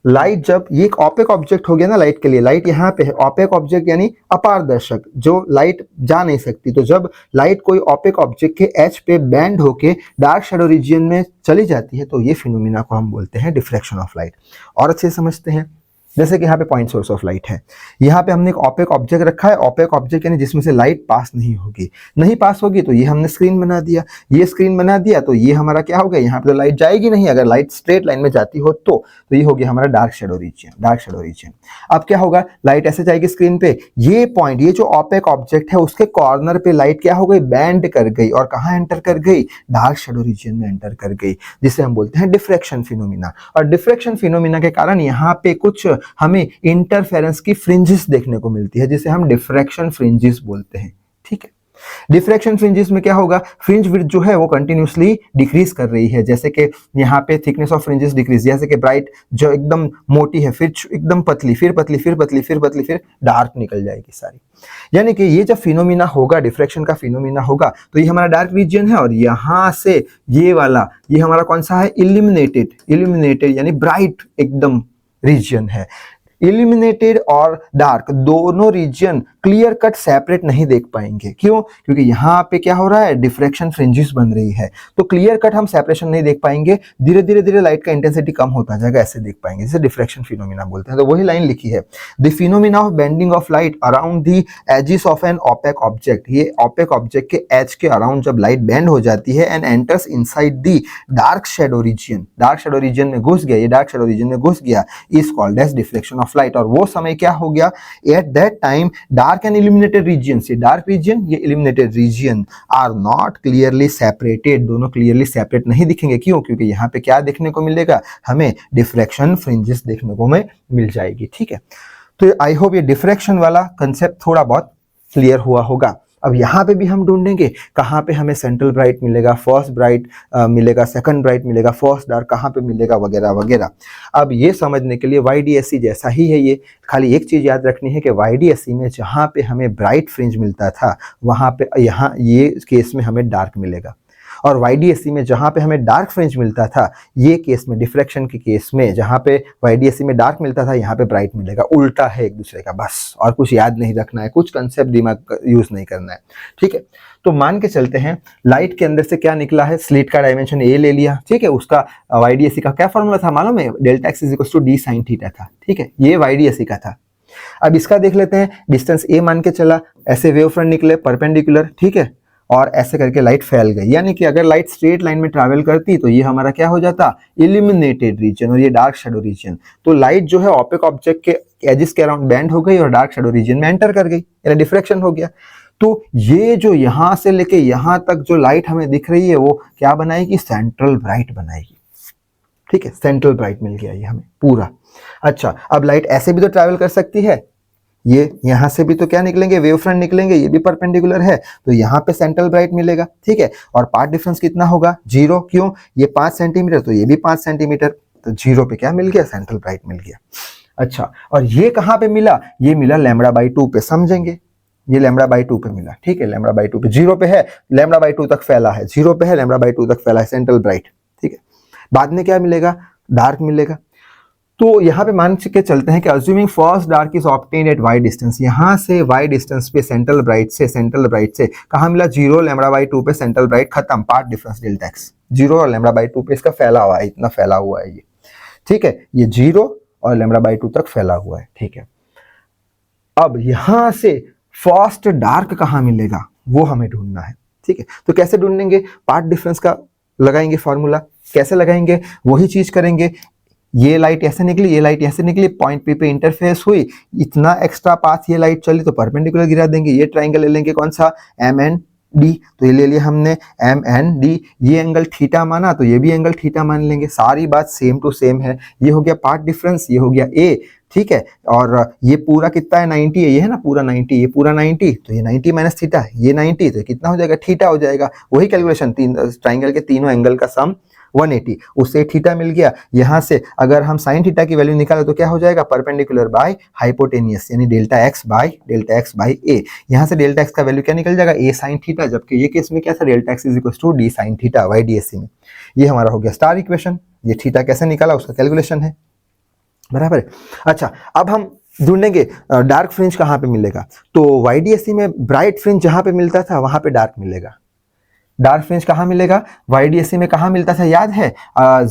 लाइट जब, ये एक ऑपेक ऑब्जेक्ट हो गया ना लाइट के लिए, लाइट यहाँ पे है, ऑपेक ऑब्जेक्ट यानी अपारदर्शक, जो लाइट जा नहीं सकती। तो जब लाइट कोई ऑपेक ऑब्जेक्ट के एज पे बैंड होके डार्क शेडो रीजन में चली जाती है तो ये फिनोमिना को हम बोलते हैं डिफ्रैक्शन ऑफ लाइट। और अच्छे से समझते हैं, जैसे कि यहाँ पे पॉइंट सोर्स ऑफ लाइट है, यहाँ पे हमने एक ऑपेक ऑब्जेक्ट रखा है। ऑपेक ऑब्जेक्ट यानी जिसमें से लाइट पास नहीं होगी तो ये हमने स्क्रीन बना दिया, ये स्क्रीन बना दिया तो ये हमारा क्या हो गया, यहाँ पे तो लाइट जाएगी नहीं। अगर लाइट स्ट्रेट लाइन में जाती हो तो ये हो गया हमारा डार्क शेडो रीजन। अब क्या होगा, लाइट ऐसे जाएगी स्क्रीन पे, ये पॉइंट, ये जो ऑपेक ऑब्जेक्ट है उसके कॉर्नर पे लाइट क्या हो गई, बैंड कर गई और कहाँ एंटर कर गई, डार्क शेडो रीजन में एंटर कर गई, जिसे हम बोलते हैं डिफ्रैक्शन फिनोमिना। और डिफ्रैक्शन फिनोमिना के कारण यहाँ पे कुछ हमें इंटरफेरेंस की फ्रिंजेस देखने को मिलती है, जिसे हम डिफ्रैक्शन फ्रिंजेस बोलते हैं, ठीक है। डिफ्रैक्शन फ्रिंजेस में क्या होगा, फ्रिंज विड्थ जो है वो कंटिन्यूसली डिक्रीज कर रही है। जैसे कि यहाँ पे थिकनेस ऑफ फ्रिंजेस डिक्रीज, जैसे कि ब्राइट जो एकदम मोटी है, फिर एकदम पतली, फिर पतली, फिर पतली, फिर पतली, फिर डार्क निकल जाएगी सारी। यानी कि ये जब फिनोमिना होगा, डिफ्रैक्शन का फिनोमिना होगा, तो ये हमारा डार्क रीजन है और यहाँ से ये वाला, ये हमारा कौन सा है, इल्यूमिनेटेड यानी ब्राइट एकदम रीजन है। इल्यूमिनेटेड और डार्क दोनों रीजन क्लियर कट सेपरेट नहीं देख पाएंगे। क्यों? क्योंकि यहाँ पे क्या हो रहा है, डिफ्रैक्शन फ्रिंजेस बन रही है, तो क्लियर कट हम सेपरेशन नहीं देख पाएंगे। धीरे धीरे लाइट का इंटेंसिटी कम होता जाएगा, ऐसे देख पाएंगे, जिसे डिफ्रैक्शन फिनोमिना बोलते हैं। तो वही लाइन लिखी है, the phenomena of bending of light around the edges of an opaque object. ये ऑपेक ऑब्जेक्ट के एज के अराउंड जब लाइट बेंड हो जाती है and enters inside the dark shadow region में घुस गया, ये डार्क शेडो रीजन में घुस गया, is called as diffraction of of light, और वो समय क्या हो गया, at that time dark and illuminated region, ये डार्क रीजन ये illuminated region are not clearly separated, दोनों क्लियरली सेपरेट नहीं दिखेंगे। क्यों? क्योंकि यहाँ पे क्या देखने को मिलेगा, हमें डिफ्रैक्शन फ्रिंजेस देखने को मिल जाएगी। ठीक है, तो आई होप ये डिफ्रैक्शन वाला कंसेप्ट थोड़ा बहुत क्लियर हुआ होगा। अब यहाँ पे भी हम ढूंढेंगे कहाँ पे हमें सेंट्रल ब्राइट मिलेगा, फर्स्ट ब्राइट मिलेगा, सेकंड ब्राइट मिलेगा, फर्स्ट डार्क कहाँ पे मिलेगा, वगैरह वगैरह। अब ये समझने के लिए YDSC जैसा ही है ये, खाली एक चीज़ याद रखनी है कि YDSC में जहाँ पे हमें ब्राइट फ्रिंज मिलता था वहाँ पे यहाँ ये केस में हमें डार्क मिलेगा, और YDSC में जहाँ पे हमें डार्क फ्रिंज मिलता था ये केस में, डिफ्रैक्शन के केस में जहाँ पे YDSC में डार्क मिलता था यहाँ पे ब्राइट मिलेगा। उल्टा है एक दूसरे का, बस, और कुछ याद नहीं रखना है, कुछ कंसेप्ट दिमाग यूज नहीं करना है। ठीक है, तो मान के चलते हैं लाइट के अंदर से क्या निकला है, स्लिट का डायमेंशन A ले लिया। ठीक है, उसका YDSC का क्या फॉर्मूला था मालूम है, delta x = d sin theta था। ठीक है, ये YDSC का था। अब इसका देख लेते हैं, डिस्टेंस A मान के चला, ऐसे वेव फ्रंट निकले परपेंडिकुलर। ठीक है, और ऐसे करके लाइट फैल गई, यानी कि अगर लाइट स्ट्रेट लाइन में ट्रैवल करती तो ये हमारा क्या हो जाता, इल्यूमिनेटेड रीजन, और ये डार्क शैडो रीजन। तो लाइट जो है ऑपेक ऑब्जेक्ट के एजिस के अराउंड बैंड हो गई और डार्क शैडो रीजन में एंटर कर गई, यानी डिफ्रैक्शन हो गया। तो ये जो यहां से लेके यहां तक जो लाइट हमें दिख रही है वो क्या बनाएगी, सेंट्रल ब्राइट बनाएगी। ठीक है, सेंट्रल ब्राइट मिल गया ये हमें पूरा। अच्छा, अब लाइट ऐसे भी तो ट्रैवल कर सकती है, ये यहां से भी तो क्या निकलेंगे, वेव फ्रंट निकलेंगे, ये भी परपेंडिकुलर है, तो यहाँ पे सेंट्रल ब्राइट मिलेगा। ठीक है, और पाथ डिफरेंस कितना होगा, 0। क्यों, ये 5 सेंटीमीटर तो ये भी 5 सेंटीमीटर, तो 0 पे क्या मिल गया, सेंट्रल ब्राइट मिल गया। अच्छा, और ये कहाँ पे मिला, ये मिला λ/2 पे, समझेंगे, ये λ/2 पे मिला। ठीक है, λ/2 पे, 0 पे है, λ/2 तक फैला है, 0 पे है, λ/2 तक फैला है सेंट्रल ब्राइट। ठीक है, बाद में क्या मिलेगा, डार्क मिलेगा। तो यहाँ पे मान के चलते हैं कि assuming first dark is obtained at y distance, यहाँ से y डिस्टेंस पे सेंट्रल ब्राइट से कहाँ मिला, 0 λ/2 पे सेंट्रल ब्राइट खत्म, पाथ डिफरेंस डेल्टा x, 0 और λ/2 पे इसका फैला हुआ है, इतना फैला हुआ है ये। ठीक है, ये 0 और λ/2 तक फैला हुआ है। ठीक है, अब यहाँ से फर्स्ट डार्क कहाँ मिलेगा वो हमें ढूंढना है। ठीक है, तो कैसे ढूंढेंगे, पाथ डिफरेंस का लगाएंगे फॉर्मूला, कैसे लगाएंगे, वही चीज करेंगे। ये लाइट ऐसे निकली, ये लाइट ऐसे निकली, पॉइंट P पे इंटरफेस हुई, इतना एक्स्ट्रा पाथ ये लाइट चली तो परपेंडिकुलर गिरा देंगे। ये ट्राइंगल ले लेंगे, कौन सा, MND, तो ये ले लिया हमने MND, ये एंगल थीटा माना तो ये भी एंगल थीटा मान लेंगे, सारी बात सेम टू सेम है। ये हो गया पाथ डिफरेंस, ये हो गया A। ठीक है, और ये पूरा कितना है, 90 है, ये है ना पूरा 90, ये पूरा 90, तो ये 90 माइनस थीटा, ये 90, तो कितना हो जाएगा, थीटा हो जाएगा। वही कैलकुलेशन, ट्राइंगल के तीनों एंगल का सम 180, उससे थीटा मिल गया। यहाँ से अगर हम साइन थीटा की वैल्यू निकालें तो क्या हो जाएगा, परपेंडिकुलर बाय हाइपोटेनियस, यानी डेल्टा एक्स बाय ए। यहाँ से डेल्टा एक्स का वैल्यू क्या निकल जाएगा, ए साइन थीटा, जबकि ये केस में क्या था, delta x = d sine theta YDSC में। ये हमारा हो गया स्टार इक्वेशन। ये थीटा कैसे निकाला उसका कैलकुलेशन है, बराबर है। अच्छा, अब हम ढूंढेंगे डार्क फ्रिंज कहाँ पे मिलेगा, तो YDSC में ब्राइट फ्रिंज जहाँ पे मिलता था वहां पे डार्क मिलेगा। डार्क फ्रिंज कहाँ मिलेगा, YDSC में कहाँ मिलता था, याद है,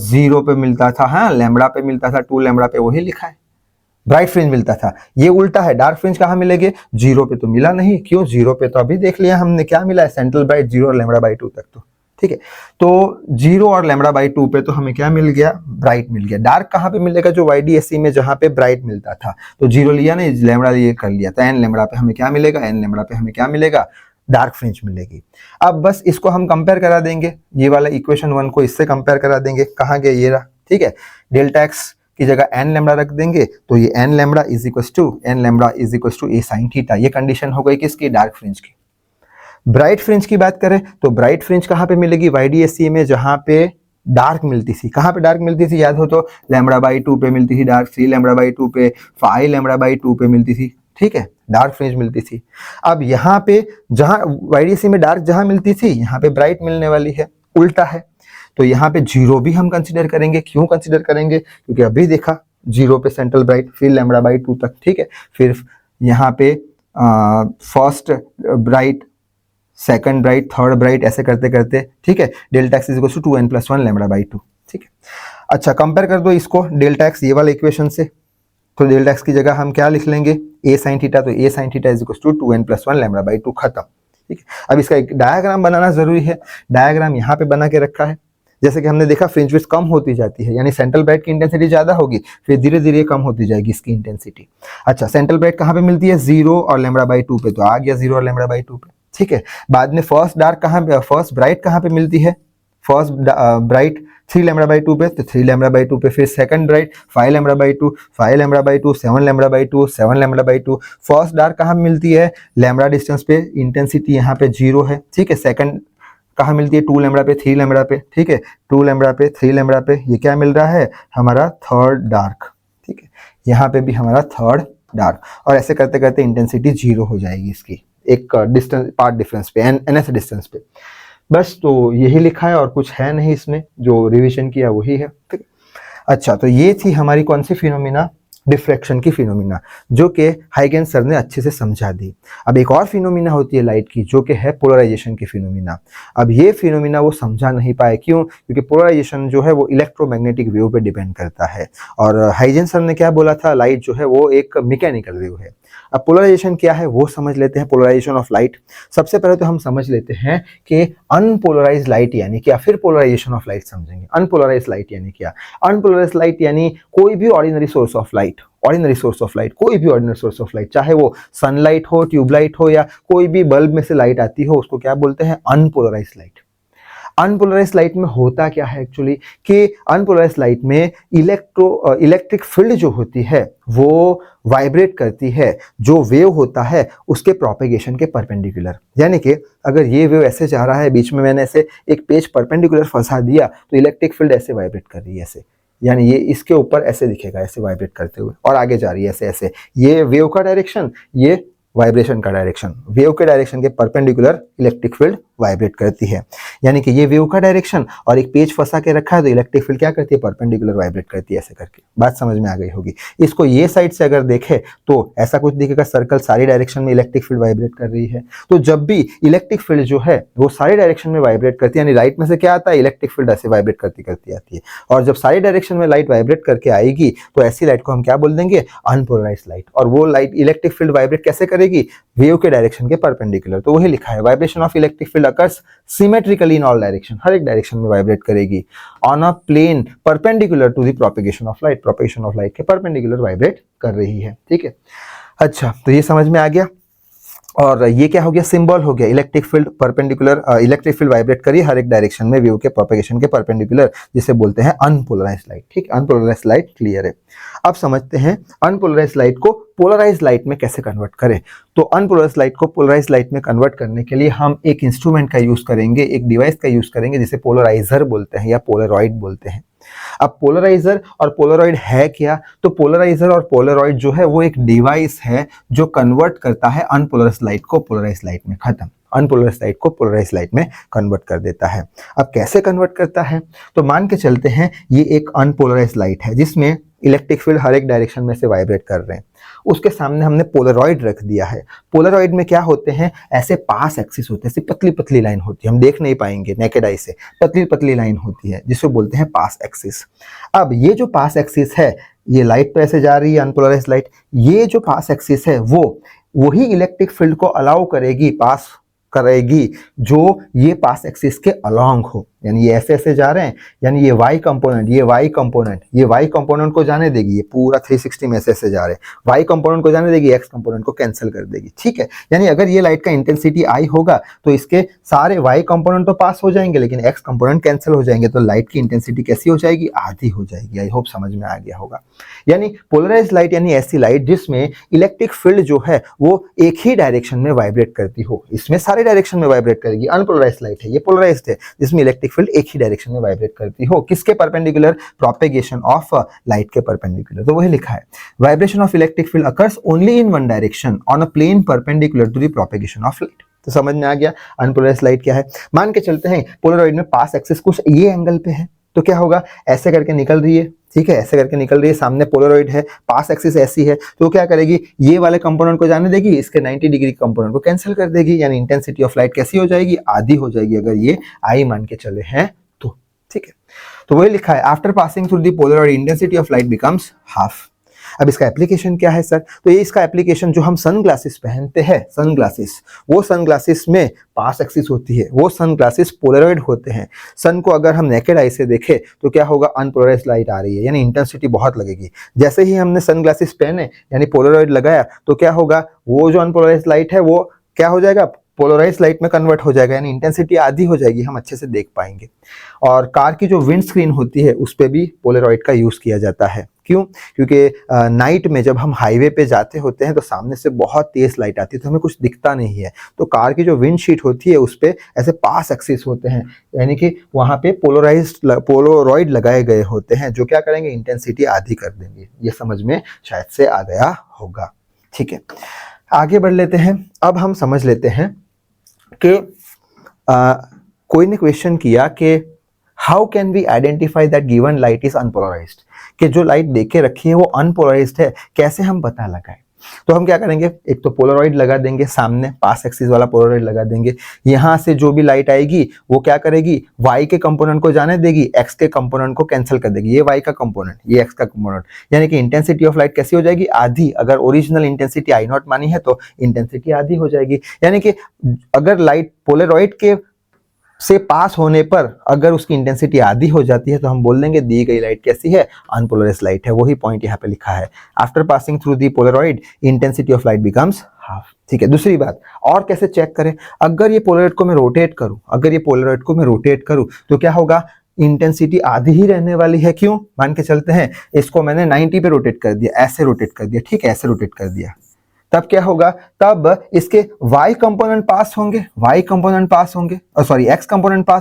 0 पे मिलता था, हाँ, लैम्बडा पे मिलता था, 2 लैम्बडा पे, वही लिखा है, ब्राइट फ्रिंज मिलता था। ये उल्टा है, डार्क फ्रिंज कहाँ मिलेंगे, 0 पे तो मिला नहीं। क्यों, 0 पे तो अभी देख लिया हमने क्या मिला है, सेंट्रल ब्राइट 0 और λ/2 तक। तो ठीक है, तो 0 और λ/2 पे तो हमें क्या मिल गया, ब्राइट मिल गया। डार्क कहाँ पे मिलेगा, जो YDSC में जहाँ पे ब्राइट मिलता था, तो 0 लिया नहीं, लैम्बडा ये कर लिया, तो n लैम्बडा पे हमें क्या मिलेगा, n लैम्बडा पे हमें क्या मिलेगा, डार्क फ्रिंज मिलेगी। अब बस इसको हम कंपेयर करा देंगे, ये वाला इक्वेशन 1 को इससे कंपेयर करा देंगे, कहाँ गया, ये रहा। ठीक है, डेल्टा एक्स की जगह n लैम्बडा रख देंगे, तो ये n lambda is equal to a sine theta. ये कंडीशन हो गई किसकी, डार्क फ्रिंज की। ब्राइट फ्रिंज की बात करें तो ब्राइट फ्रिंज कहाँ पे मिलेगी, YDSC में जहाँ पे डार्क मिलती थी। कहाँ पे डार्क मिलती थी, याद हो तो, λ/2 पे मिलती थी डार्क, 3 λ/2 पे, 5 λ/2 पे मिलती थी। ठीक है, डार्क फ्रिंज मिलती थी। अब यहाँ पे जहाँ YDSC में डार्क जहाँ मिलती थी, यहाँ पे ब्राइट मिलने वाली है, उल्टा है। तो यहाँ पे 0 भी हम कंसिडर करेंगे। क्यों कंसिडर करेंगे, क्योंकि अभी देखा 0 पे सेंट्रल ब्राइट, फिर λ/2 तक। ठीक है, फिर यहाँ पे first bright, second bright, third bright, ऐसे करते करते। ठीक है, डेल्टा एक्स = 2n + 1 λ/2। ठीक है, अच्छा, कंपेयर कर दो इसको डेल्टा एक्स ये वाले इक्वेशन से, तो डेल्टा एक्स की जगह हम क्या लिख लेंगे, a साइन थीटा, तो a साइन थीटा = 2n + 1 λ/2 खत्म। ठीक है, अब इसका एक डायग्राम बनाना जरूरी है। डायग्राम यहाँ पे बना के रखा है, जैसे कि हमने देखा फ्रिंज विड्थ कम होती जाती है, यानी सेंट्रल ब्राइट की इंटेंसिटी ज्यादा होगी, फिर धीरे धीरे कम होती जाएगी इसकी इंटेंसिटी। अच्छा, सेंट्रल ब्राइट कहाँ पे मिलती है? 0 और λ/2 पे, तो आ गया 0 और λ/2 पे, ठीक है। बाद में फर्स्ट डार्क कहाँ पे, फर्स्ट ब्राइट कहाँ पे मिलती है? फर्स्ट ब्राइट 3 λ/2 पे, तो 3 λ/2 पे। फिर सेकंड ब्राइट 5 λ/2, 5 λ/2, 7 λ/2, 7 λ/2। फर्स्ट डार्क कहाँ मिलती है? लैम्बडा डिस्टेंस पे, इंटेंसिटी यहाँ पे 0 है, ठीक है। सेकंड कहाँ मिलती है? 2 लैम्बडा पे, 3 लैम्बडा पे, ठीक है। 2 लैम्बडा पे, 3 लैम्बडा पे, ये क्या मिल रहा है? हमारा थर्ड डार्क, ठीक है। यहाँ पे भी हमारा थर्ड डार्क, और ऐसे करते करते इंटेंसिटी 0 हो जाएगी इसकी, एक डिस्टेंस पार्ट डिफरेंस पे, NS डिस्टेंस पे। बस, तो यही लिखा है और कुछ है नहीं इसमें, जो रिवीजन किया वही है, ठीक है। अच्छा, तो ये थी हमारी कौन सी फिनोमिना? डिफ्रैक्शन की फिनोमिना, जो कि हाइगेंस सर ने अच्छे से समझा दी। अब एक और फिनोमिना होती है लाइट की, जो कि है पोलराइजेशन की फिनोमिना। अब ये फिनोमिना वो समझा नहीं पाए, क्यों? क्योंकि पोलराइजेशन जो है वो इलेक्ट्रोमैग्नेटिक वेव पे डिपेंड करता है, और हाइगेंस सर ने क्या बोला था? लाइट जो है वो एक मैकेनिकल वेव है। अब पोलराइजेशन क्या है वो समझ लेते हैं, पोलराइजेशन ऑफ लाइट। सबसे पहले तो हम समझ लेते हैं कि अनपोलराइज लाइट यानी क्या, फिर पोलराइजेशन ऑफ लाइट समझेंगे। अनपोलराइज लाइट यानी क्या? अनपोलराइज लाइट यानी कोई भी ordinary source of light, ordinary source of light, कोई भी ऑर्डिनरी सोर्स ऑफ लाइट, चाहे वो सनलाइट हो, ट्यूबलाइट हो, या कोई भी बल्ब में से लाइट आती हो, उसको क्या बोलते हैं? Unpolarise light. अनपोलराइज लाइट में होता क्या है एक्चुअली, कि अनपोलराइज लाइट में इलेक्ट्रिक फील्ड जो होती है वो वाइब्रेट करती है जो वेव होता है उसके प्रोपेगेशन के परपेंडिकुलर। यानी कि अगर ये वेव ऐसे जा रहा है, बीच में मैंने ऐसे एक पेज परपेंडिकुलर फंसा दिया, तो इलेक्ट्रिक फील्ड ऐसे वाइब्रेट कर रही है, ऐसे, यानी ये इसके ऊपर ऐसे दिखेगा, ऐसे वाइब्रेट करते हुए, और आगे जा रही है ऐसे ऐसे। ये वेव का डायरेक्शन, ये वाइब्रेशन का डायरेक्शन। वेव के डायरेक्शन के परपेंडिकुलर इलेक्ट्रिक फील्ड वाइब्रेट करती है। यानी कि ये वेव का डायरेक्शन, और एक पेज फंसा के रखा है, तो इलेक्ट्रिक फील्ड क्या करती है? परपेंडिकुलर वाइब्रेट करती है, ऐसे करके। बात समझ में आ गई होगी। इसको ये साइड से अगर देखे तो ऐसा कुछ दिखेगा, सर्कल सारी डायरेक्शन में इलेक्ट्रिक फील्ड वाइब्रेट कर रही है। तो जब भी इलेक्ट्रिक फील्ड जो है वो सारी डायरेक्शन में वाइब्रेट करती है, यानी राइट में से क्या आता है? इलेक्ट्रिक फील्ड ऐसे वाइब्रेट करती करती आती है, और जब सारी डायरेक्शन में लाइट वाइब्रेट करके आएगी, तो ऐसी लाइट को हम क्या बोल देंगे? Unpolarised light. और वो लाइट इलेक्ट्रिक फील्ड वाइब्रेट कैसे करेगी? वेव के डायरेक्शन के परपेंडिकुलर। तो वही लिखा है, vibration of electric field occurs symmetrically in all direction, हर एक डायरेक्शन में वाइब्रेट करेगी, on a plane perpendicular to the propagation of light, propagation of light के परपेंडिकुलर वाइब्रेट कर रही है, ठीक है। अच्छा, तो ये समझ में आ गया। और ये क्या हो गया? सिंबल हो गया, electric field perpendicular, electric field vibrate करी हर एक डायरेक्शन में वेव के प्रोपेगेशन के परपेंडिकुलर, जिसे बोलते हैं अनपोलराइज लाइट, ठीक। अनपोलराइज लाइट क्लियर है। अब समझते हैं अनपोलराइज लाइट को पोलराइज लाइट में कैसे कन्वर्ट करें। तो अनपोलराइज लाइट को पोलराइज लाइट में कन्वर्ट करने के लिए हम एक इंस्ट्रूमेंट का यूज करेंगे, एक डिवाइस का यूज करेंगे, जिसे पोलराइजर बोलते हैं या पोलरॉइड बोलते हैं। अब पोलराइजर और पोलरॉइड है क्या? तो पोलराइजर और पोलरॉइड जो है वो एक डिवाइस है जो कन्वर्ट करता है अनपोलराइज लाइट को पोलराइज लाइट में। खत्म, अनपोलराइज लाइट को पोलराइज लाइट में कन्वर्ट कर देता है। अब कैसे कन्वर्ट करता है? तो मान के चलते हैं ये एक अनपोलराइज लाइट है जिसमें इलेक्ट्रिक फील्ड हर एक डायरेक्शन में से वाइब्रेट कर रहे हैं। उसके सामने हमने पोलरॉइड रख दिया है। पोलरॉइड में क्या होते हैं? ऐसे पास एक्सिस होते हैं, ऐसी पतली पतली लाइन होती है, हम देख नहीं पाएंगे नेकेड आई से, पतली पतली लाइन होती है जिसको बोलते हैं पास एक्सिस। अब ये जो पास एक्सिस है, ये लाइट तो ऐसे जा रही है अनपोलराइज लाइट, ये जो पास एक्सिस है वो वही इलेक्ट्रिक फील्ड को अलाउ करेगी, पास करेगी, जो ये पास एक्सिस के अलोंग हो। यानी ये ऐसे ऐसे जा रहे हैं, यानी ये y कंपोनेंट, ये y कंपोनेंट, ये y कंपोनेंट को जाने देगी, ये पूरा 360 में ऐसे जा रहे हैं, y कंपोनेंट को जाने देगी, x कंपोनेंट को कैंसिल कर देगी, ठीक है। यानी अगर ये लाइट का इंटेंसिटी I होगा तो इसके सारे y कंपोनेंट तो पास हो जाएंगे, लेकिन x कंपोनेंट कैंसिल हो जाएंगे, तो लाइट की इंटेंसिटी कैसी हो जाएगी? आधी हो जाएगी। आई होप समझ में आ गया होगा। यानी पोलराइज लाइट यानी ऐसी लाइट जिसमें इलेक्ट्रिक फील्ड जो है वो एक ही डायरेक्शन में वाइब्रेट करती हो। इसमें सारे डायरेक्शन में वाइब्रेट करेगी। अनपोलराइज लाइट है, ये पोलराइज्ड है, जिसमें इलेक्ट्रिक फील्ड एक ही डायरेक्शन में वाइब्रेट करती हो। किसके परपेंडिकुलर? प्रोपेगेशन ऑफ लाइट के परपेंडिकुलर। तो वही लिखा है, vibration of electric field occurs only in one direction on a plane perpendicular to the propagation of light. तो समझ में आ गया अनपोलराइज लाइट क्या है। मान के चलते हैं पोलरॉइड में पास एक्सिस कुछ ये एंगल पे है, तो क्या होगा? ऐसे करके निकल रही है, ठीक है, ऐसे करके निकल रही है, सामने पोलरॉइड है, पास एक्सिस ऐसी है, तो क्या करेगी? ये वाले कंपोनेंट को जाने देगी, इसके 90 डिग्री कंपोनेंट को कैंसिल कर देगी, यानी इंटेंसिटी ऑफ लाइट कैसी हो जाएगी? आधी हो जाएगी, अगर ये आई मान के चले हैं तो, ठीक है। तो वही लिखा है, after passing through the Polaroid intensity of light becomes half. अब इसका एप्लीकेशन क्या है सर? तो ये इसका एप्लीकेशन जो हम सनग्लासेस पहनते हैं, सनग्लासेस, वो सनग्लासेस में पास एक्सिस होती है, वो सनग्लासेस पोलराइड होते हैं। सन को अगर हम नेकेड आई से देखें तो क्या होगा, अनपोलराइज्ड लाइट आ रही है, यानी इंटेंसिटी बहुत लगेगी। जैसे ही हमने सनग्लासेस पहने यानी पोलराइड लगाया तो क्या होगा, वो जो अनपोलराइज्ड लाइट है वो क्या हो जाएगा, पोलराइज लाइट में कन्वर्ट हो जाएगा, यानी इंटेंसिटी आधी हो जाएगी, हम अच्छे से देख पाएंगे। और कार की जो विंड स्क्रीन होती है उस पर भी पोलराइड का यूज किया जाता है। क्यों? क्योंकि नाइट में जब हम हाईवे पे जाते होते हैं तो सामने से बहुत तेज लाइट आती है तो हमें कुछ दिखता नहीं है, तो कार की जो विंड शीट होती है उस पर ऐसे पास एक्सिस होते हैं, यानी कि वहाँ पे पोलराइड लगाए गए होते हैं जो क्या करेंगे, इंटेंसिटी आधी कर देंगे। ये समझ में शायद से आ गया होगा। ठीक है, आगे बढ़ लेते हैं। अब हम समझ लेते हैं कि कोई ने क्वेश्चन किया कि how can we identify that given light is unpolarised, कि जो लाइट देखे रखी है वो अनपोलराइज्ड है, कैसे हम पता लगाएं? तो हम क्या करेंगे, एक तो पोलराइड लगा देंगे सामने, पास एक्सिस वाला पोलराइड लगा देंगे। यहाँ से जो भी लाइट आएगी वो क्या करेगी, y के कंपोनेंट को जाने देगी, x के कंपोनेंट को कैंसिल कर देगी। ये y का कंपोनेंट, ये x का कंपोनेंट, यानी कि इंटेंसिटी ऑफ लाइट कैसी हो जाएगी, आधी। अगर ओरिजिनल इंटेंसिटी I0 मानी है तो इंटेंसिटी आधी हो जाएगी। यानी कि अगर लाइट पोलराइड के से पास होने पर अगर उसकी इंटेंसिटी आधी हो जाती है तो हम बोल देंगे दी गई लाइट कैसी है, अनपोलराइज्ड लाइट है। वही पॉइंट यहाँ पे लिखा है, after passing through the Polaroid intensity of light becomes half. ठीक है, दूसरी बात और कैसे चेक करें, अगर ये पोलराइड को मैं रोटेट करूं, तो क्या होगा, इंटेंसिटी आधी ही रहने वाली है। क्यों? मान के चलते हैं इसको मैंने 90 पे रोटेट कर दिया, ऐसे रोटेट कर दिया, ठीक है, ऐसे रोटेट कर दिया, तब क्या होगा, तब इसके y कंपोनेंट पास होंगे, x कंपोनेंट पास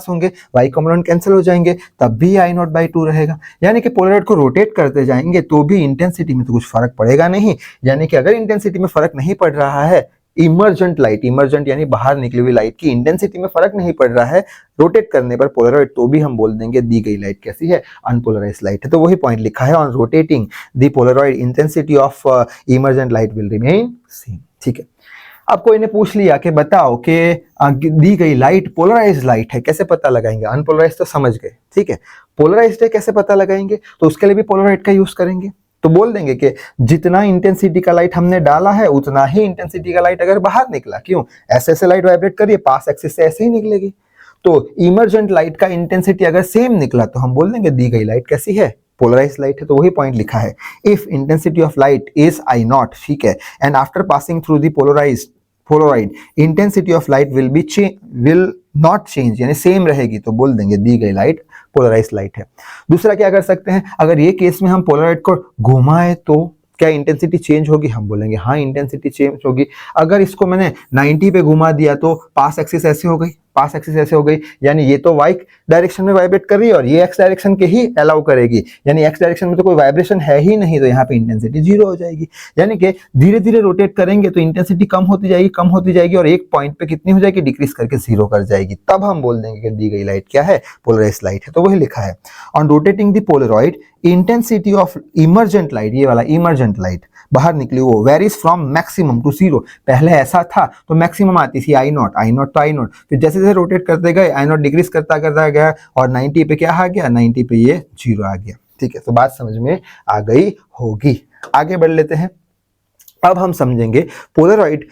होंगे, y कंपोनेंट कैंसिल हो जाएंगे, तब भी I0/2 रहेगा। यानी कि पोलराइड को रोटेट करते जाएंगे तो भी इंटेंसिटी में तो कुछ फर्क पड़ेगा नहीं। यानी कि अगर इंटेंसिटी में फर्क नहीं पड़ रहा है, इमर्जेंट लाइट, इमर्जेंट यानी बाहर निकली हुई लाइट की इंटेंसिटी में फर्क नहीं पड़ रहा है रोटेट करने पर पोलराइड, तो भी हम बोल देंगे दी गई लाइट कैसी है, अनपोलराइज्ड लाइट है। तो वही पॉइंट लिखा है, on rotating the Polaroid intensity of emergent light will remain same. ठीक है, अब कोई ने पूछ लिया कि बताओ कि दी गई लाइट पोलराइज्ड लाइट है, कैसे पता लगाएंगे? अनपोलराइज्ड तो समझ गए, ठीक है, पोलराइज्ड है कैसे पता लगाएंगे? तो उसके लिए भी पोलराइड का यूज करेंगे। तो बोल देंगे कि जितना इंटेंसिटी का लाइट हमने डाला है उतना ही इंटेंसिटी का लाइट अगर बाहर निकला, क्यों, ऐसे लाइट वाइब्रेट करिए, पास एक्सिस से ऐसे ही निकलेगी। तो इमर्जेंट लाइट का इंटेंसिटी अगर सेम निकला तो हम बोल देंगे दी गई लाइट कैसी है, पोलराइज्ड लाइट है। तो वही पॉइंट लिखा है, if intensity of light is I0, ठीक है, and after passing through the Polaroid intensity of light will not change, यानी सेम रहेगी, तो बोल देंगे दी गई लाइट पोलराइज्ड लाइट है। दूसरा क्या कर सकते हैं, अगर ये केस में हम पोलराइड को घुमाए तो क्या इंटेंसिटी चेंज होगी? हम बोलेंगे हाँ, इंटेंसिटी चेंज होगी। अगर इसको मैंने 90 पे घुमा दिया तो पास एक्सिस ऐसे हो गई, यानी ये तो y डायरेक्शन में वाइब्रेट कर रही है और ये x डायरेक्शन के ही अलाउ करेगी, यानी x डायरेक्शन में तो कोई वाइब्रेशन है ही नहीं, तो यहाँ पे इंटेंसिटी 0 हो जाएगी। यानी कि धीरे धीरे रोटेट करेंगे तो इंटेंसिटी कम होती जाएगी और एक पॉइंट पे कितनी हो जाएगी, डिक्रीज करके 0 कर जाएगी। तब हम बोल देंगे कि दी गई लाइट क्या है, पोलराइज्ड लाइट है। तो वही लिखा है, on rotating the Polaroid intensity of emergent light, ये वाला इमर्जेंट लाइट बाहर निकली वो वेरीज फ्रॉम मैक्सिमम टू 0। पहले ऐसा था तो मैक्सिमम आती थी I0, फिर जैसे जैसे रोटेट करते गए I0 डिक्रीज करता गया और 90 पे क्या आ गया, 90 पे ये 0 आ गया। ठीक है, तो बात समझ में आ गई होगी। आगे बढ़ लेते हैं। अब हम समझेंगे पोलराइड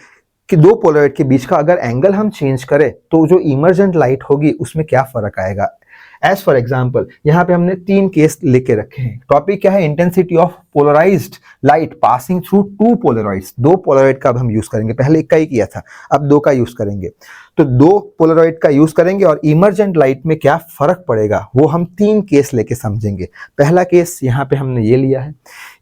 कि दो पोलराइड के बीच का अगर एंगल हम चेंज करें तो जो इमर्जेंट लाइट होगी उसमें क्या फर्क आएगा। एज फॉर एग्जाम्पल यहाँ पे हमने 3 केस लिख के रखे हैं। टॉपिक क्या है, intensity of polarised light passing through 2 polaroids. 2 polaroid का अब हम यूज करेंगे, पहले एक का ही किया था, अब 2 का यूज करेंगे। तो 2 पोलराइड का यूज करेंगे और इमर्जेंट लाइट में क्या फर्क पड़ेगा वो हम 3 केस लेके समझेंगे। पहला केस यहाँ पे हमने ये लिया है,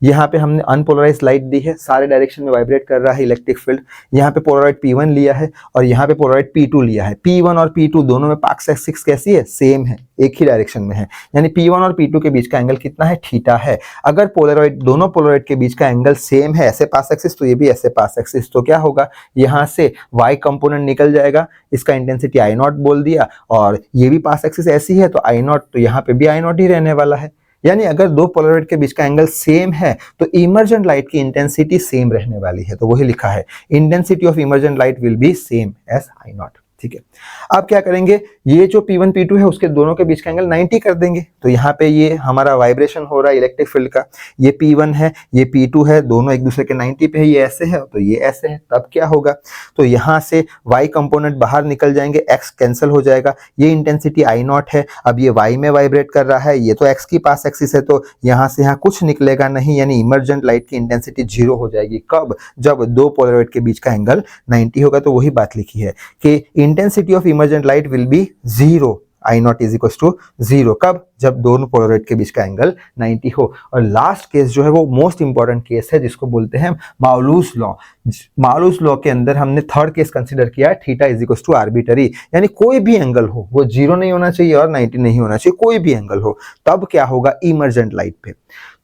यहाँ पे हमने अनपोलराइज्ड लाइट दी है, सारे डायरेक्शन में वाइब्रेट कर रहा है इलेक्ट्रिक फील्ड। यहाँ पे पोलराइड P1 लिया है और यहाँ पे पोलराइड P2 लिया है। P1 और P2 दोनों में पास एक्सिस कैसी है, सेम है, एक ही डायरेक्शन में है, यानी P1 और P2 के बीच का एंगल कितना है, थीटा है। अगर पोलराइड दोनों पोलराइड के बीच का एंगल सेम है, ऐसे पास एक्सिस तो ये भी ऐसे पास एक्सिस, तो क्या होगा, यहाँ से y कंपोनेंट निकल जाएगा, इसका इंटेंसिटी I0 बोल दिया और ये भी पास एक्सिस ऐसी है तो I0, तो यहाँ पे भी I0 ही रहने वाला है। यानी अगर दो पोलराइड के बीच का एंगल सेम है तो इमर्जेंट लाइट की इंटेंसिटी सेम रहने वाली है। तो वही लिखा है, intensity of emergent light will be same as I0। ठीक है। अब क्या करेंगे, ये जो P1 P2 है उसके दोनों के बीच का एंगल 90 कर देंगे। तो यहाँ पे ये हमारा वाइब्रेशन हो रहा है इलेक्ट्रिक फील्ड का, ये P1 है ये P2 है, दोनों एक दूसरे के 90 पे है, ये ऐसे है तो ये ऐसे है। तब क्या होगा, तो यहाँ से y कंपोनेंट बाहर निकल जाएंगे, x कैंसिल हो जाएगा, ये इंटेंसिटी I0 है। अब ये y में वाइब्रेट कर रहा है, ये तो x की पास एक्सिस है, तो यहाँ से यहाँ कुछ निकलेगा नहीं, यानी इमर्जेंट लाइट की इंटेंसिटी 0 हो जाएगी। कब, जब दो पोलराइड के बीच का एंगल 90 होगा। तो वही बात लिखी है कि intensity of emergent light will be 0, I0 is equal to 0। कब, जब दोनों पोलराइड के बीच का एंगल 90 हो। और लास्ट केस जो है वो मोस्ट इंपॉर्टेंट केस है, जिसको बोलते हैं माउलूस लॉ। माउलूस लॉ के अंदर हमने थर्ड केस कंसीडर किया है, theta is equal to arbitrary, यानी कोई भी एंगल हो, वो 0 नहीं होना चाहिए और 90 नहीं होना चाहिए, कोई भी एंगल हो। तब क्या होगा, इमर्जेंट लाइट पे।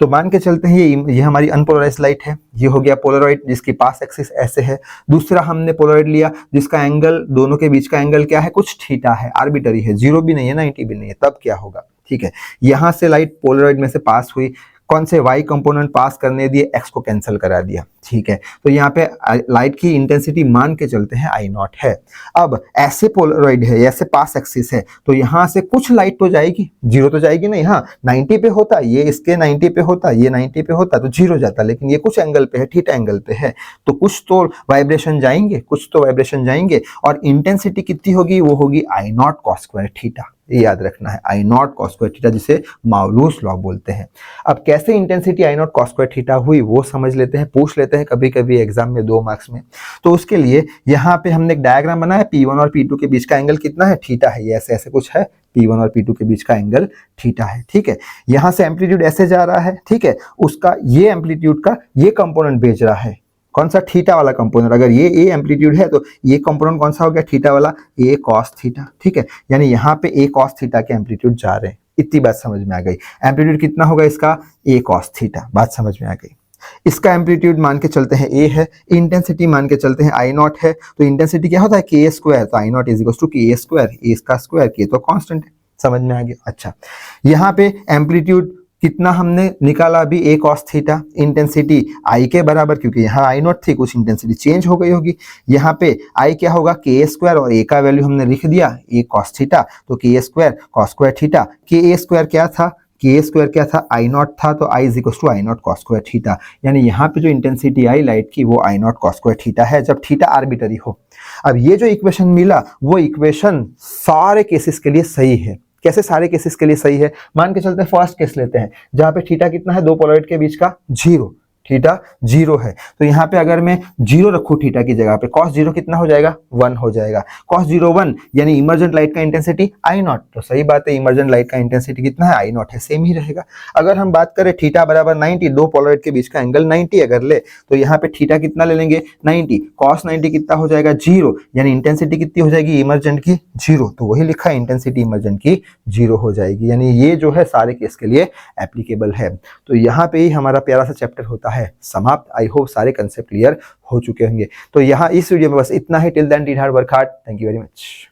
तो मान के चलते हैं ये हमारी अनपोलराइज्ड लाइट है, ये हो गया पोलराइड जिसकी पास एक्सिस ऐसे है। दूसरा हमने पोलराइड लिया जिसका एंगल, दोनों के बीच का एंगल क्या है, कुछ थीटा है, आर्बिटरी है, 0 भी नहीं है 90 भी नहीं है। तब क्या होगा, ठीक है, यहां से लाइट पोलराइड में से पास हुई, कौन से y कंपोनेंट पास करने दिए, x को कैंसिल करा दिया, ठीक है। तो यहाँ पे लाइट की इंटेंसिटी मान के चलते हैं I0 है। अब ऐसे पोलराइड है, ऐसे पास एक्सिस है, तो यहाँ से कुछ लाइट तो जाएगी, 0 तो जाएगी नहीं, हाँ 90 पे होता, ये इसके 90 पे होता, ये 90 पे होता तो 0 जाता, लेकिन ये कुछ एंगल पे है, थीटा एंगल पे है, तो कुछ तो वाइब्रेशन जाएंगे, कुछ तो वाइब्रेशन जाएंगे, और इंटेंसिटी कितनी होगी, वो होगी I0 cos स्क्वायर थीटा। ये याद रखना है, I0 cos स्क्वायर थीटा, जिसे माउलूस लॉ बोलते हैं। अब कैसे intensity I0 cos square theta हुई वो समझ लेते हैं, पूछ लेते हैं कभी कभी एग्जाम में 2 मार्क्स में। तो उसके लिए यहाँ पे हमने एक डायग्राम बनाया, P1 और P2 के बीच का एंगल कितना है, थीटा है, ये ऐसे ऐसे कुछ है, P1 और P2 के बीच का एंगल थीटा है, ठीक है। यहाँ से एम्पलीट्यूड ऐसे जा रहा है, ठीक है, उसका ये एम्पलीट्यूड का ये कंपोनेंट भेज रहा है, कौन सा, थीटा वाला कंपोनेंट। अगर ये ए एम्पलीट्यूड है तो ये कंपोनेंट कौन सा हो गया, थीटा वाला, ए कॉस थीटा, ठीक है। यानी यहाँ पे ए कॉस थीटा के एम्पलीट्यूड जा रहे हैं। इतनी बात समझ में आ गई। एम्पलीट्यूड कितना होगा इसका, ए कॉस थीटा, बात समझ में आ गई। इसका एम्पलीट्यूड मान के चलते हैं ए है, इंटेंसिटी मान के चलते हैं I0 है, तो इंटेंसिटी क्या होता है, के स्क्वायर, तो I0 इज इक्वल टू के स्क्वायर, ए का स्क्वायर, के तो कांस्टेंट है, समझ में आ गया। अच्छा, यहाँ पे एम्पलीट्यूड कितना हमने निकाला अभी, ए कॉस थीटा, इंटेंसिटी आई के बराबर, क्योंकि यहाँ I0 थी, कुछ इंटेंसिटी चेंज हो गई होगी। यहाँ पे आई क्या होगा, के स्क्वायर, और ए का वैल्यू हमने लिख दिया ए कॉस थीटा, तो K square cos square theta, K square क्या था, के स्क्वायर क्या था, I0 था, तो I is equal to I0 cos square theta. यानी यहाँ पे जो इंटेंसिटी आई लाइट की वो I0 cos स्क्वायर थीटा है, जब थीटा आर्बिटरी हो। अब ये जो इक्वेशन मिला वो इक्वेशन सारे केसेस के लिए सही है। कैसे सारे केसेस के लिए सही है, मान के चलते हैं फर्स्ट केस लेते हैं, जहां पे थीटा कितना है, दो पोलराइड के बीच का 0, थीटा 0 है। तो यहाँ पे अगर मैं 0 रखूं थीटा की जगह पे, cos 0 कितना हो जाएगा, 1 हो जाएगा। cos 0 1 यानी इमर्जेंट लाइट का इंटेंसिटी I0, तो सही बात है, इमर्जेंट लाइट का इंटेंसिटी कितना है, I0 है, सेम ही रहेगा। अगर हम बात करें थीटा बराबर 90, दो पोलराइड के बीच का एंगल 90 अगर ले, तो यहाँ पे थीटा कितना ले लेंगे, 90, cos 90 कितना हो जाएगा, 0, यानी इंटेंसिटी कितनी हो जाएगी, इमर्जेंट की 0, तो वही लिखा है, इंटेंसिटी इमर्जेंट की 0 हो जाएगी। यानी ये जो है सारे केस के लिए एप्लीकेबल है। तो यहाँ पे ही हमारा प्यारा सा चैप्टर होता है समाप्त। आई होप सारे कंसेप्ट क्लियर हो चुके होंगे। तो यहाँ इस वीडियो में बस इतना ही। Till then read hard work hard. Thank you very much.